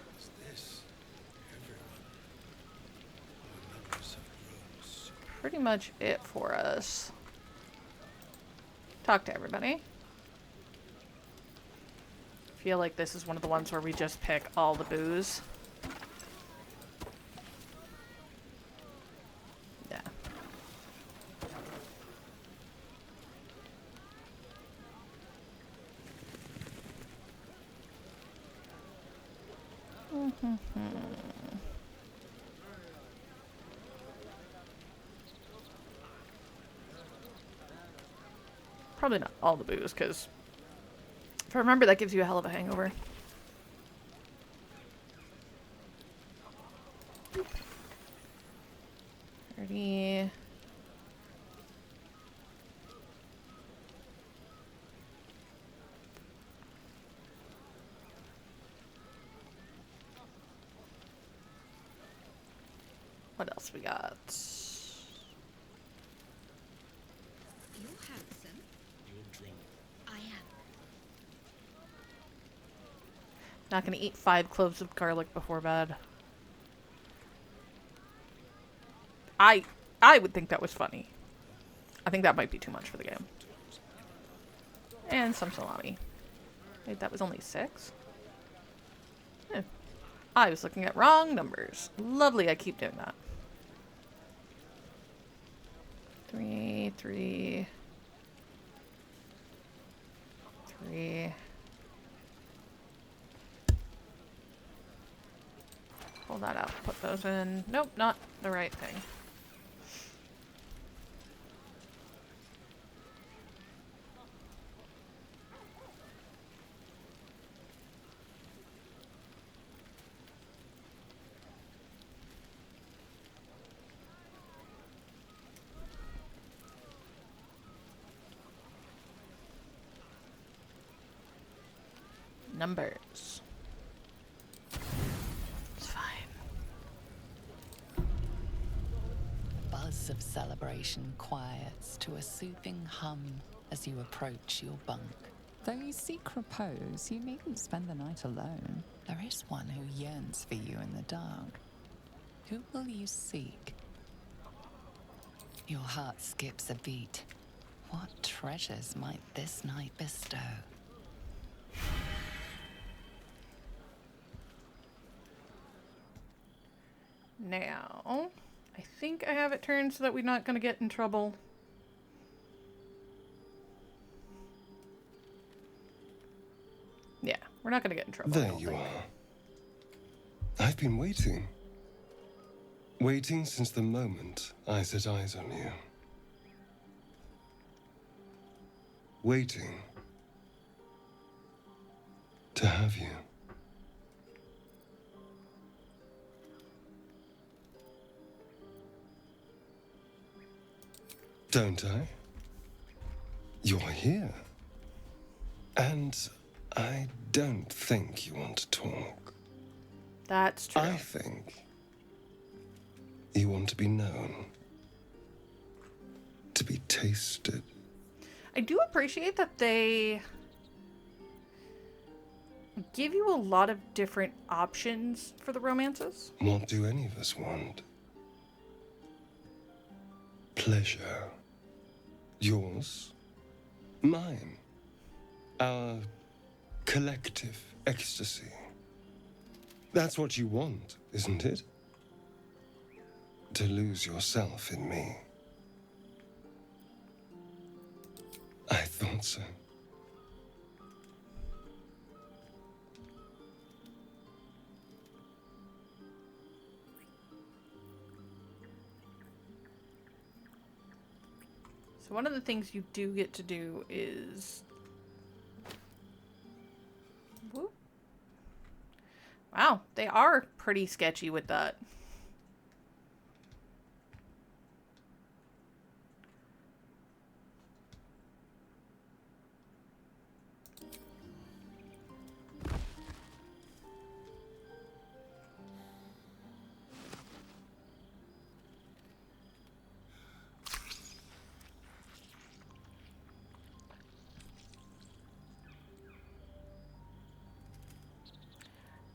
pretty much it for us. Talk to everybody. Feel like this is one of the ones where we just pick all the booze. Yeah. Probably not all the booze, because if I remember, that gives you a hell of a hangover. $30. What else we got? You're handsome. You're drunk. I am. Not gonna eat 5 cloves of garlic before bed. I would think that was funny. I think that might be too much for the game. And some salami. Wait, that was only 6? Eh. I was looking at wrong numbers. Lovely, I keep doing that. 3, 3, 3. Pull that out. Put those in. Nope, not the right thing. Numbers. It's fine. Buzz of celebration quiets to a soothing hum as you approach your bunk. Though you seek repose, you needn't spend the night alone. There is one who yearns for you in the dark. Who will you seek? Your heart skips a beat. What treasures might this night bestow? Now, I think I have it turned so that we're not going to get in trouble. Yeah, we're not going to get in trouble. There you are. I've been waiting. Waiting since the moment I set eyes on you. Waiting to have you. Don't I? You're here. And I don't think you want to talk. That's true. I think you want to be known. To be tasted. I do appreciate that they give you a lot of different options for the romances. What do any of us want? Pleasure. Yours. Mine. Our collective ecstasy. That's what you want, isn't it? To lose yourself in me. I thought so. So one of the things you do get to do is... Whoop. Wow, they are pretty sketchy with that.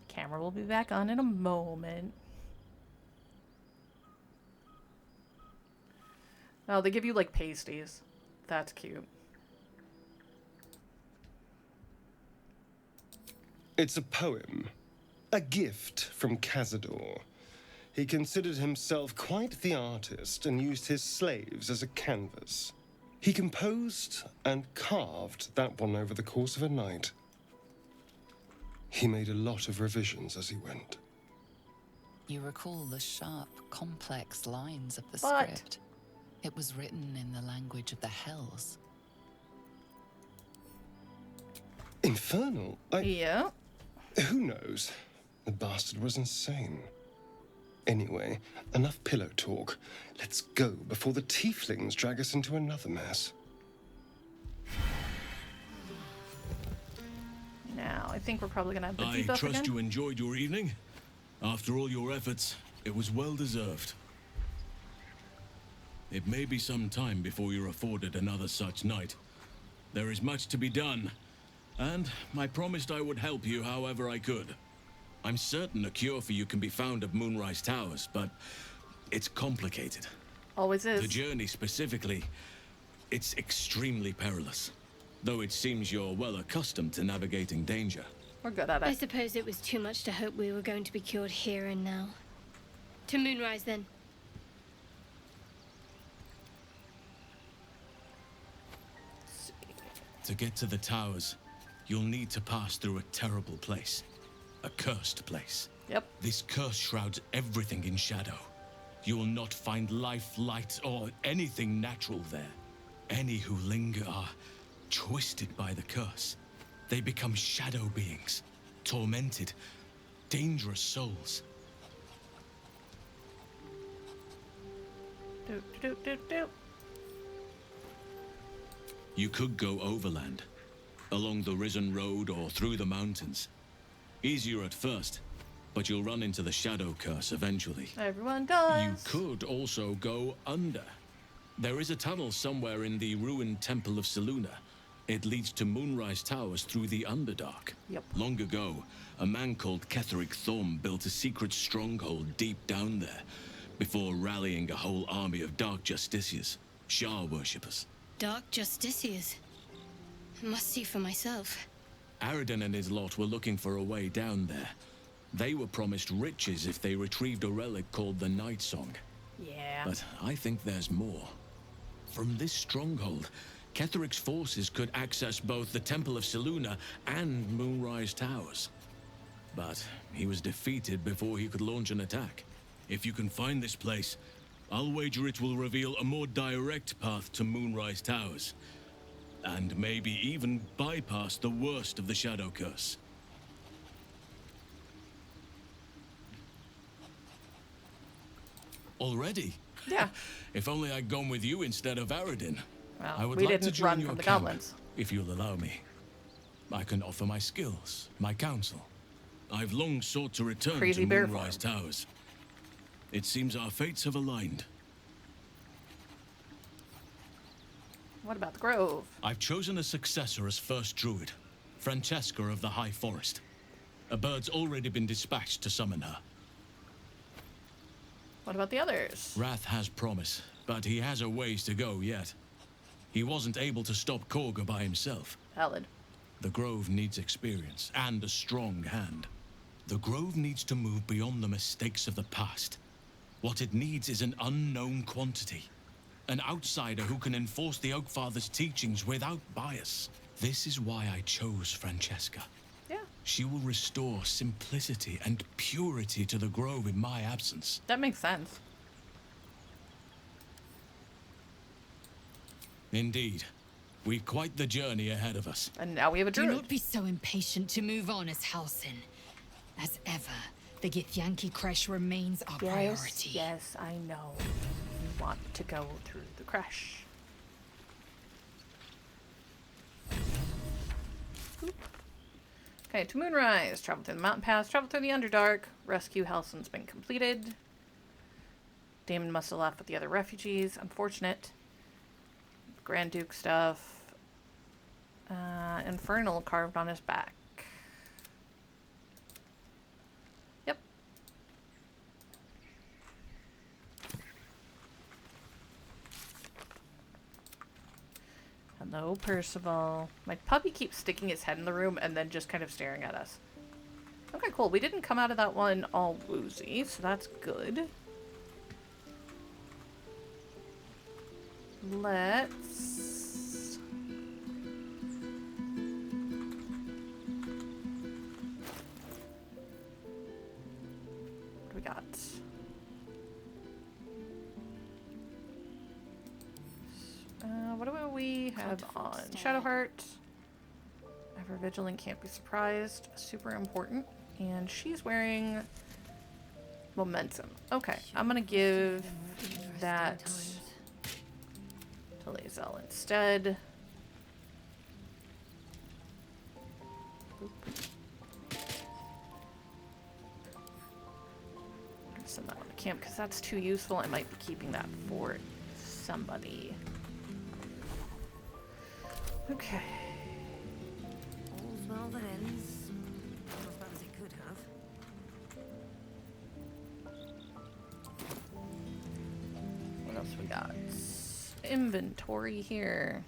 Camera will be back on in a moment. Oh, they give you like pasties. That's cute. It's a poem. A gift from Cazador. He considered himself quite the artist and used his slaves as a canvas. He composed and carved that one over the course of a night. He made a lot of revisions as he went. You recall the sharp, complex lines of the But- script. It was written in the language of the Hells. Infernal? Yeah. Who knows? The bastard was insane. Anyway, enough pillow talk. Let's go before the tieflings drag us into another mess. Now, I think we're probably gonna have the I debuff trust again. you enjoyed your evening. After all your efforts, it was well deserved. It may be some time before you're afforded another such night. There is much to be done, and I promised I would help you however I could. I'm certain a cure for you can be found at Moonrise Towers, but it's complicated. Always is. The journey specifically, it's extremely perilous. Though it seems you're well accustomed to navigating danger. We're good at I it. suppose it was too much to hope we were going to be cured here and now. To Moonrise, then. To get to the towers, you'll need to pass through a terrible place. A cursed place. Yep. This curse shrouds everything in shadow. You will not find life, light, or anything natural there. Any who linger are twisted by the curse. They become shadow beings, tormented, dangerous souls. Do, do, do, do. You could go overland, along the Risen Road or through the mountains. Easier at first, but you'll run into the shadow curse eventually. Everyone does. You could also go under. There is a tunnel somewhere in the ruined Temple of Seluna. It leads to Moonrise Towers through the Underdark. Yep. Long ago, a man called Ketheric Thorm built a secret stronghold deep down there, before rallying a whole army of Dark Justiciars, Shah worshippers. Dark Justiciars. I must see for myself. Aridin and his lot were looking for a way down there. They were promised riches if they retrieved a relic called the Night Song. Yeah. But I think there's more. From this stronghold, Ketheric's forces could access both the Temple of Selûne and Moonrise Towers. But he was defeated before he could launch an attack. If you can find this place, I'll wager it will reveal a more direct path to Moonrise Towers. And maybe even bypass the worst of the Shadow Curse. Already? Yeah. If only I'd gone with you instead of Aradin. Well, I would we like to didn't join run your from the camp, goblins. if you'll allow me. I can offer my skills, my counsel. I've long sought to return Crazy to bear Moonrise Towers. It seems our fates have aligned. What about the Grove? I've chosen a successor as first druid, Francesca of the High Forest. A bird's already been dispatched to summon her. What about the others? Wrath has promise, but he has a ways to go yet. He wasn't able to stop Korga by himself. Valid. The Grove needs experience and a strong hand. The Grove needs to move beyond the mistakes of the past. What it needs is an unknown quantity. An outsider who can enforce the Oakfather's teachings without bias. This is why I chose Francesca. Yeah. She will restore simplicity and purity to the Grove in my absence. That makes sense. Indeed. We've quite the journey ahead of us. And now we have a druid. Do not be so impatient to move on as Halsin. As ever, the Githyanki Kresh remains our priority. Yes, I know. We want to go through the crash. Oop. Okay, to Moonrise. Travel through the mountain pass. Travel through the Underdark. Rescue Halsin's been completed. Damon must have left with the other refugees. Unfortunate. Grand Duke stuff. Infernal carved on his back. Yep. Hello, Percival. My puppy keeps sticking his head in the room and then just kind of staring at us. Okay, cool. We didn't come out of that one all woozy, so that's good. Let's... What do we got? What do we have on? Shadowheart. Ever vigilant, can't be surprised. Super important. And she's wearing momentum. Okay, I'm gonna give that to Lae'zel instead. Boop. I'm gonna send that one to camp because that's too useful. I might be keeping that for somebody. Okay. All's well that ends. Not as bad as it could have. What else we got? Inventory here.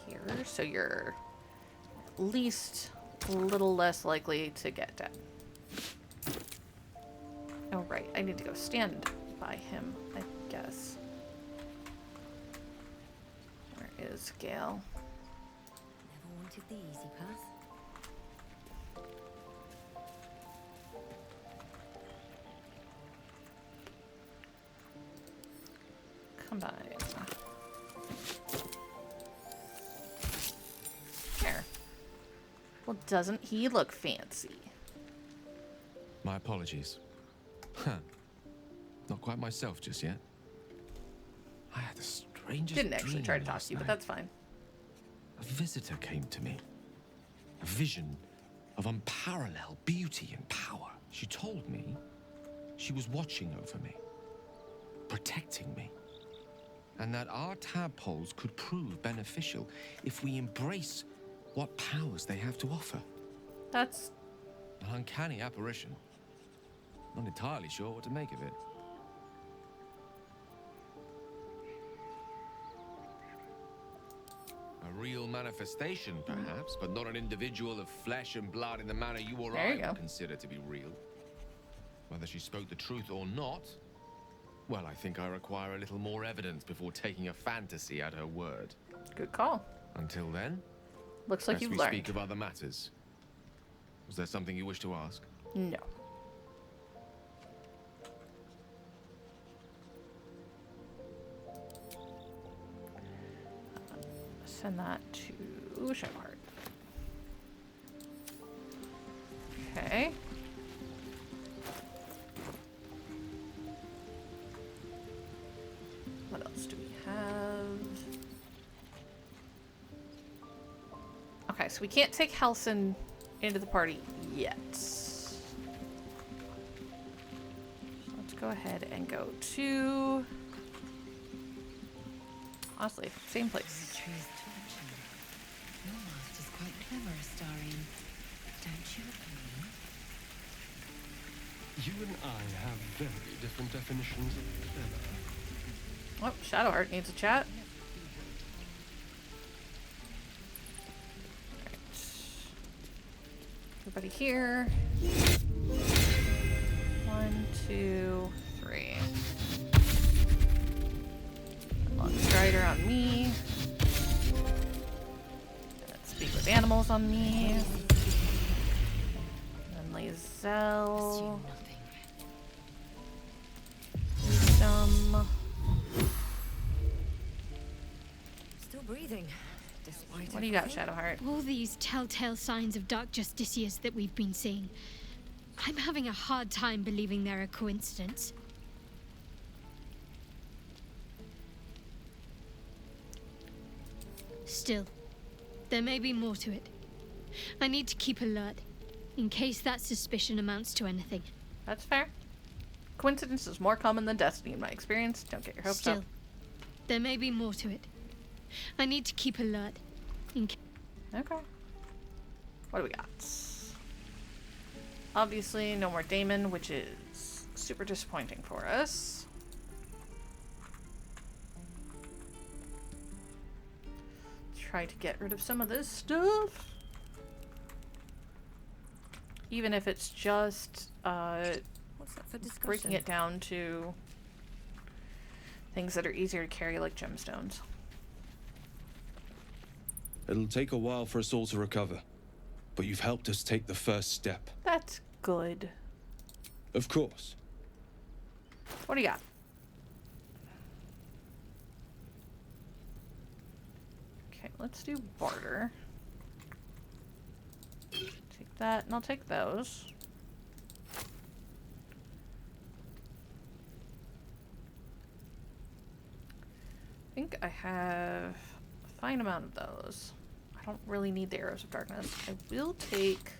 Here, so you're at least a little less likely to get dead. Oh, right. I need to go stand by him, I guess. Where is Gale? Never wanted the easy path. Combine. There. Well, doesn't he look fancy? My apologies. Huh. Not quite myself just yet. I had the strangest Didn't actually dream try to talk last to you, but night. that's fine. A visitor came to me. A vision of unparalleled beauty and power. She told me she was watching over me, protecting me, and that our tadpoles could prove beneficial if we embrace what powers they have to offer. That's an uncanny apparition. Not entirely sure what to make of it. real manifestation, perhaps, but not an individual of flesh and blood in the manner you or There I you go. would consider to be real. Whether she spoke the truth or not, well, I think I require a little more evidence before taking a fantasy at her word. Good call. Until then, Looks like lest you've we learned. speak of other matters. Was there something you wish to ask? No. Send that to Shadowheart. Okay. What else do we have? Okay, so we can't take Halsin into the party yet. So let's go ahead and go to... Honestly, same place. Your master's quite clever, Astarion. Don't you agree? You and I have very different definitions of clever. Oh, Shadowheart needs a chat. Alright. Everybody here. 1, 2, 3. Long Strider on me. Let's speak with animals on me. And then Lae'zel. Wisdom. Still breathing, despite What do you got, Shadowheart? All these telltale signs of dark justicias that we've been seeing. I'm having a hard time believing they're a coincidence. Still, there may be more to it. I need to keep alert, in case that suspicion amounts to anything. That's fair. Coincidence is more common than destiny in my experience. Don't get your hopes Still, up. there may be more to it. I need to keep alert, in case... Okay. What do we got? Obviously, no more Damon, which is super disappointing for us. Try to get rid of some of this stuff. Even if it's just What's up for discussion? breaking it down to things that are easier to carry, like gemstones. It'll take a while for us all to recover, but you've helped us take the first step. That's good. Of course. What do you got? Okay, let's do barter. Take that, and I'll take those. I think I have a fine amount of those. I don't really need the arrows of darkness. I will take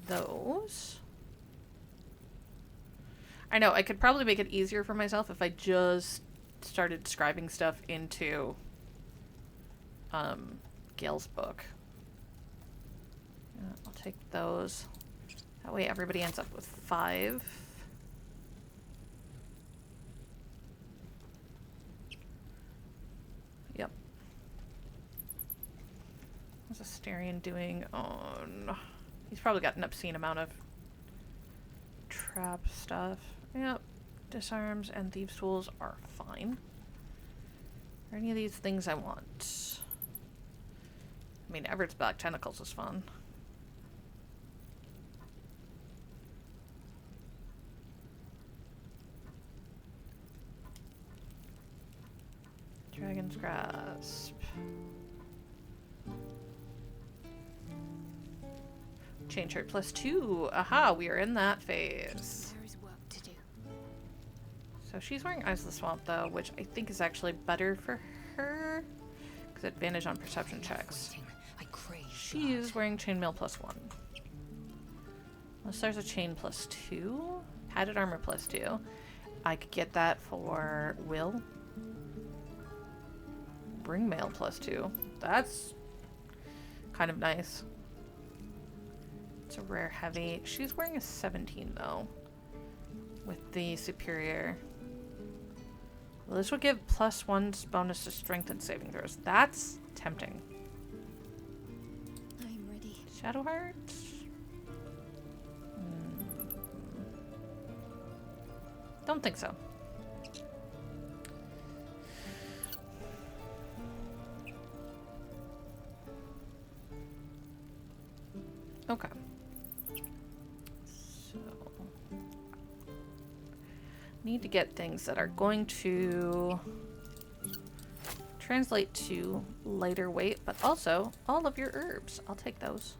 those. I know, I could probably make it easier for myself if I just started scribing stuff into Gale's book. I'll take those. That way everybody ends up with 5. Yep. What's Astarion doing on... He's probably got an obscene amount of trap stuff. Yep. Disarms and thieves' tools are fine. Are any of these things I want? I mean, Everett's Black Tentacles is fun. Dragon's Grasp. Chain shirt +2. Aha, we are in that phase. There is work to do. So she's wearing Eyes of the Swamp, though, which I think is actually better for her. Because advantage on perception checks. She's wearing Chainmail +1. Unless there's a chain +2. Padded armor +2. I could get that for Will. Bring mail +2. That's kind of nice. It's a rare heavy. She's wearing a 17 though. With the superior Well, this would give +1 bonus to strength and saving throws. That's tempting. I'm ready. Shadowheart? Don't think so. Okay. So, need to get things that are going to translate to lighter weight, but also all of your herbs. I'll take those.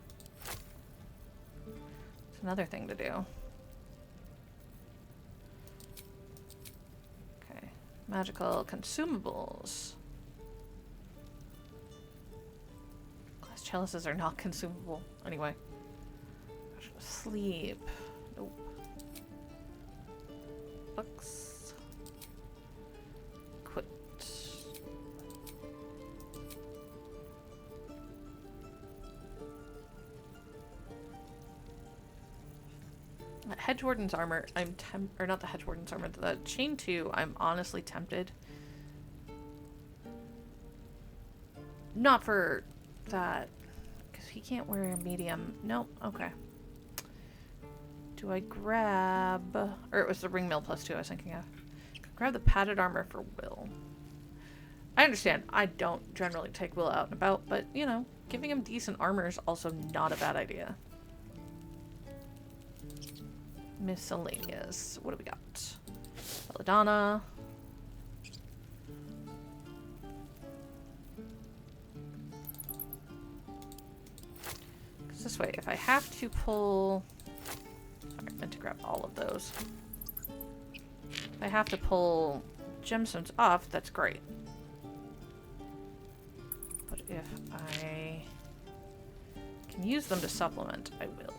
It's another thing to do. Okay. Magical consumables. Glass chalices are not consumable. Anyway. Sleep. Nope. Books. Quit. Hedgewarden's armor, or not the Hedgewarden's armor, the chain 2, I'm honestly tempted. Not for that, because he can't wear a medium. Nope, okay. Do I grab, or it was the ring mill +2 I was thinking of. Grab the padded armor for Will. I understand, I don't generally take Will out and about, but, you know, giving him decent armor is also not a bad idea. Miscellaneous. What do we got? Belladonna. Because this way, if I have to pull... Sorry, I meant to grab all of those. If I have to pull gemstones off, that's great. But if I can use them to supplement, I will.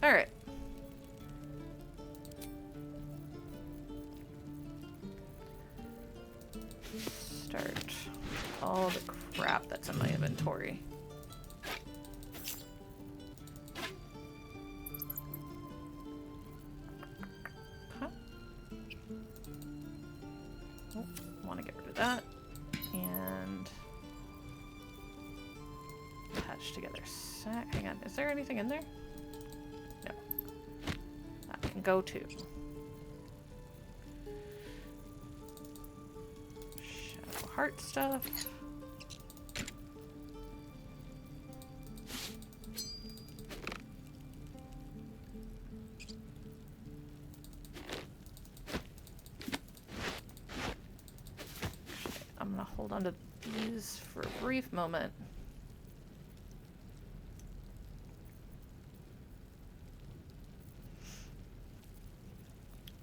Alright. Start all the crap that's in my inventory. Huh? Oh, want to get rid of that. And patch together sack. Hang on, is there anything in there? No. That can go too. Heart stuff. I'm gonna hold on to these for a brief moment.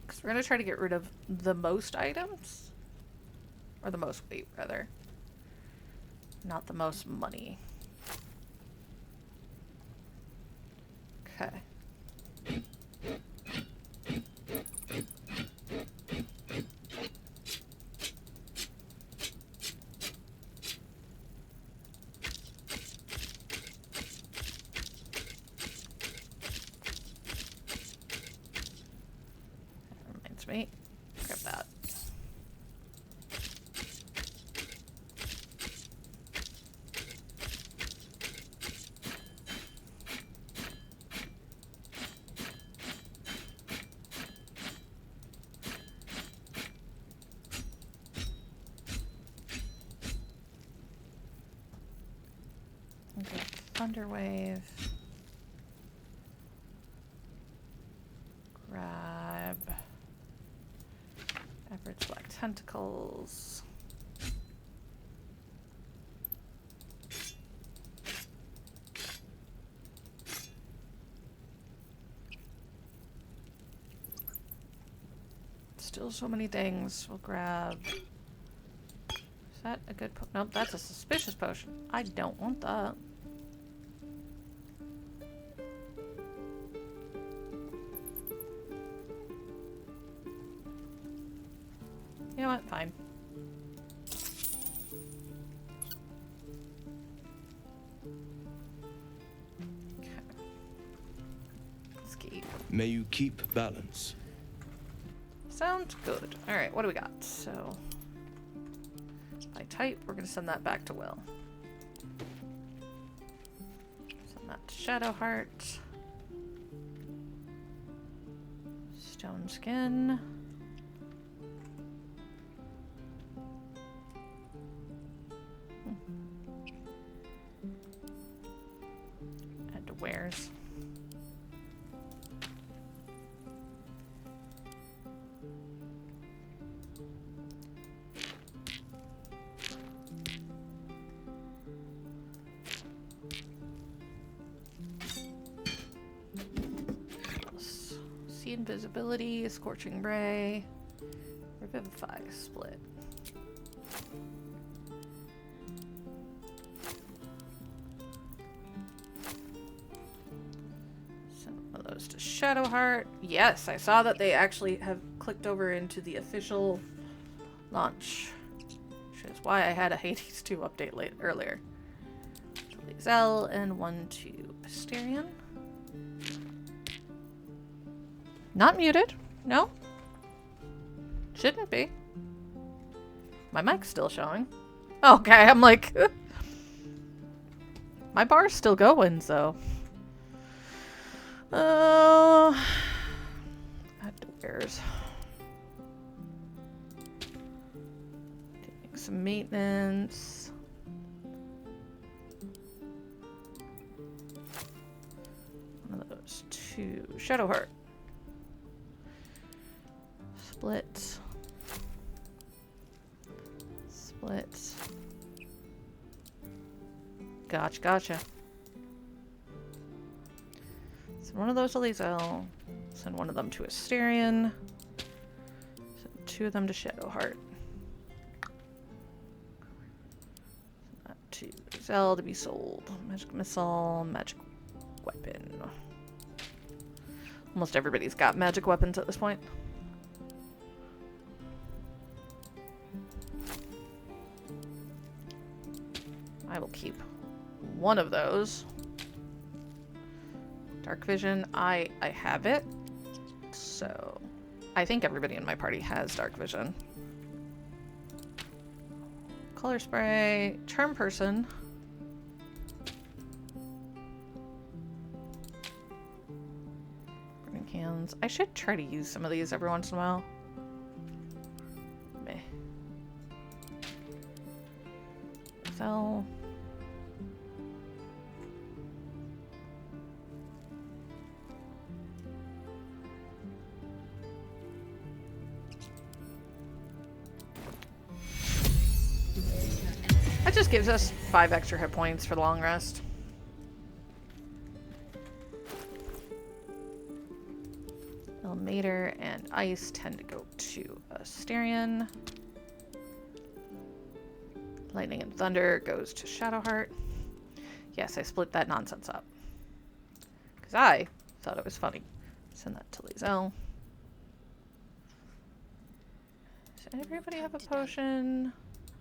Because we're gonna try to get rid of the most items. Or the most weight, rather. Not the most money. Okay. That reminds me. Grab that. Okay, Thunderwave. Grab Everett's Black Tentacles. Still so many things. We'll grab... Is that a good po- Nope, that's a suspicious potion. I don't want that. You know what? Fine. Okay. Escape. May you keep balance. Sounds good. Alright, what do we got? So, type. We're going to send that back to Will. Send that to Shadowheart. Stone skin. Add to wares. Invisibility, Scorching Ray, Revivify, Split. Send one of those to Shadowheart. Yes, I saw that they actually have clicked over into the official launch, which is why I had a Hades 2 update earlier. Lae'zel and one to Pisterian. Not muted. No. Shouldn't be. My mic's still showing. Okay, I'm like... my bar's still going, so... Add to wares. Doing some maintenance. One of those to Shadowheart. Split. Split. Gotcha. Send one of those to Lae'zel. Send one of them to Asterion. Send two of them to Shadowheart. Send that to Lae'zel to be sold. Magic missile, magic weapon. Almost everybody's got magic weapons at this point. I will keep one of those. Dark vision, I have it. So I think everybody in my party has dark vision. Color spray, charm person. Burning cans. I should try to use some of these every once in a while. Meh. Sell. That just gives us 5 extra hit points for the long rest. Illuminator and ice tend to go to Asterion. Lightning and thunder goes to Shadowheart. Yes, I split that nonsense up. Because I thought it was funny. Send that to Lae'zel. Does everybody have a potion?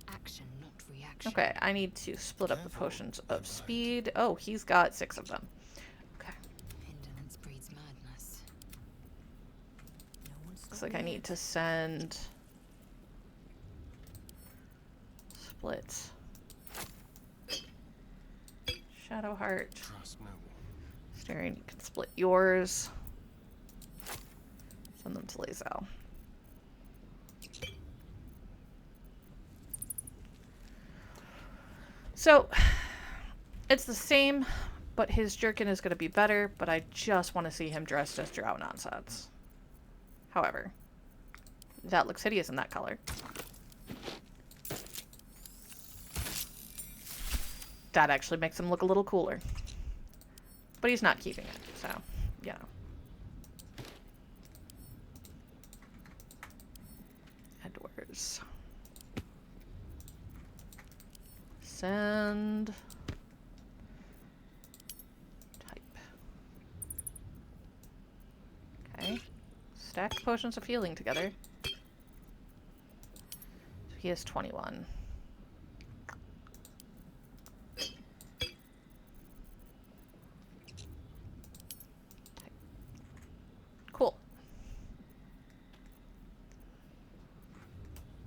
Action, not reaction. Okay, I need to split up the potions of speed. Oh, he's got 6 of them. Okay. Indolence breeds madness. Looks like I need to send... Split. Shadowheart. Asterion, you can split yours. Send them to Lae'zel. So, it's the same, but his jerkin is going to be better, but I just want to see him dressed as Drow nonsense. However, that looks hideous in that color. That actually makes him look a little cooler. But he's not keeping it, so, you know. Edwards. Send. Type. Okay. Stack potions of healing together. So he has 21. Cool.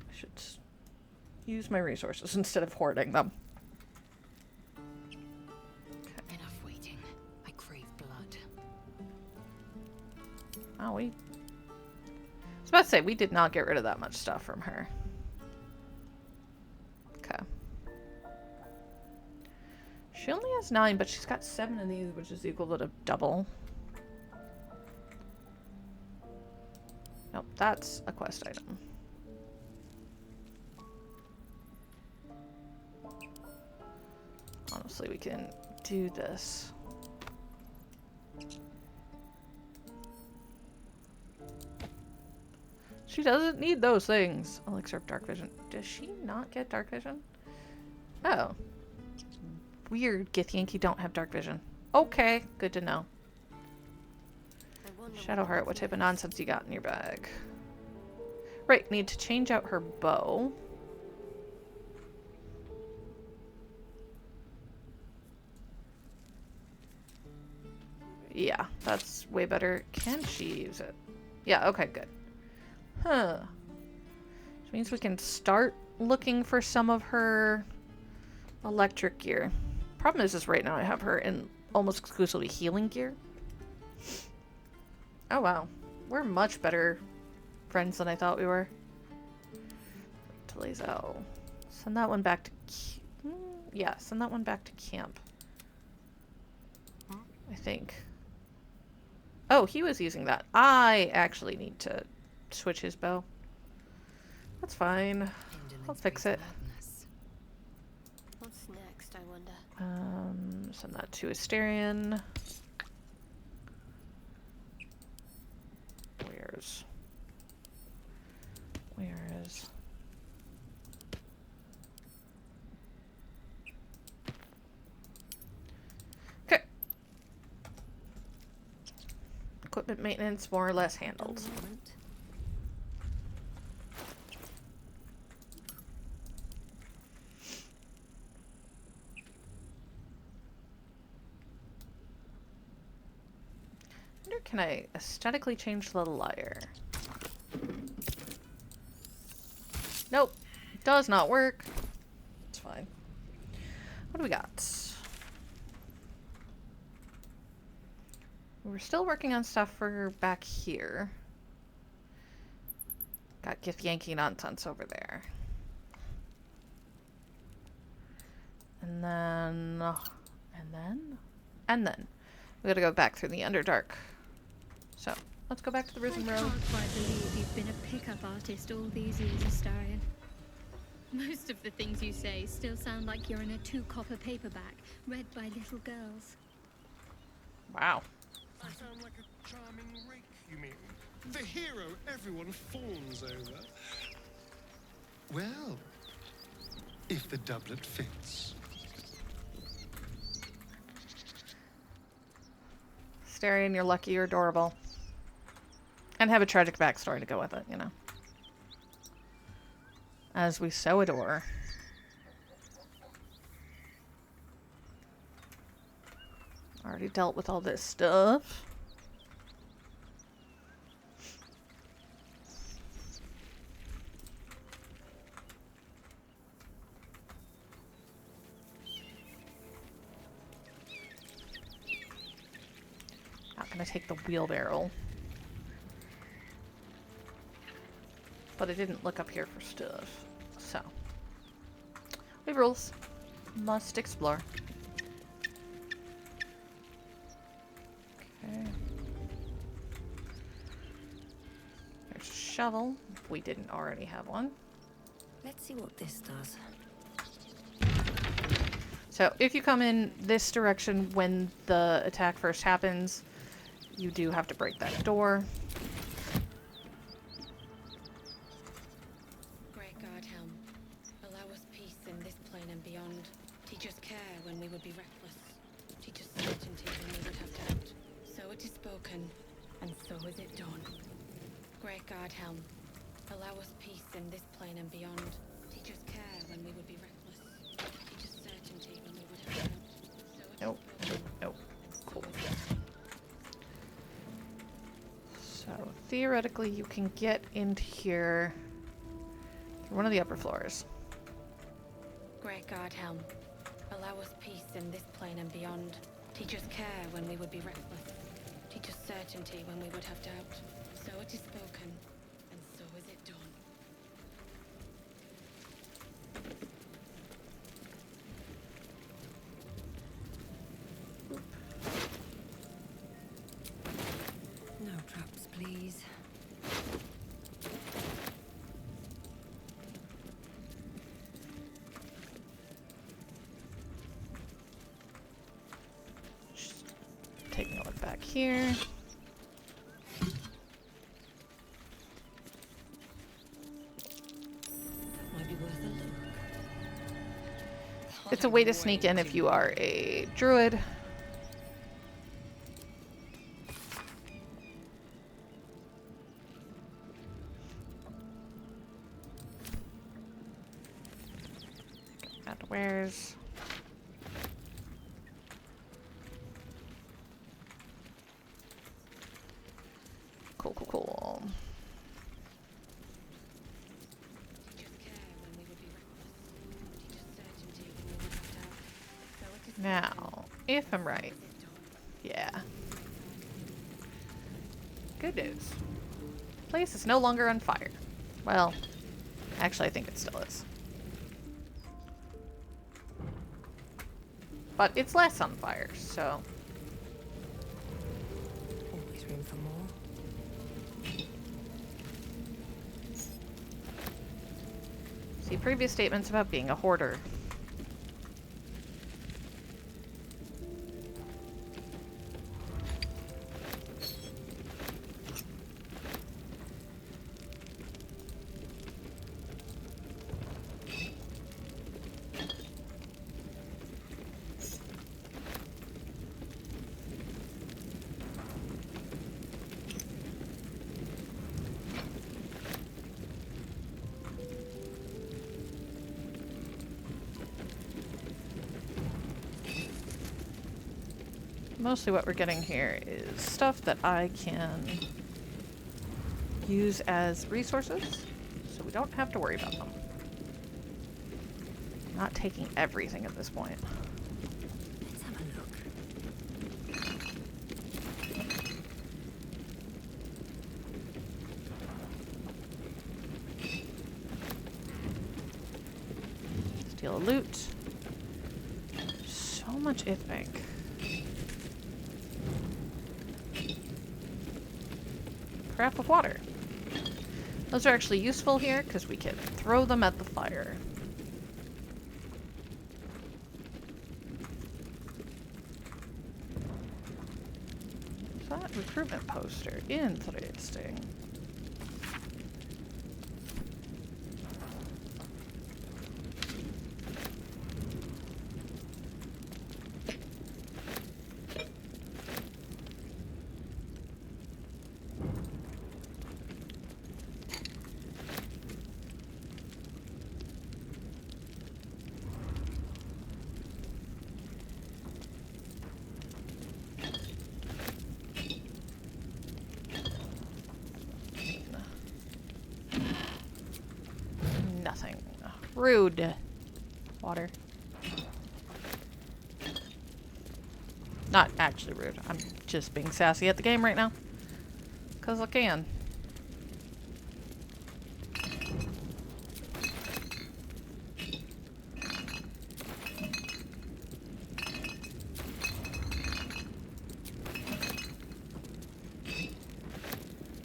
I should use my resources instead of hoarding them. Enough waiting. I crave blood. Oh, I was about to say, we did not get rid of that much stuff from her. Okay. She only has 9, but she's got 7 of these, which is equal to double. Nope, that's a quest item. Honestly, we can do this. She doesn't need those things. Elixir of Dark Vision. Does she not get Dark Vision? Oh. Weird, Githyank, you don't have Dark Vision. Okay, good to know. Shadowheart, what type of nonsense you got in your bag? Right, need to change out her bow. Yeah, that's way better. Can she use it? Yeah, okay, good. Huh. Which means we can start looking for some of her electric gear. Problem is right now I have her in almost exclusively healing gear. Oh wow. We're much better friends than I thought we were. To Lae'zel. Send that one back to... yeah, send that one back to camp. I think. Oh, he was using that. I actually need to switch his bow. That's fine. I'll fix it. What's next, I wonder? Send that to Asterion. Where is... Okay. Equipment maintenance more or less handled. Can I aesthetically change the lyre? Nope. Does not work. It's fine. What do we got? We're still working on stuff for back here. Got Githyanki nonsense over there. And then we gotta go back through the Underdark. So, let's go back to the Risen Road. I can't quite believe you've been a pickup artist all these years, Astarion. Most of the things you say still sound like you're in a 2-copper paperback, read by little girls. Wow. I sound like a charming rake, you mean? The hero everyone fawns over. Well, if the doublet fits. Astarion, you're lucky you're adorable. And have a tragic backstory to go with it, you know. As we so adore. Already dealt with all this stuff. Not gonna take the wheelbarrow. But I didn't look up here for stuff. So. We have rules. Must explore. Okay. There's a shovel. If we didn't already have one. Let's see what this does. So, if you come in this direction when the attack first happens, you do have to break that door. Great God, Helm. Allow us peace in this plane and beyond. Teach us care when we would be reckless. Teach us certainty when we would have doubt. So it is spoken, and so is it done. Great God, Helm. Allow us peace in this plane and beyond. Teach us care when we would be reckless. Teach us certainty when we would have doubt. So it Nope. is spoken, Nope. Cool. and so is it done. So, theoretically, you can get into here through one of the upper floors. Great Guard Helm, allow us peace in this plane and beyond. Teach us care when we would be reckless. Teach us certainty when we would have doubt. So it is spoken, and so is it done. No traps, please. Taking a look back here. Might be worth a look. It's a way to sneak in if you are a druid. Got wares. Cool, cool, cool. Now, if I'm right, yeah. Good news. Place is no longer on fire. Well, actually, I think it still is. But it's less on fire, so. Always room for more. See previous statements about being a hoarder. Mostly what we're getting here is stuff that I can use as resources, so we don't have to worry about them. I'm not taking everything at this point. Let's have a look. Steal a loot. So much ithbank. Carafe of water. Those are actually useful here because we can throw them at the fire. Is that recruitment poster? Interesting. Nothing. Rude. Water. Not actually rude. I'm just being sassy at the game right now. 'Cause I can.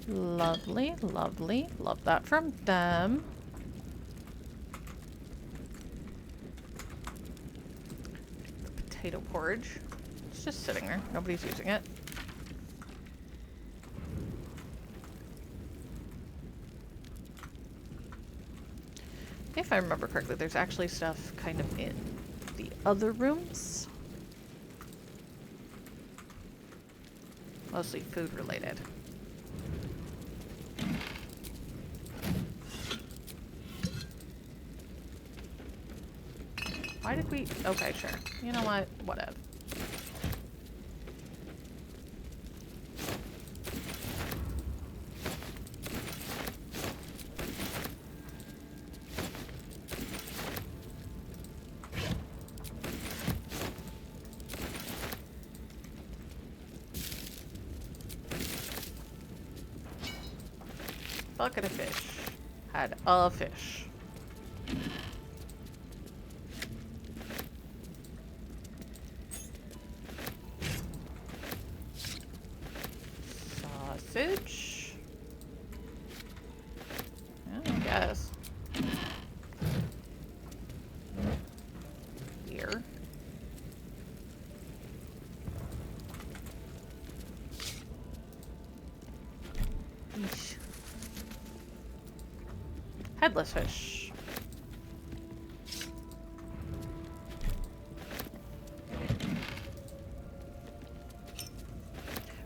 Lovely, lovely. Love that from them. The potato porridge. It's just sitting there. Nobody's using it. If I remember correctly, there's actually stuff kind of in the other rooms. Mostly food related. Why did we... Okay, sure. You know what? Whatever. Fucking a fish. Had a fish. Sausage? Yeah, I guess. Here. Eesh. Headless fish.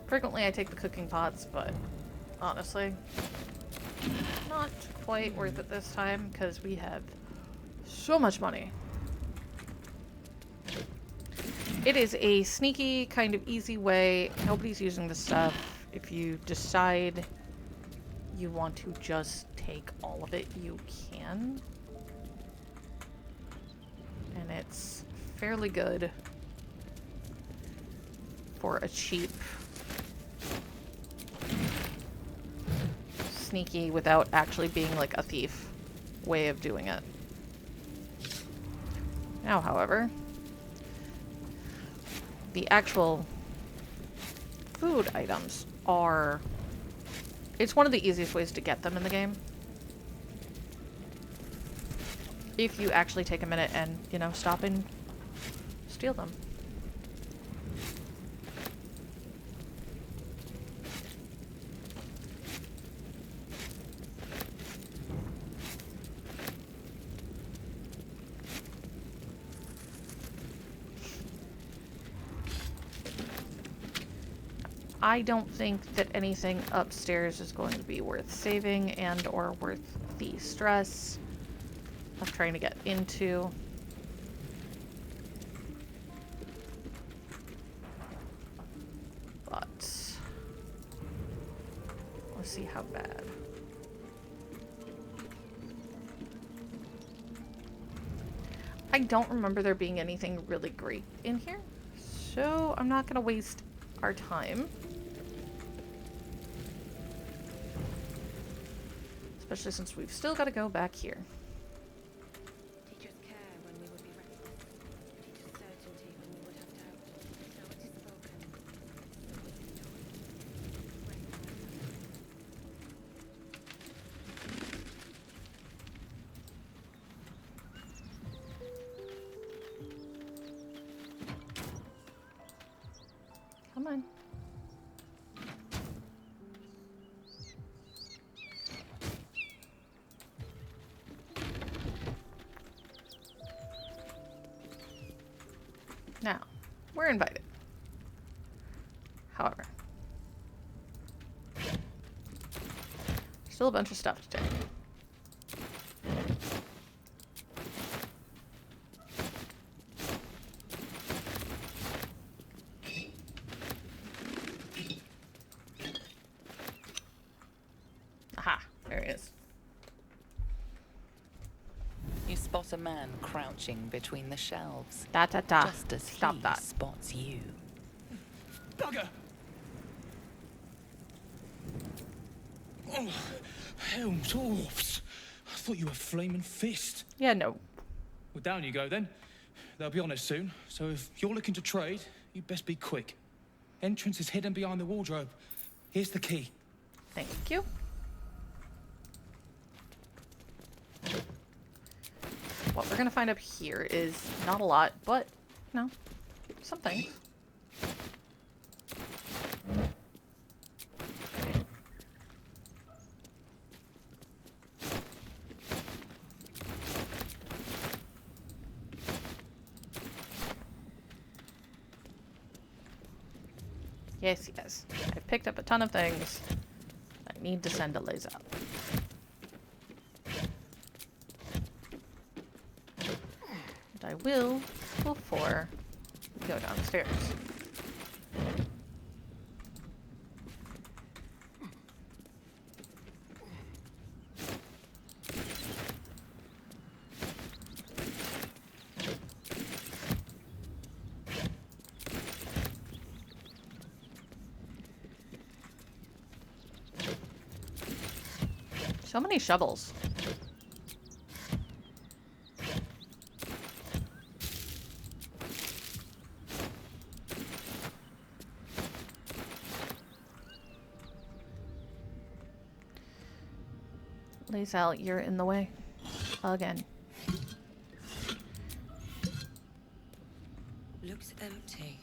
Frequently I take the cooking pots, but honestly, not quite worth it this time because we have so much money. It is a sneaky, kind of easy way. Nobody's using this stuff. If you decide you want to just take all of it, you can. And it's fairly good for a cheap, sneaky, without actually being like a thief way of doing it. Now, however, the actual food items are... It's one of the easiest ways to get them in the game. If you actually take a minute and, you know, stop and steal them. I don't think that anything upstairs is going to be worth saving and or worth the stress of trying to get into. But let's see how bad. I don't remember there being anything really great in here, so I'm not going to waste our time. Especially since we've still got to go back here. Teachers care when we would be restless. Teachers certainty when we would have doubt. So it is spoken. Come on. Now, we're invited. However, still a bunch of stuff to take. Aha, there he is. You spot a man crouching between the shelves. Just as stop he that. spots you. Bugger! Oh, Helm's Orbs. I thought you were Flaming Fist. Yeah, no. Well, down you go then. They'll be on it soon, so if you're looking to trade, you best be quick. Entrance is hidden behind the wardrobe. Here's the key. Thank you. What we're gonna find up here is not a lot, but, you know, some things. Yes, yes. I picked up a ton of things. I need to send to Lae'zel. And I will before we go downstairs. So many shovels. Lae'zel, you're in the way. Again. Looks empty.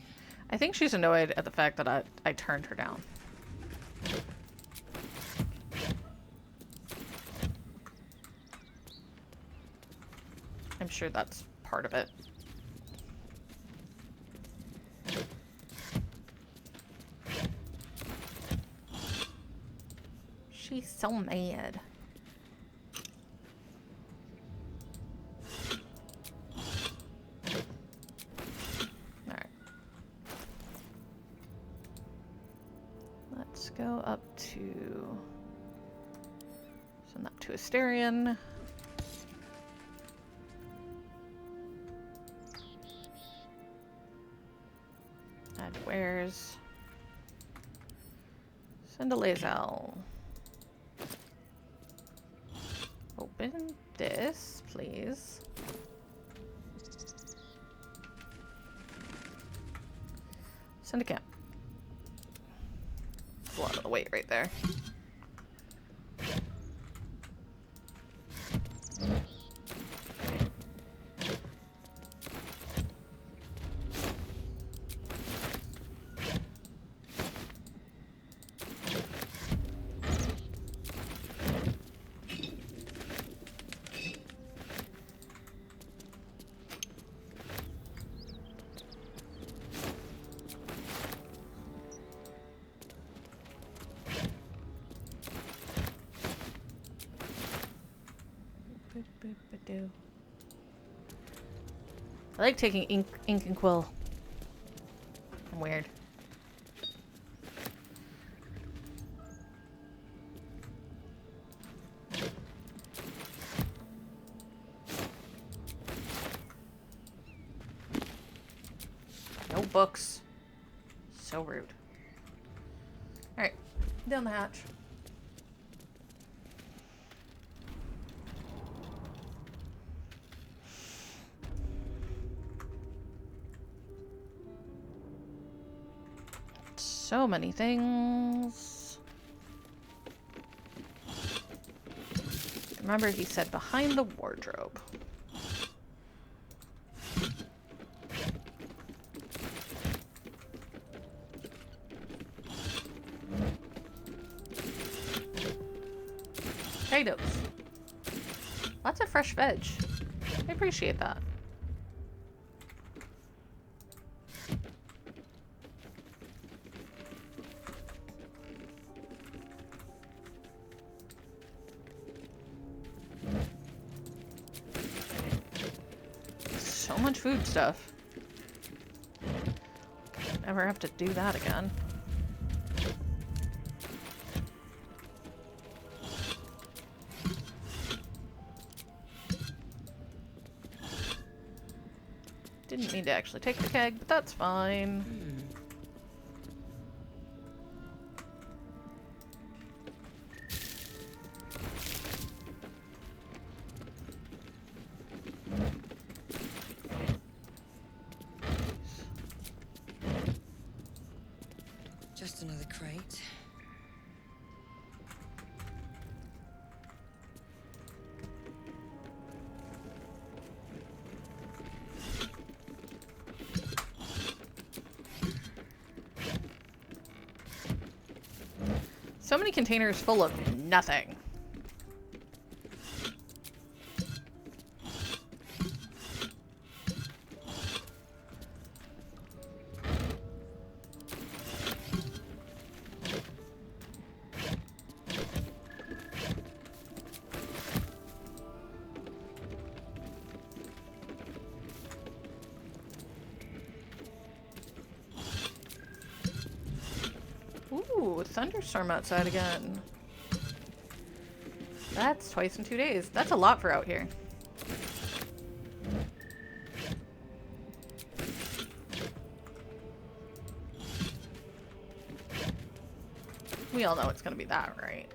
I think she's annoyed at the fact that I turned her down. I'm sure that's part of it. She's so mad. Alright. Let's go up to... Send that to Asterion. Add wares. Send to Lae'zel. Open this, please. Send a camp. A lot of the weight right there. I like taking ink and quill. I'm weird. No books. So rude. Alright, down the hatch. So many things. Remember, he said behind the wardrobe. Potatoes. Lots of fresh veg. I appreciate that. So much food stuff. Never have to do that again. Didn't mean to actually take the keg, but that's fine. Just another crate. So many containers full of nothing. Ooh, thunderstorm outside again. That's twice in 2 days. That's a lot for out here. We all know it's gonna be that, right?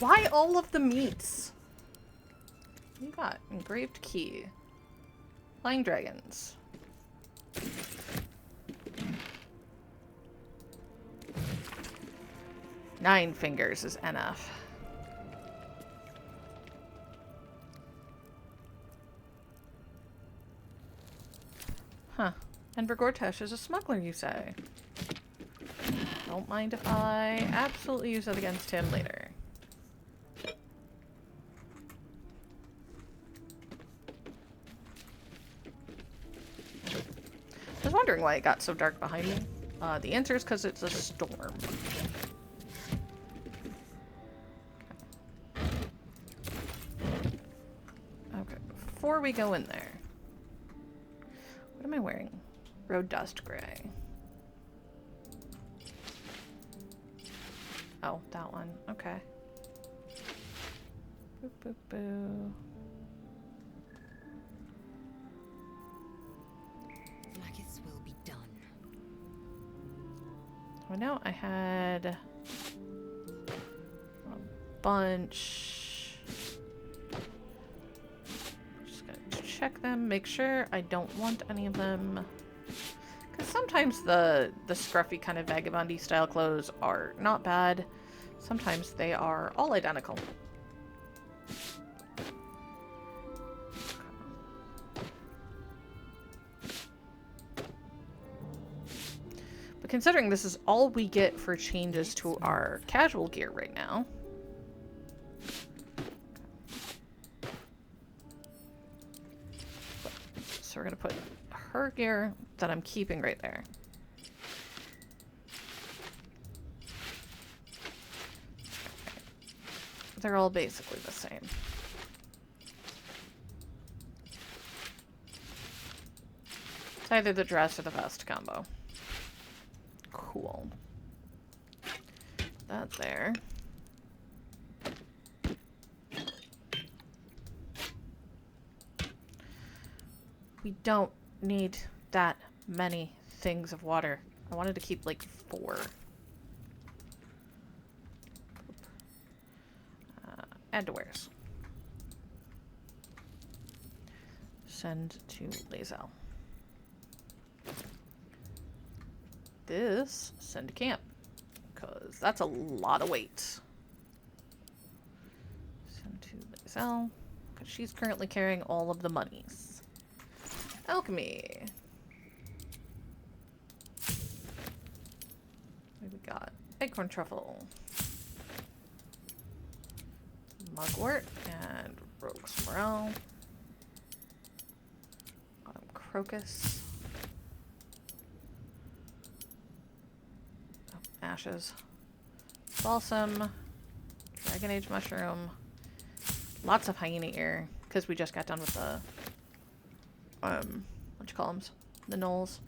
Why all of the meats? You got engraved key. Flying dragons. Nine fingers is enough. Huh. And Vergortesh is a smuggler, you say? Don't mind if I absolutely use it against him later. I was wondering why it got so dark behind me. The answer is because it's a storm. Okay, before we go in there, what am I wearing? Road dust gray. Oh, that one. Okay. Boop, boop, boo. Blackets will be done. I know I had a bunch. Just gonna check them, make sure I don't want any of them. Because sometimes the scruffy kind of vagabondy style clothes are not bad. Sometimes they are all identical. But considering this is all we get for changes to our casual gear right now. So we're going to put her gear that I'm keeping right there. They're all basically the same. It's either the dress or the vest combo. Cool. That there. We don't need that many things of water. I wanted to keep like 4. Add to wares. Send to Lae'zel. This, send to camp. Because that's a lot of weight. Send to Lae'zel. Because she's currently carrying all of the monies. Alchemy. What do we got? Acorn truffle. Mugwort and Rogue's Morel. Autumn Crocus. Oh, ashes. Balsam. Dragon Age Mushroom. Lots of hyena ear, because we just got done with the what you call them? The gnolls.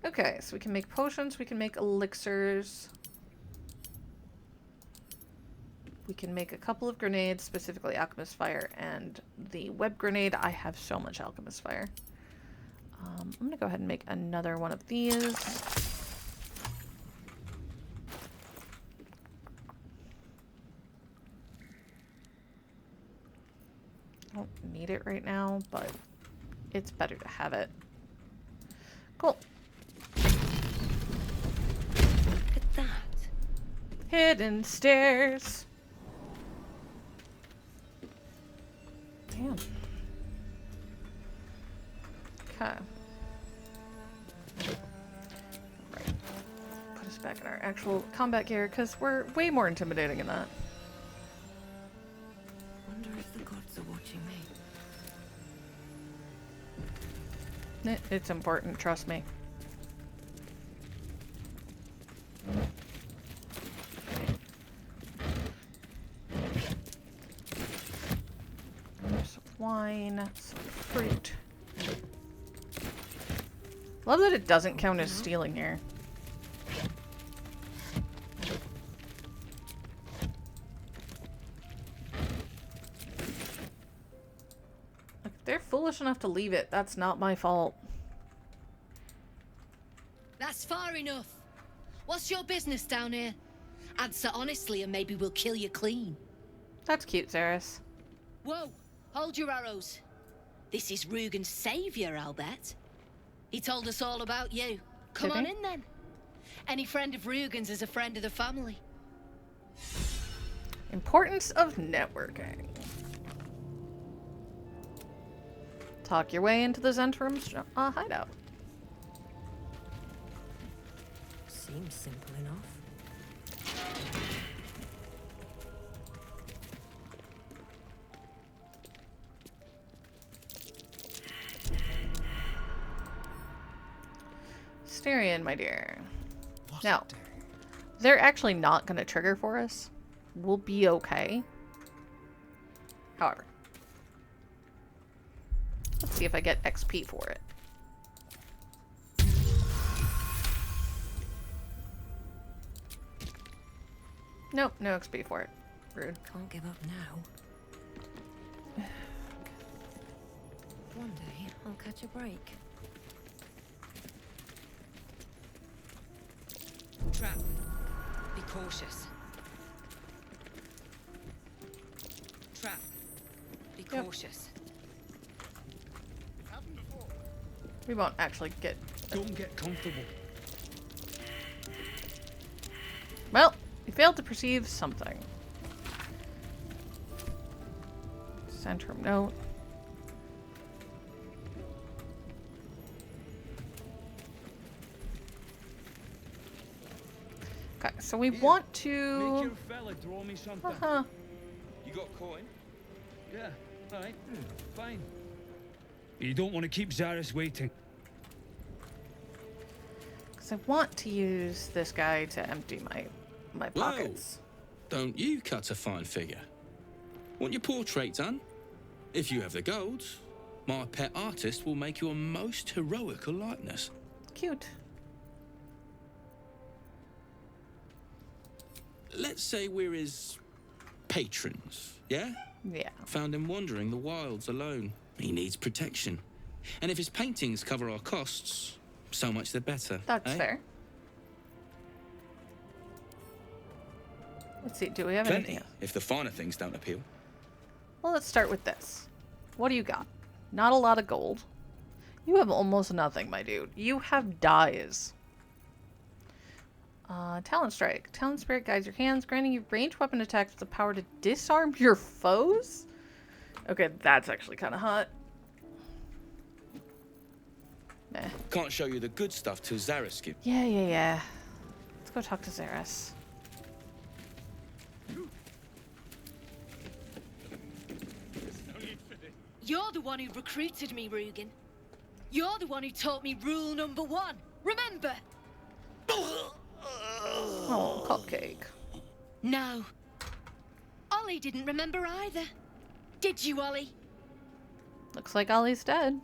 Okay, so we can make potions, we can make elixirs. We can make a couple of grenades, specifically Alchemist Fire and the web grenade. I have so much Alchemist Fire. I'm going to go ahead and make another one of these. I don't need it right now, but it's better to have it. Cool. Look at that. Hidden stairs. Damn. Okay. Right. Put us back in our actual combat gear, because we're way more intimidating in that. Wonder if the gods are watching me. It's important, trust me. Some wine, some fruit. Love that it doesn't count as stealing here. If they're foolish enough to leave it, that's not my fault. That's far enough. What's your business down here? Answer honestly and maybe we'll kill you clean. That's cute, Zaris. Whoa, hold your arrows. This is Rugen's savior, I'll bet. He told us all about you. Come Did on he? in then. Any friend of Rugen's is a friend of the family. Importance of networking. Talk your way into the Zentrim's hideout. Seems simple enough. Styrian, my dear. Now, they're actually not going to trigger for us. We'll be okay. However, let's see if I get XP for it. Nope, no XP for it. Rude. Can't give up now. One day, I'll catch a break. Trap. Be cautious. Trap. Be cautious. We won't actually get... Don't get comfortable. Well, we failed to perceive something. Centrum note. Okay, so we want to... Make your fella draw me something. Uh-huh. You got coin? Yeah, alright. Fine. You don't want to keep Zaris waiting. Because I want to use this guy to empty my pockets. Don't you cut a fine figure? Want your portrait done? If you have the gold, my pet artist will make you a most heroical likeness. Cute. Let's say we're his patrons, yeah? Yeah. Found him wandering the wilds alone. He needs protection. And if his paintings cover our costs, so much the better. That's eh? fair. Let's see, do we have Plenty, anything else? if the finer things don't appeal. Well, let's start with this. What do you got? Not a lot of gold. You have almost nothing, my dude. You have dyes. Talent Strike. Talent Spirit guides your hands, granting you ranged weapon attacks with the power to disarm your foes? Okay, that's actually kind of hot. Meh. Can't show you the good stuff till Zaris gives. Yeah. Let's go talk to Zaris. You're the one who recruited me, Rugen. You're the one who taught me rule number 1. Remember? Oh, cupcake. No. Ollie didn't remember either. Did you, Ollie? Looks like Ollie's dead.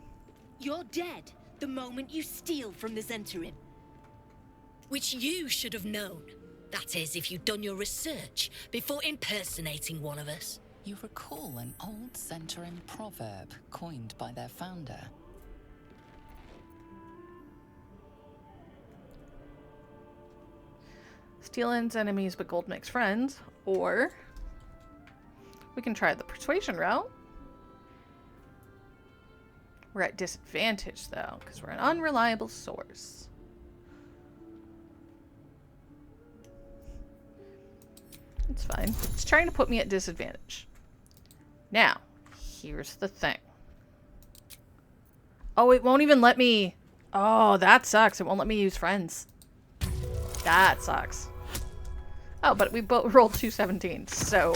You're dead the moment you steal from the Zentrim. Which you should have known. That is, if you'd done your research before impersonating one of us. You recall an old Zentrim proverb coined by their founder. Steel ends enemies, but gold makes friends. Or we can try the persuasion route. We're at disadvantage, though, because we're an unreliable source. It's fine. It's trying to put me at disadvantage. Now, here's the thing. Oh, it won't even let me... Oh, that sucks. It won't let me use friends. That sucks. Oh, but we both rolled 2 17s, so...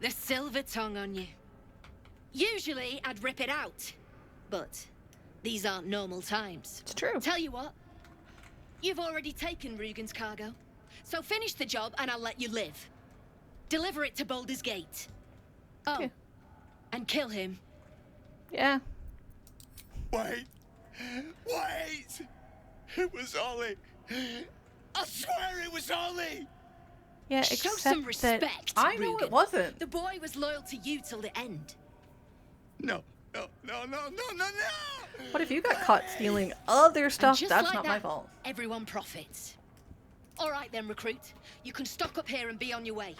The silver tongue on you. Usually, I'd rip it out. But these aren't normal times. It's true. Tell you what. You've already taken Rugen's cargo. So finish the job and I'll let you live. Deliver it to Baldur's Gate. Oh. Okay. And kill him. Yeah. Wait! It was Ollie! I swear it was Ollie! Yeah, Show except some that respect, I know Rugen. it wasn't. The boy was loyal to you till the end. No, No, no, no, no, no, no! What if you got caught stealing other And stuff? just That's like not that, my fault. everyone profits. All right then, recruit. You can stock up here and be on your way.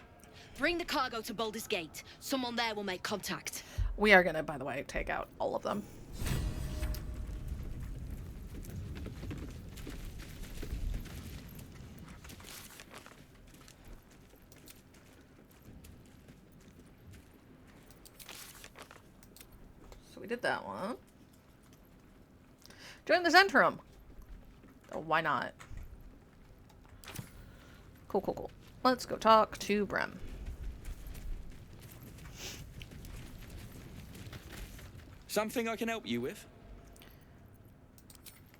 Bring the cargo to Baldur's Gate. Someone there will make contact. We are gonna, by the way, take out all of them. So we did that one. Join the Zentrum. Oh, why not? Cool, cool, cool. Let's go talk to Brem. Something I can help you with?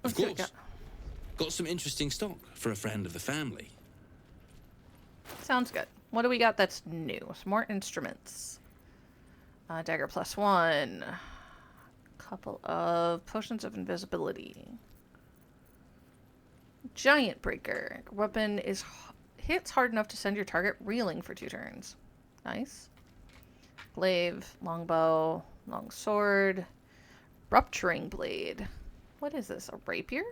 Let's Of see what we course. Got some interesting stock for a friend of the family. Sounds good. What do we got that's new? Some more instruments. Dagger +1. Couple of potions of invisibility. Giant breaker. Weapon is hits hard enough to send your target reeling for 2 turns. Nice. Glaive, longbow, long sword, rupturing blade. What is this? A rapier?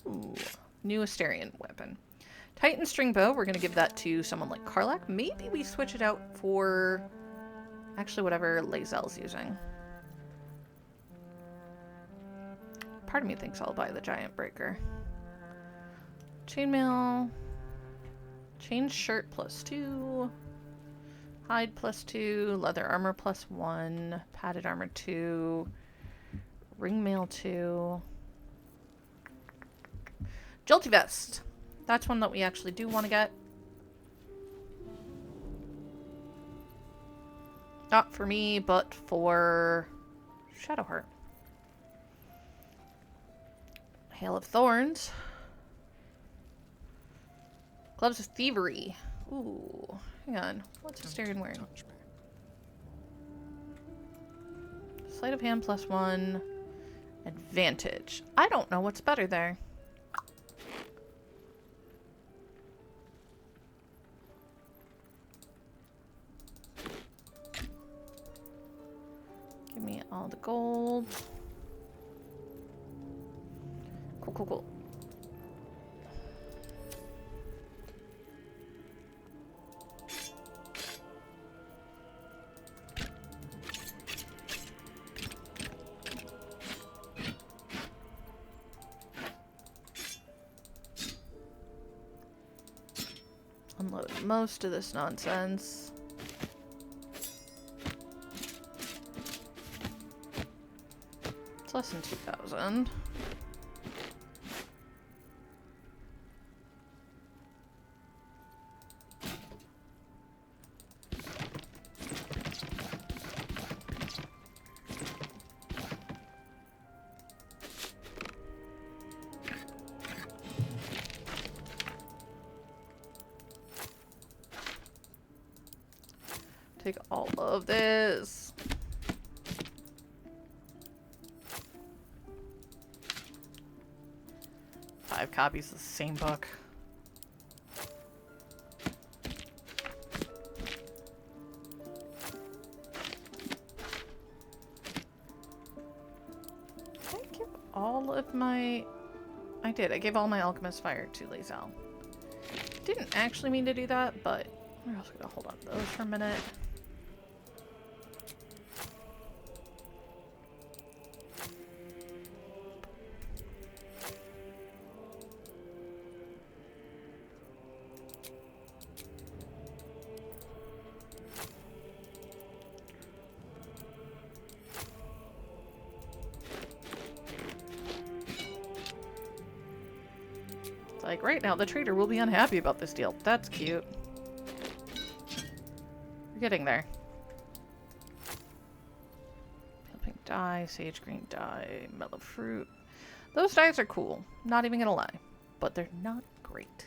Ooh. New Asterian weapon. Titan string bow. We're going to give that to someone like Karlach. Maybe we switch it out for actually whatever Lae'zel's using. Part of me thinks I'll buy the giant breaker. Chainmail. Chain shirt +2. Hide +2. Leather armor +1. Padded armor 2. Ringmail 2. Jolty vest. That's one that we actually do want to get. Not for me, but for Shadowheart. Hail of Thorns. Gloves of Thievery. Ooh, hang on. What's Asterion wearing? Sleight of hand +1. Advantage. I don't know what's better there. Give me all the gold. Cool, cool, cool. Unload most of this nonsense. It's less than 2,000. Take all of this. Five copies of the same book. Did I give all of my... I did. I gave all my Alchemist Fire to Lae'zel. Didn't actually mean to do that, but we're also going to hold on to those for a minute. Like, right now, the trader will be unhappy about this deal. That's cute. We're getting there. Pale pink dye, sage green dye, mellow fruit. Those dyes are cool. Not even gonna lie. But they're not great.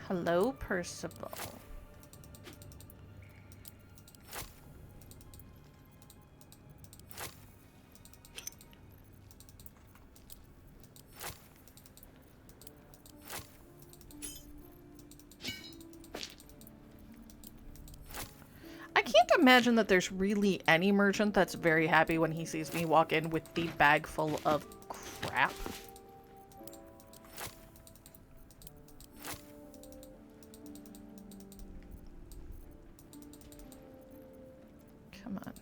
Hello, Percival. imagine that there's really any merchant that's very happy when he sees me walk in with the bag full of crap. Come on.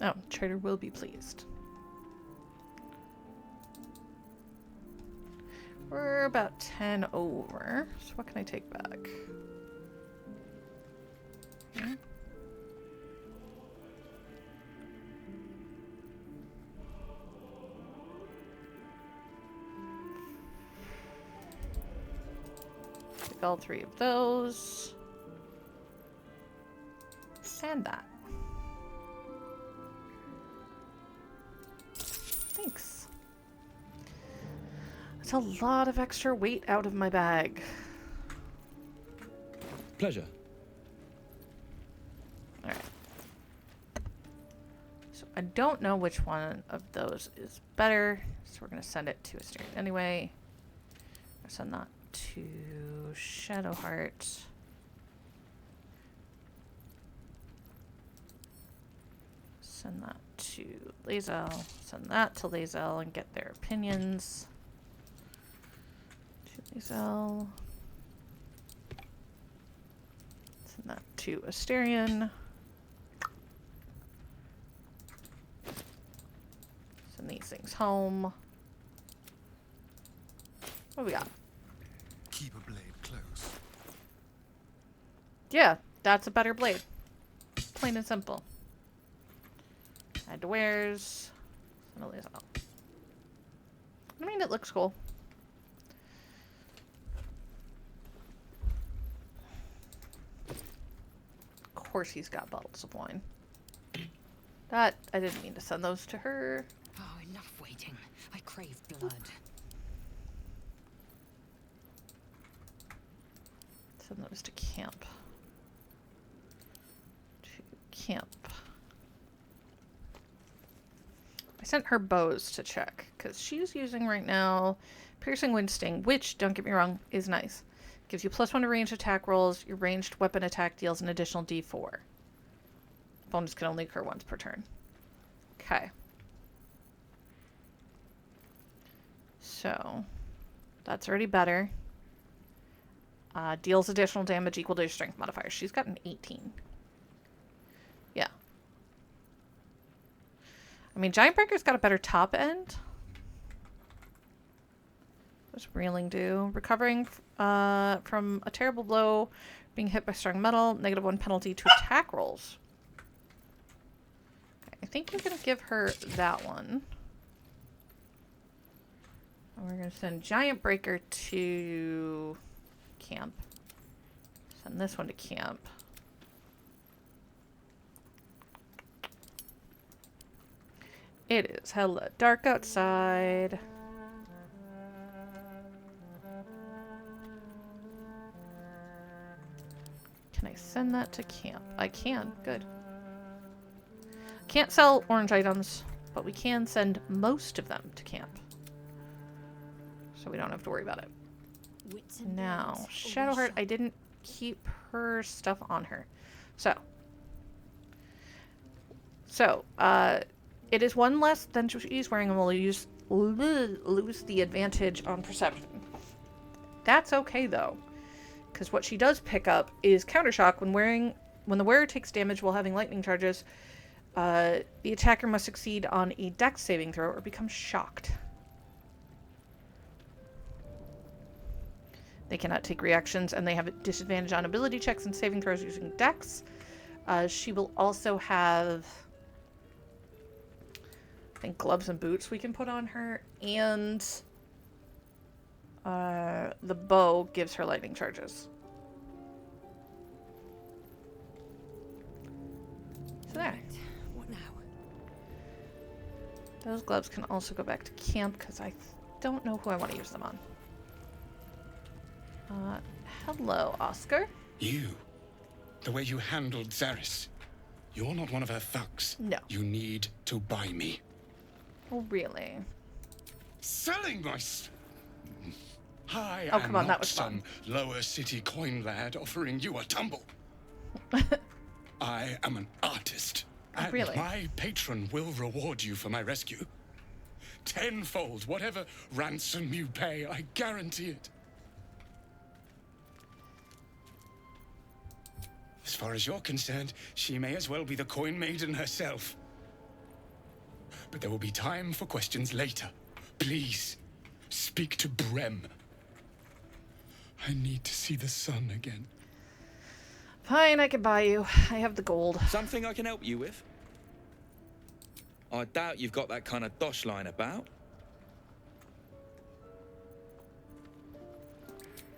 Oh, trader will be pleased. We're about 10 over. So what can I take back? Hmm. Take all 3 of those. And that. Thanks. That's a lot of extra weight out of my bag. Pleasure. Alright. So I don't know which one of those is better, so we're going to send it to Astarion anyway. I'll send that to Shadowheart. Send that to Lae'zel. Send that to Lae'zel and get their opinions. To Lae'zel. Send that to Astarion. Send these things home. What do we got? Keep a blade close. Yeah, that's a better blade. Plain and simple. Add to wares. Send to Lae'zel. I mean, it looks cool. Of course he's got bottles of wine. That, I didn't mean to send those to her. Oh, enough waiting. I crave blood. Send those to camp. To camp. I sent her bows to check, because she's using right now Piercing Wind Sting, which, don't get me wrong, is nice. Gives you +1 to ranged attack rolls. Your ranged weapon attack deals an additional d4. Bonus can only occur once per turn. Okay. So, that's already better. Deals additional damage equal to your strength modifier. She's got an 18. Yeah. I mean, Giant Breaker's got a better top end. What does Reeling do? Recovering from a terrible blow, being hit by strong metal, -1 penalty to attack rolls. Okay, I think we're going to give her that one. And we're going to send Giant Breaker to camp. Send this one to camp. It is hella dark outside. Can I send that to camp? I can. Good. Can't sell orange items, but we can send most of them to camp. So we don't have to worry about it. Now, Shadowheart, I didn't keep her stuff on her. So, it is 1 less than she's wearing and will lose the advantage on perception. That's okay, though. Because what she does pick up is Countershock. When the wearer takes damage while having lightning charges, the attacker must succeed on a dex saving throw or become shocked. They cannot take reactions, and they have a disadvantage on ability checks and saving throws using dex. She will also have, I think, gloves and boots we can put on her, and the bow gives her lightning charges. So there. What now? Those gloves can also go back to camp, because I don't know who I want to use them on. Hello, Oscar. You. The way you handled Zaris. You're not one of her thugs. No. You need to buy me. Oh, really? Selling my... I Oh, am come on, that not was some fun. lower city coin lad offering you a tumble. I am an artist. And really? my patron will reward you for my rescue. Tenfold, whatever ransom you pay, I guarantee it. As far as you're concerned, she may as well be the coin maiden herself. But there will be time for questions later. Please, speak to Brem. I need to see the sun again. Fine, I can buy you. I have the gold. Something I can help you with? I doubt you've got that kind of dosh line about.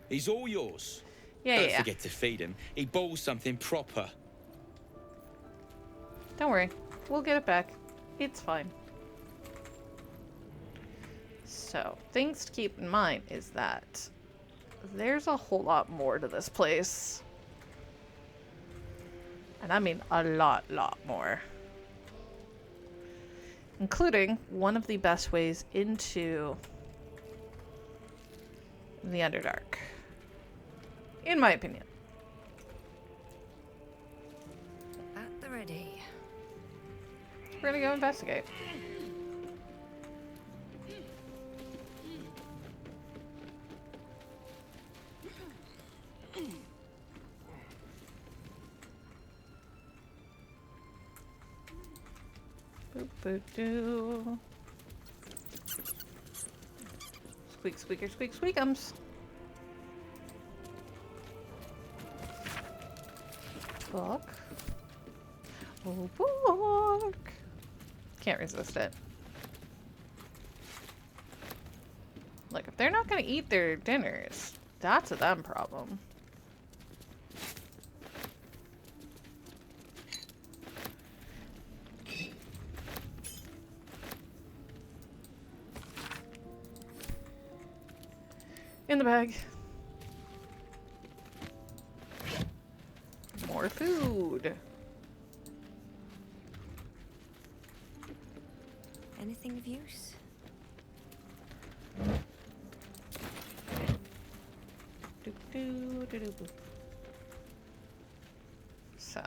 He's all yours. Yeah, Don't yeah. forget to feed him. He balls something proper. Don't worry. We'll get it back. It's fine. So, things to keep in mind is that there's a whole lot more to this place. And I mean a lot more. Including one of the best ways into the Underdark. In my opinion. At the ready. We're gonna go investigate. Boop boop doo. Squeak squeaker squeak squeakums. Book. Oh, book. Can't resist it. Look, if they're not gonna eat their dinners, that's a them problem. In the bag. More food. Anything of use? So,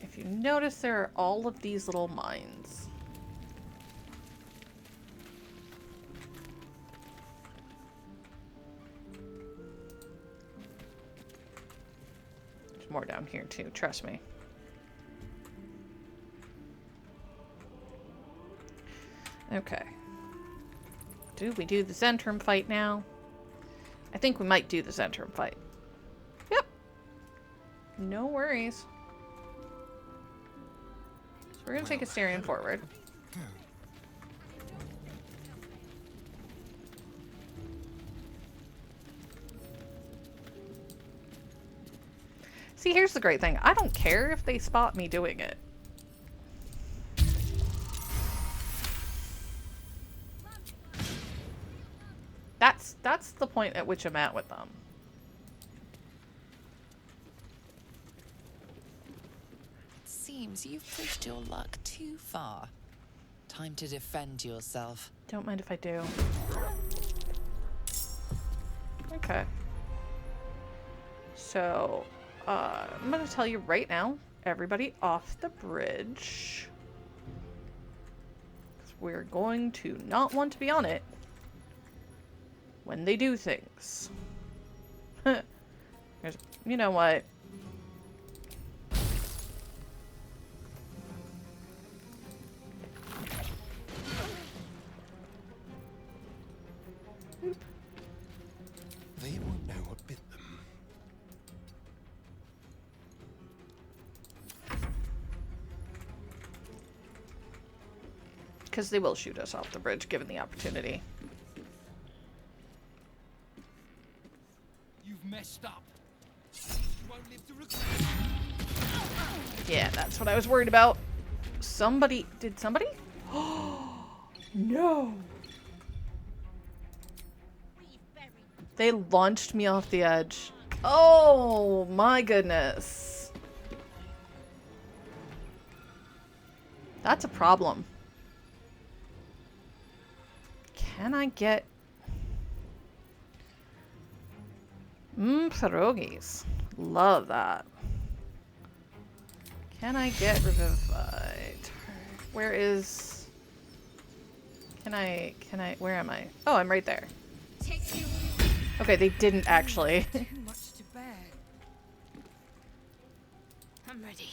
if you notice, there are all of these little mines. There's more down here too, trust me. Okay. Do we do the Zentrum fight now? I think we might do the Zentrum fight. Yep. No worries. So we're gonna take Astarion forward. See, here's the great thing. I don't care if they spot me doing it. That's the point at which I'm at with them. It seems you've pushed your luck too far. Time to defend yourself. Don't mind if I do. Okay. So, I'm gonna tell you right now, everybody off the bridge. 'Cause we're going to not want to be on it when they do things. There's, you know what? They won't know what bit them. Because they will shoot us off the bridge given the opportunity. You've messed up. You won't live to regret. Yeah, that's what I was worried about. Somebody... Did somebody? No! They launched me off the edge. Oh my goodness. That's a problem. Can I get... pierogies. Love that. Can I get Revivify? Where is... Can I... Where am I? Oh, I'm right there. Okay, they didn't actually. Too much to bear. I'm ready.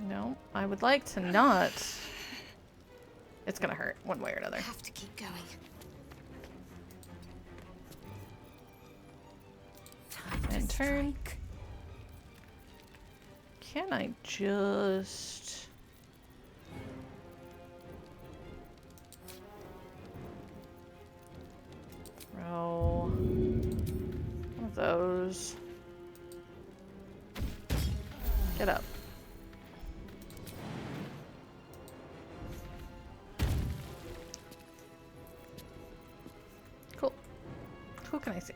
No, I would like to not. It's gonna hurt one way or another. I have to keep going. And turn. Can I just... throw one of those. Get up. Cool. Who can I see?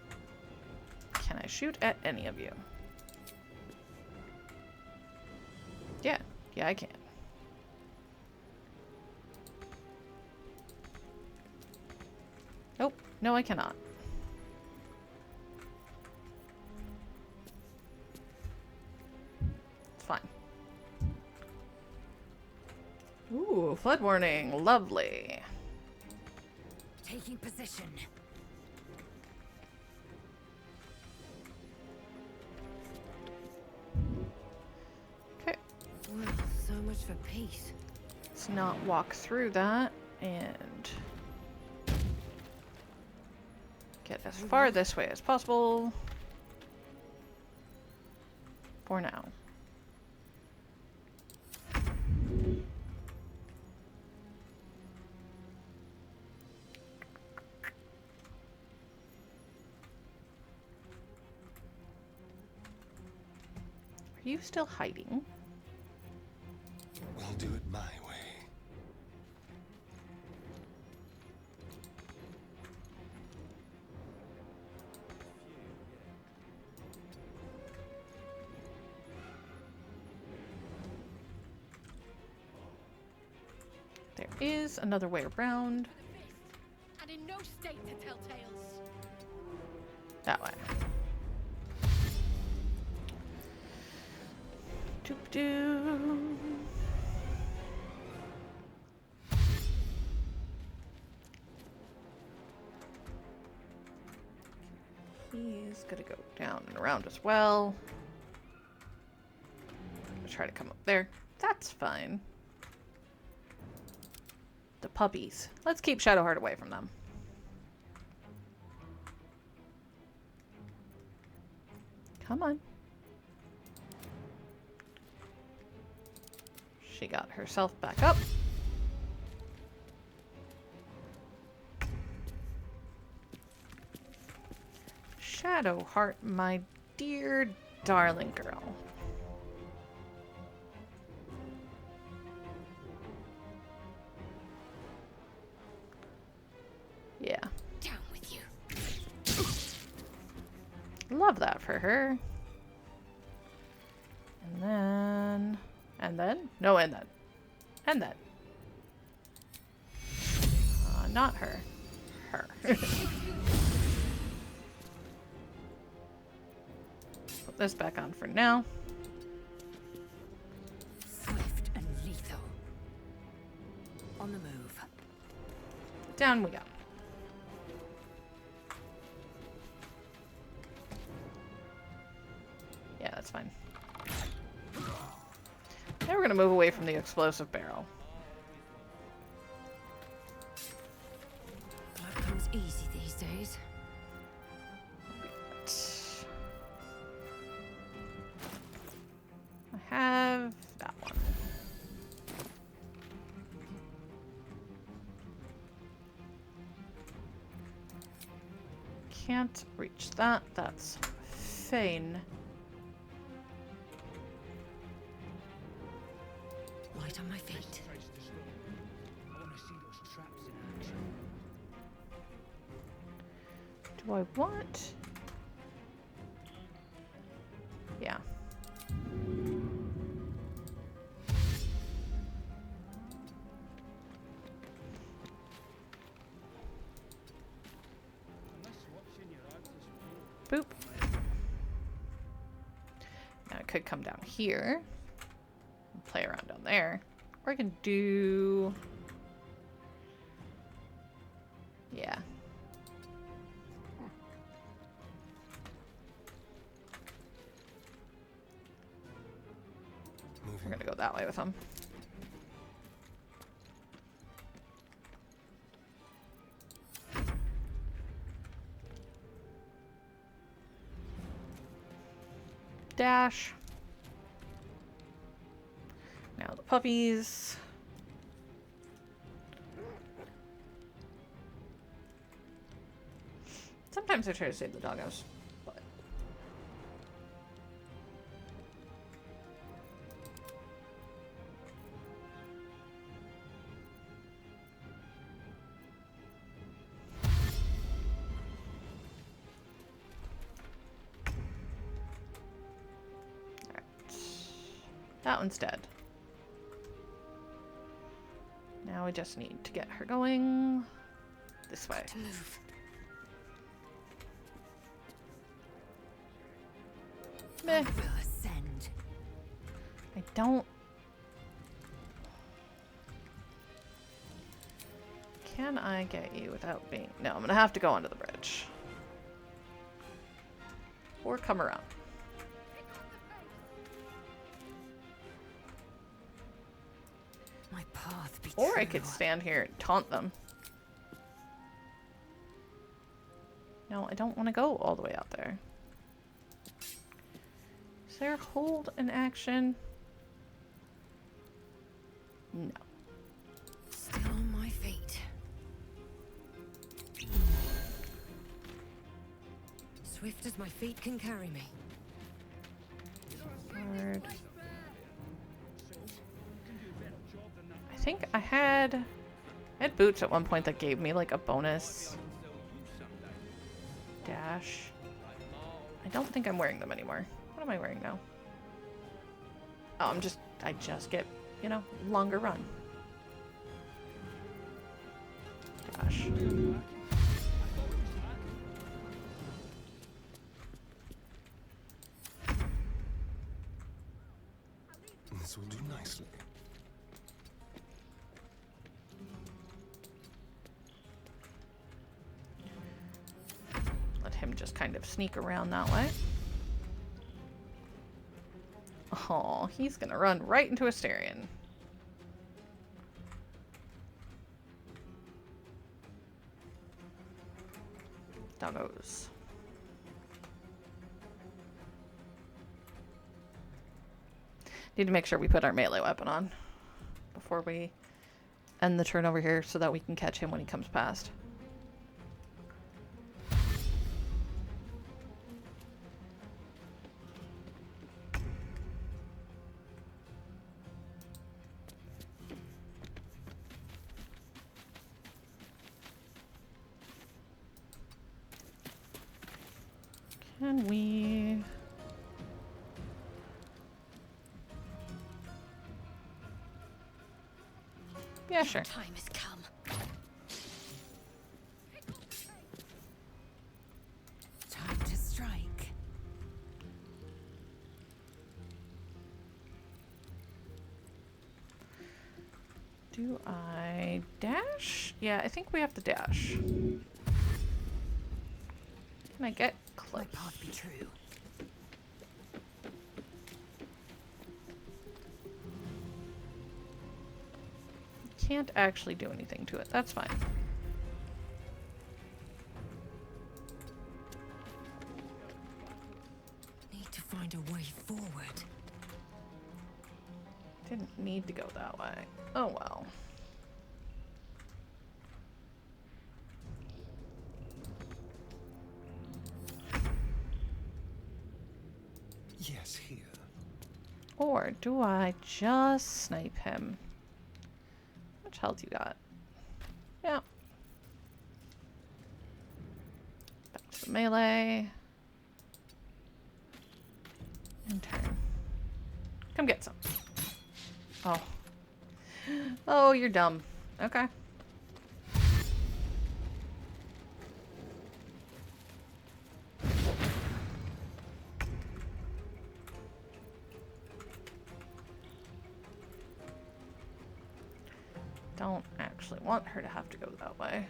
Can I shoot at any of you? Yeah. Yeah, I can. Nope. No, I cannot. It's fine. Ooh, flood warning. Lovely. Taking position. Okay. Well, so much for peace. Let's not walk through that and get as far this way as possible. For now. Are you still hiding? We'll do it my way. There is another way around. And in no state to tell tales. That way. Doop-doo. He's gonna go down and around as well. I'm gonna try to come up there. That's fine. The puppies. Let's keep Shadowheart away from them. Come on. She got herself back up. Shadowheart, my dear darling girl. Yeah. Down with you. Love that for her. And then... And then? No, and then. And then. Not her. Her. Put this back on for now. Swift and lethal. On the move. Down we go. Yeah, that's fine. Now we're gonna move away from the explosive barrel. Blood comes easy these days. I have that one. Can't reach that. That's fine. Light on my feet. Do I want? Yeah. could come down here and play around down there. Or I could do... Yeah. We're gonna go that way with him. Dash. Now the puppies. Sometimes I try to save the doggos, but that one's dead. Now we just need to get her going this way. Meh. I don't... Can I get you without being... No, I'm gonna have to go onto the bridge. Or come around. My path be Or I true. could stand here and taunt them. No, I don't want to go all the way out there. Is there hold an action? No. Still on my feet. Swift as my feet can carry me. Hard. I think I had boots at one point that gave me like a bonus dash. I don't think I'm wearing them anymore. What am I wearing now? Oh, I just get, you know, longer run. Dash. This will do nicely. Let him just kind of sneak around that way. Oh, he's gonna run right into Asterion. Doggos. Need to make sure we put our melee weapon on before we end the turn over here so that we can catch him when he comes past. Can we... Yeah, sure. Time has come. Time to strike. Do I dash? Yeah, I think we have to dash. Can I get close? My path be true. Can't actually do anything to it. That's fine. Need to find a way forward. Didn't need to go that way. Oh well. Yes, here. Or do I just snipe him? How much health you got? Yeah. Back to the melee. And turn. Come get some. Oh. Oh, you're dumb. Okay. don't actually want her to have to go that way.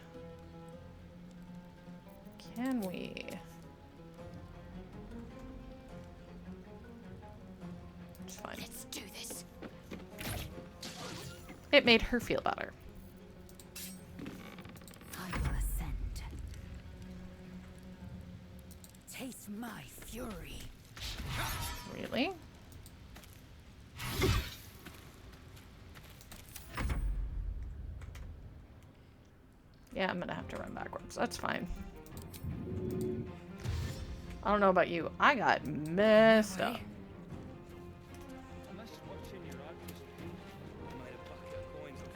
Can we? It's fine. Let's do this. It made her feel better. I will ascend. Taste my fury. Really? Yeah, I'm gonna have to run backwards. That's fine. I don't know about you. I got messed up.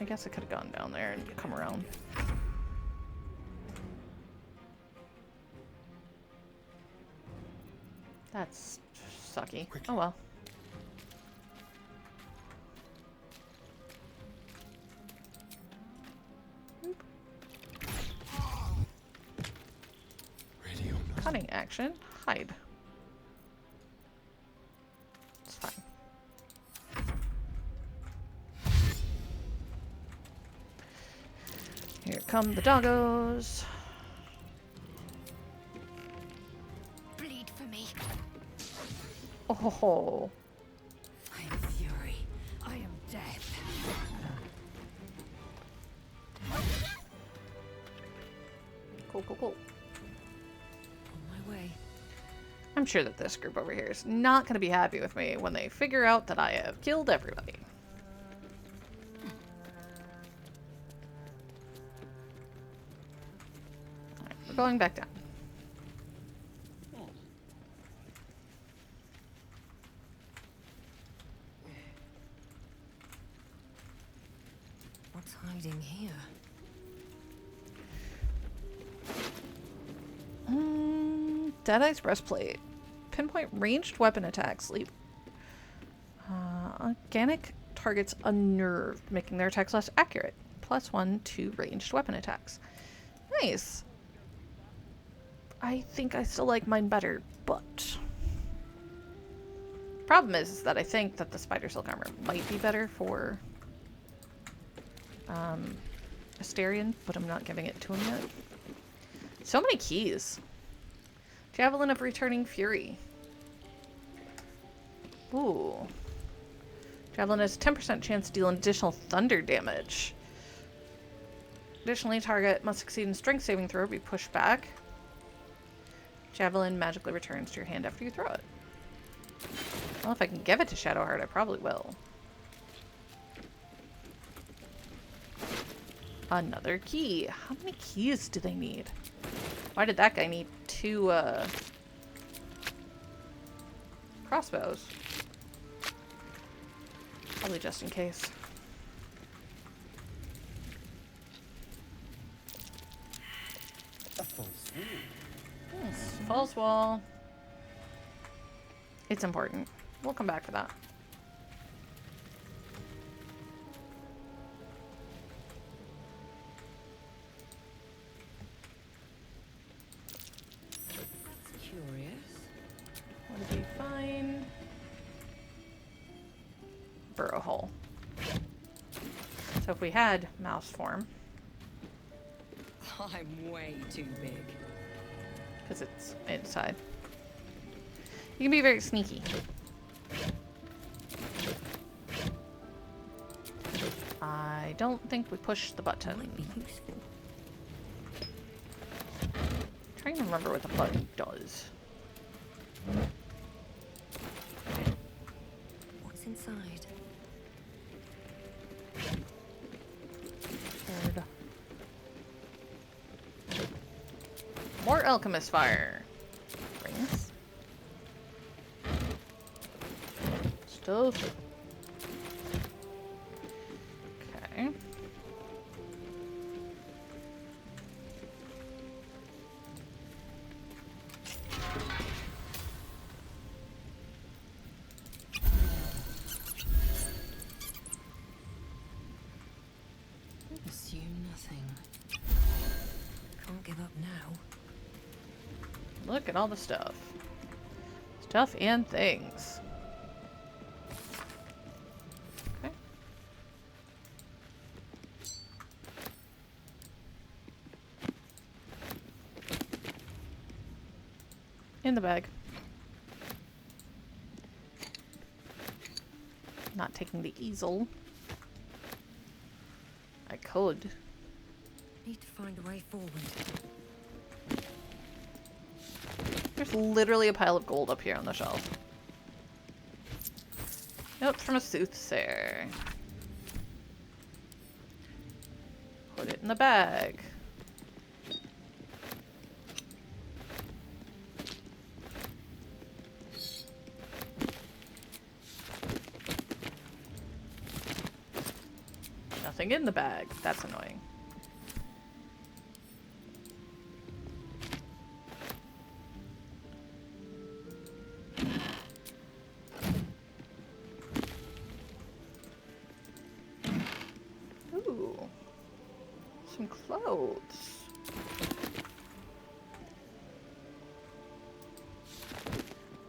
I guess I could have gone down there and come around. That's sucky. Oh well. Cutting action. Hide. It's fine. Here come the doggos. Bleed for me. Oh. I am fury. I am death. Cool, cool, cool. My way. I'm sure that this group over here is not going to be happy with me when they figure out that I have killed everybody. Alright, we're going back down. What's hiding here? Deadeye's breastplate. Pinpoint ranged weapon attacks. Leap. Organic targets unnerved, making their attacks less accurate. +1 to ranged weapon attacks. Nice. I think I still like mine better, but... Problem is that I think that the spider silk armor might be better for Asterion, but I'm not giving it to him yet. So many keys. Javelin of Returning Fury. Ooh. Javelin has a 10% chance to deal additional thunder damage. Additionally, target must succeed in strength saving throw or be pushed back. Javelin magically returns to your hand after you throw it. Well, if I can give it to Shadowheart, I probably will. Another key. How many keys do they need? Why did that guy need 2 crossbows? Probably just in case. A false wall. False wall. It's important. We'll come back for that. What did we find? Burrow hole. So if we had mouse form. I'm way too big. Because it's inside. You can be very sneaky. I don't think we pushed the button. Trying to remember what the button does. What's inside? Third. More alchemist fire. Rings. Stuff. Okay. Assume nothing. Can't give up now. Look at all the stuff. Stuff and things. Okay. In the bag. Not taking the easel. I could. Need to find a way forward. There's literally a pile of gold up here on the shelf. Nope, from a soothsayer. Put it in the bag. Nothing in the bag. That's annoying. Ooh. Some clothes.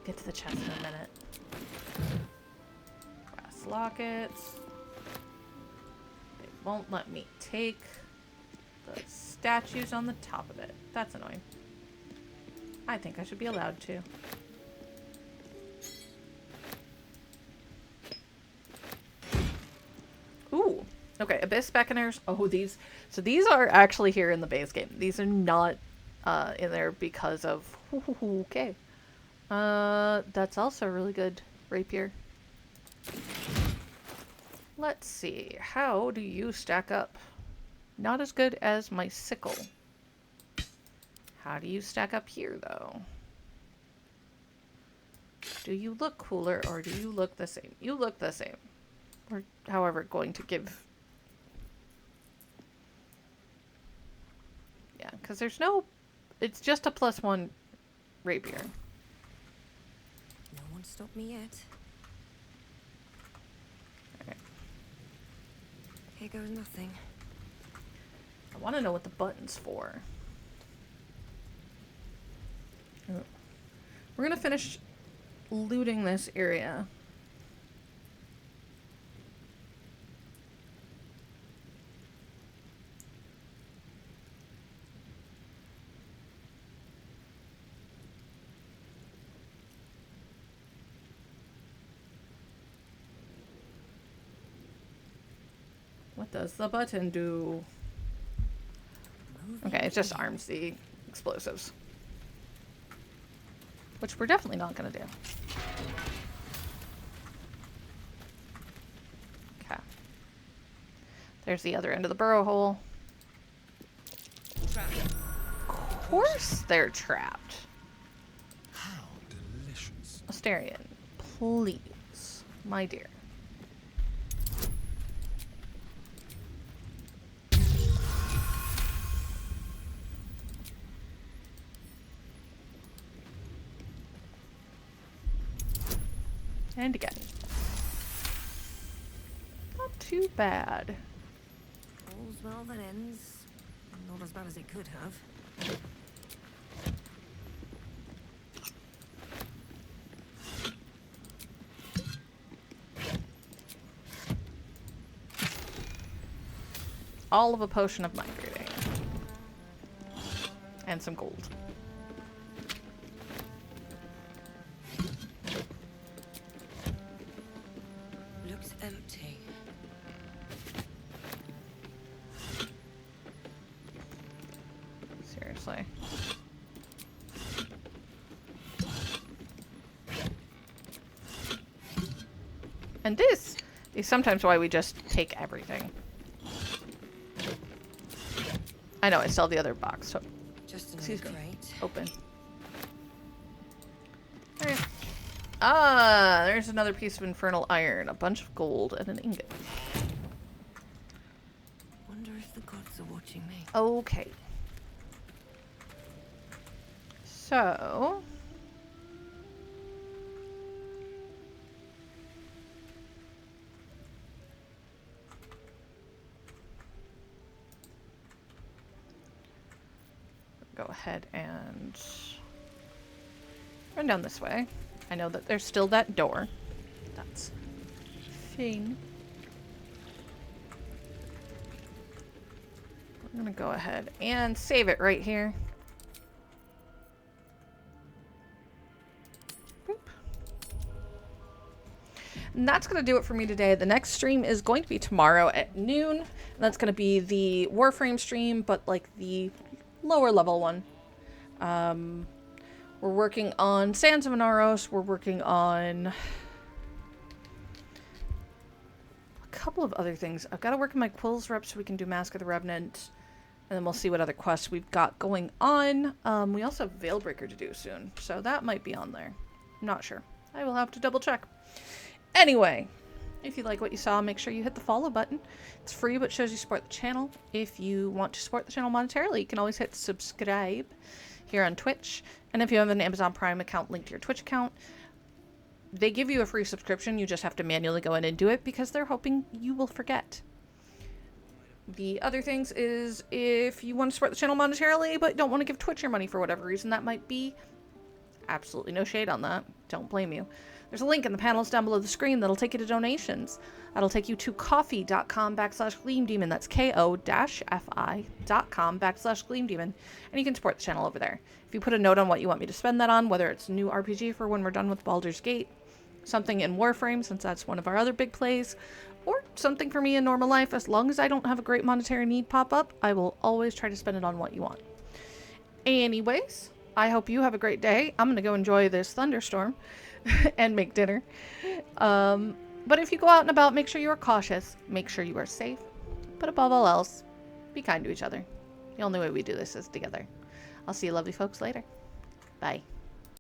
Get to the chest in a minute. Brass lockets. They won't let me take the statues on the top of it. That's annoying. I think I should be allowed to. Ooh. Okay, Abyss Beckoners. Oh, these. So these are actually here in the base game. These are not in there because of... Okay. That's also a really good rapier. Let's see. How do you stack up? Not as good as my sickle. How do you stack up here, though? Do you look cooler or do you look the same? You look the same. We're, however, going to give... Yeah, because there's no... It's just a +1 rapier. No one stopped me yet. Okay. Here goes nothing. I want to know what the button's for. Oh. We're going to finish looting this area. What does the button do? Okay, it just arms the explosives. Which we're definitely not going to do. Okay. There's the other end of the burrow hole. Of course they're trapped. How delicious. Asterion, please, my dear. And again. Not too bad. All's well that ends. Not as bad as it could have. All of a potion of mind reading. And some gold. Looks empty. Seriously. And this is sometimes why we just take everything. I know, I still have the other box, so... Just Excuse me. crate. Open. Alright. Ah, there's another piece of infernal iron, a bunch of gold, and an ingot. Wonder if the gods are watching me. Okay. So... go ahead and run down this way. I know that there's still that door. That's fine. We're gonna go ahead and save it right here. And that's going to do it for me today. The next stream is going to be tomorrow at noon. And that's going to be the Warframe stream, but like the lower level one. We're working on Sands of Inaros. We're working on a couple of other things. I've got to work on my Quills rep so we can do Mask of the Revenant. And then we'll see what other quests we've got going on. We also have Veilbreaker to do soon. So that might be on there. I'm not sure. I will have to double check. Anyway, if you like what you saw, make sure you hit the follow button. It's free, but shows you support the channel. If you want to support the channel monetarily, you can always hit subscribe here on Twitch. And if you have an Amazon Prime account linked to your Twitch account, they give you a free subscription. You just have to manually go in and do it because they're hoping you will forget. The other things is if you want to support the channel monetarily but don't want to give Twitch your money for whatever reason, that might be absolutely no shade on that. Don't blame you. There's a link in the panels down below the screen that'll take you to donations. That'll take you to ko-fi.com/gleamdemon. That's ko-fi.com/gleamdemon. And you can support the channel over there. If you put a note on what you want me to spend that on, whether it's new RPG for when we're done with Baldur's Gate, something in Warframe, since that's one of our other big plays, or something for me in normal life, as long as I don't have a great monetary need pop up, I will always try to spend it on what you want. Anyways, I hope you have a great day. I'm going to go enjoy this thunderstorm and make dinner. But if you go out and about, make sure you are cautious. Make sure you are safe. But above all else, be kind to each other. The only way we do this is together. I'll see you lovely folks later. Bye.